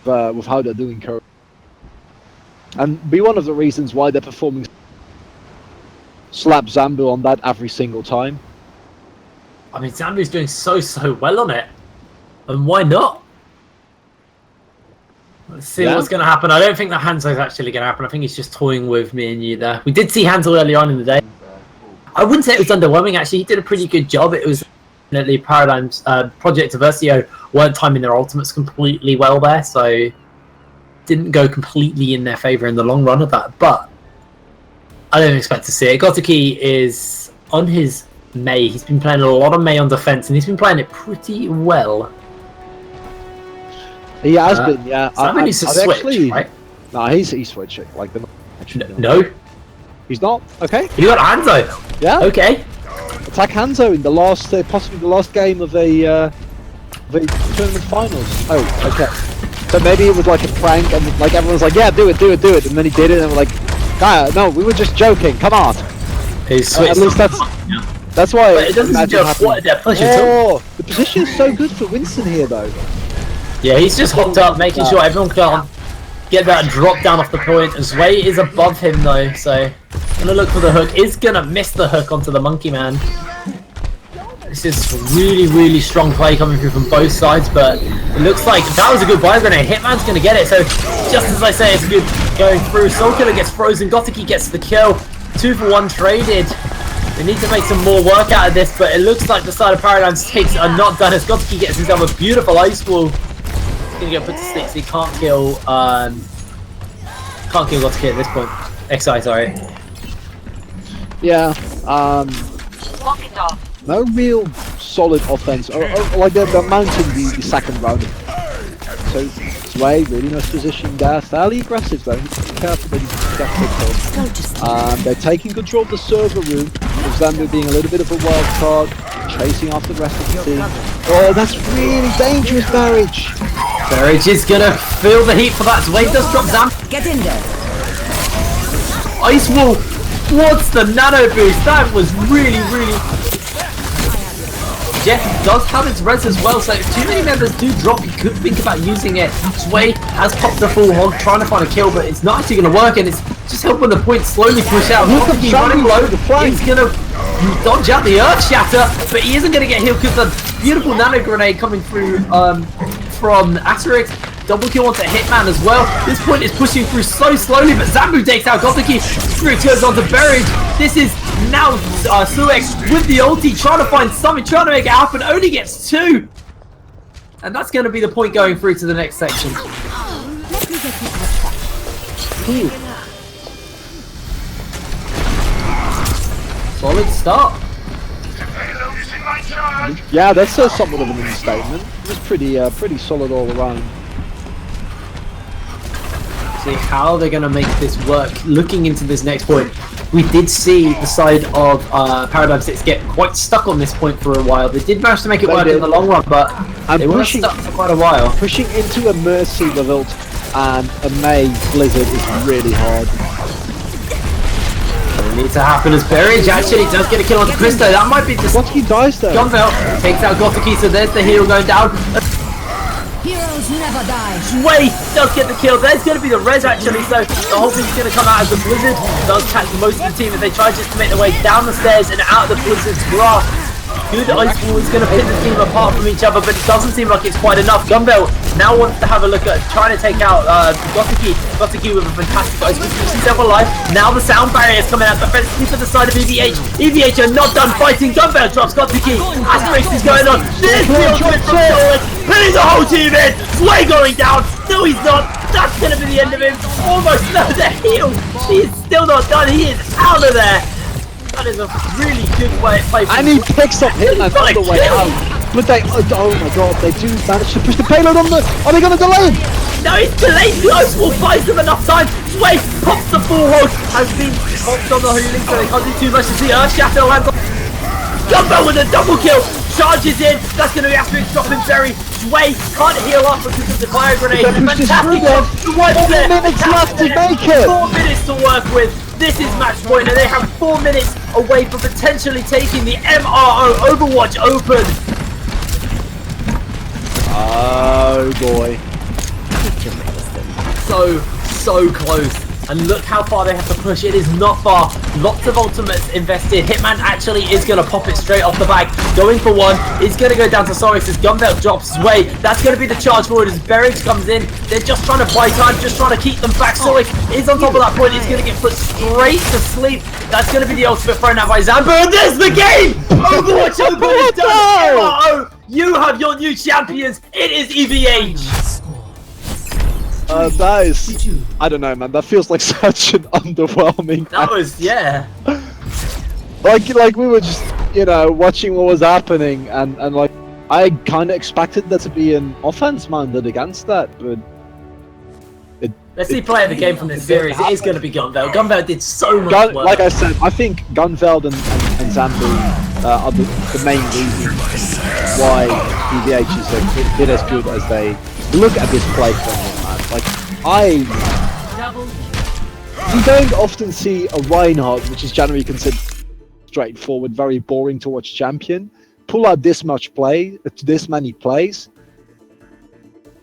with how they're doing currently. And be one of the reasons why they're performing slap Zambu on that every single time. I mean, Zambu's doing so well on it, and why not? Let's see what's going to happen. I don't think that Hanzo's actually going to happen. I think he's just toying with me and you there. We did see Hanzo early on in the day. I wouldn't say it was underwhelming, actually. He did a pretty good job. It was definitely Paradigm's Project Versio weren't timing their ultimates completely well there, so didn't go completely in their favour in the long run of that, but I don't expect to see it. Gotiki is on his Mei. He's been playing a lot of Mei on defense, and he's been playing it pretty well. He has been, yeah. Simon needs to switch, actually, right? No, he's switching. Like, No. He's not. Okay. You got Hanzo. Yeah. Okay. Attack Hanzo in the last, possibly the last game of a tournament finals. Oh, okay. So maybe it was like a prank, and like everyone's like, "Yeah, do it," and then he did it, and we're like, no, we were just joking. Come on. He's switched. At least that's why. But it doesn't just what their push at all. The position is so good for Winston here, though. Yeah, he's just hopped up, making sure everyone can get that drop down off the point. Zway is above him though, so gonna look for the hook. Is gonna miss the hook onto the monkey man. This is really strong play coming through from both sides, but it looks like that was a good buy grenade. Hitman's gonna get it, so just as I say, it's good going through. Soulkiller gets frozen, Gotiki gets the kill. 2 for 1 traded. They need to make some more work out of this, but it looks like the side of Paradigm6 are not done as Gotiki gets himself a beautiful ice wall. He's gonna get put to sticks. He can't kill Gotiki at this point. XI, sorry. Yeah. No real solid offense, or like they're mounting the second round. So Sway, really nice position there, fairly aggressive though. Need to be careful that he's they're taking control of the server room, with Zambu being a little bit of a wild card, chasing after the rest of the team. Oh, that's really dangerous, Barrage. Barrage is gonna feel the heat for that. Sway does drop Zam. Get in there. Ice wall. What's the nano boost? That was really. Jeff does have its res as well, so if too many members do drop, you could think about using it. Sway has popped the full hog, trying to find a kill, but it's not actually going to work, and it's just helping the point slowly push out. Look at running low. He's going to dodge out the Earth Shatter, but he isn't going to get healed because the beautiful nano grenade coming through from Asterix. Double kill onto Hitman as well. This point is pushing through so slowly, but Zambu takes out Gotiki. Straight goes onto Berridge. This is now Suex with the ulti, trying to find something, trying to make it happen. Only gets 2. And that's going to be the point going through to the next section. Solid start. Yeah, that's somewhat of an understatement. It was pretty solid all around. See how they're going to make this work. Looking into this next point, we did see the side of Paradigm6 get quite stuck on this point for a while. They did manage to make it work in the long run, but they were stuck for quite a while. Pushing into a Mercy with ult and a May Blizzard is really hard. It needs to happen as EvH actually does get a kill on Christo. That might be just... Gotiki dies though. Gunvale takes out Gotiki, so there's the heal going down. Heroes never die. Sway does get the kill. There's going to be the res actually, so the whole thing's going to come out as the Blizzard does catch most of the team as they try just to make their way down the stairs and out of the Blizzard's grasp. Good ice wall is going to pin the team apart from each other, but it doesn't seem like it's quite enough. Gunvale now wants to have a look at trying to take out Gotiki. Gotiki with a fantastic ice wall, keeps himself alive. Now the sound barrier is coming out defensively to the side of EvH. EvH are not done fighting. Gunvale drops Gotiki. Asterix is going on. There's the ultimate from Solid, pinning the whole team in. Sway going down. No, he's not. That's going to be the end of him. Almost. No, the heal. He is still not done. He is out of there. That is a really good way to play. And he picks up Hitman on the way out. But they, oh my god, they do manage to push the payload on the... Are they going to delay him? No, he's delayed. The ice wall buys them enough time. Sway pops the full hold. Has been popped on the hooling, so they can't do too much to see Earth Shatter lands on. Gunbell with a double kill. Charges in. That's going to be Asterix dropping Berry. Sway can't heal up because of the fire grenade. Fantastic one. 4 minutes left to make it. 4 minutes to work with. This is match point, and they have 4 minutes away from potentially taking the MRO Overwatch Open. Oh boy. So close. And look how far they have to push. It is not far. Lots of ultimates invested. Hitman actually is going to pop it straight off the back. Going for one. It's going to go down to Sorix as Gunbelt drops away. That's going to be the charge forward as Berridge comes in. They're just trying to buy time, just trying to keep them back. Sorix is on top of that point. He's going to get put straight to sleep. That's going to be the ultimate thrown out by Zambo. And there's the game! Overwatch Open is done! MRO, you have your new champions. It is EvH. That is, I don't know, man. That feels like such an underwhelming. That was, yeah. Like we were just, you know, watching what was happening, and like I kind of expected there to be an offense minded against that, but let's see play of the game from this series. It is going to be Gunveld. Gunveld did so much work. Like I said, I think Gunveld and Zambu are the main reasons why EvH is a bit as good as they look at this play from him, man. Like you don't often see a Reinhardt, which is generally considered straightforward, very boring to watch champion, pull out this much play, this many plays.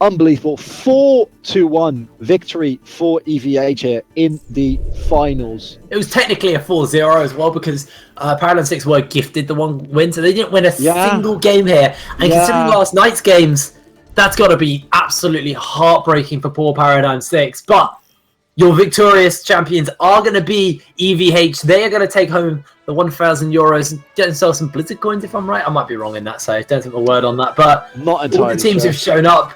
Unbelievable. 4-1 victory for EvH here in the finals. It was technically a 4-0 as well because Paradigm6 were gifted the one win, so they didn't win a single game here. And considering last night's games, that's got to be absolutely heartbreaking for poor Paradigm6. But your victorious champions are going to be EvH. They are going to take home the 1,000 euros and sell some Blizzard coins, if I'm right. I might be wrong in that, so don't think a word on that. But not entirely all the teams sure. who've shown up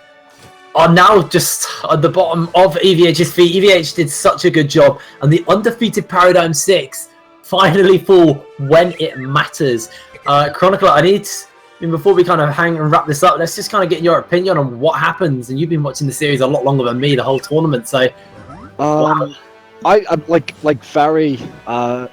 are now just at the bottom of EvH's feet. EvH did such a good job, and the undefeated Paradigm6 finally fall when it matters. Chronicler, before we kind of hang and wrap this up, let's just kind of get your opinion on what happens. And you've been watching the series a lot longer than me, the whole tournament. So, wow. I'm like very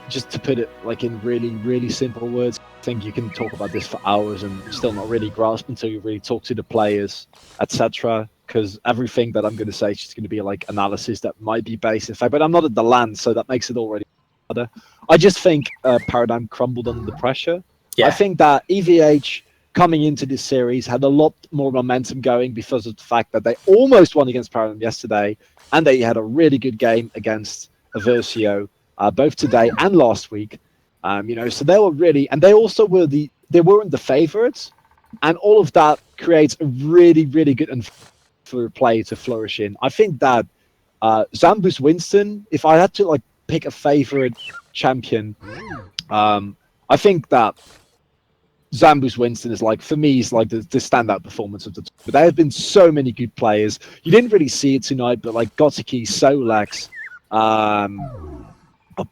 just to put it like in really simple words. I think you can talk about this for hours and still not really grasp until you really talk to the players, etc. Because everything that I'm going to say is just going to be like analysis that might be based in fact, but I'm not at the LAN, so that makes it already harder. I just think Paradigm crumbled under the pressure. I think that EvH coming into this series had a lot more momentum going because of the fact that they almost won against Paradigm yesterday, and they had a really good game against Aversio both today and last week. You know, so they were really, and they also were they weren't the favorites, and all of that creates a really good and for a player to flourish in. I think that Zambus Winston, if I had to like pick a favorite champion, I think that Zambus Winston is like, for me, he's like the standout performance of the tour. But there have been so many good players. You didn't really see it tonight, but like Gotiki, Solax, are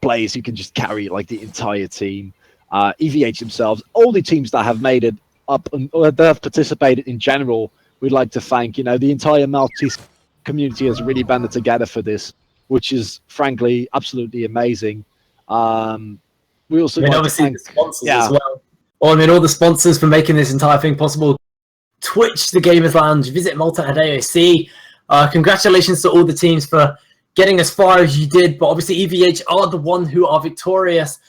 players who can just carry like the entire team. EvH themselves, all the teams that have made it up and that have participated in general, we'd like to thank, you know, the entire Maltese community has really banded together for this, which is frankly absolutely amazing. We also like obviously the sponsors as well. Well, I mean, all the sponsors for making this entire thing possible. Twitch, the Gamers Lounge, visit Malta and AOC. Congratulations to all the teams for getting as far as you did, but obviously EvH are the one who are victorious,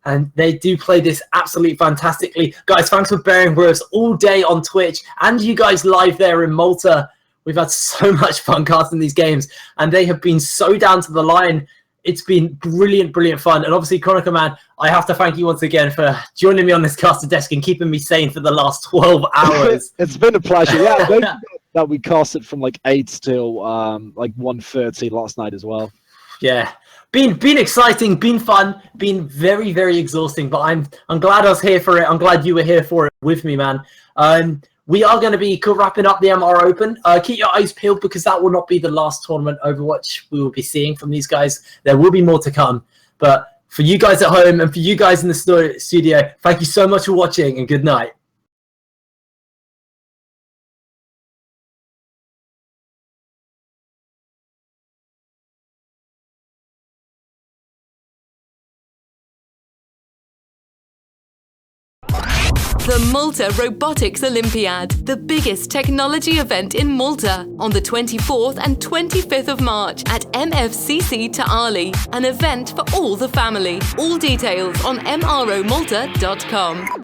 and they do play this absolutely fantastically. Guys, thanks for bearing with us all day on Twitch, and you guys live there in Malta. We've had so much fun casting these games, and they have been so down to the line. It's been brilliant, brilliant fun. And obviously, Chronicle Man, I have to thank you once again for joining me on this caster desk and keeping me sane for the last 12 hours. It's been a pleasure. Yeah, don't forget that we casted from like 8 till like 1:30 last night as well. Yeah, been exciting, been fun, been very, very exhausting. But I'm glad I was here for it. I'm glad you were here for it with me, man. We are going to be wrapping up the MR Open. Keep your eyes peeled because that will not be the last tournament Overwatch we will be seeing from these guys. There will be more to come. But for you guys at home and for you guys in the studio, thank you so much for watching and good night. The Malta Robotics Olympiad, the biggest technology event in Malta, on the 24th and 25th of March at MFCC Taali, an event for all the family. All details on mromalta.com.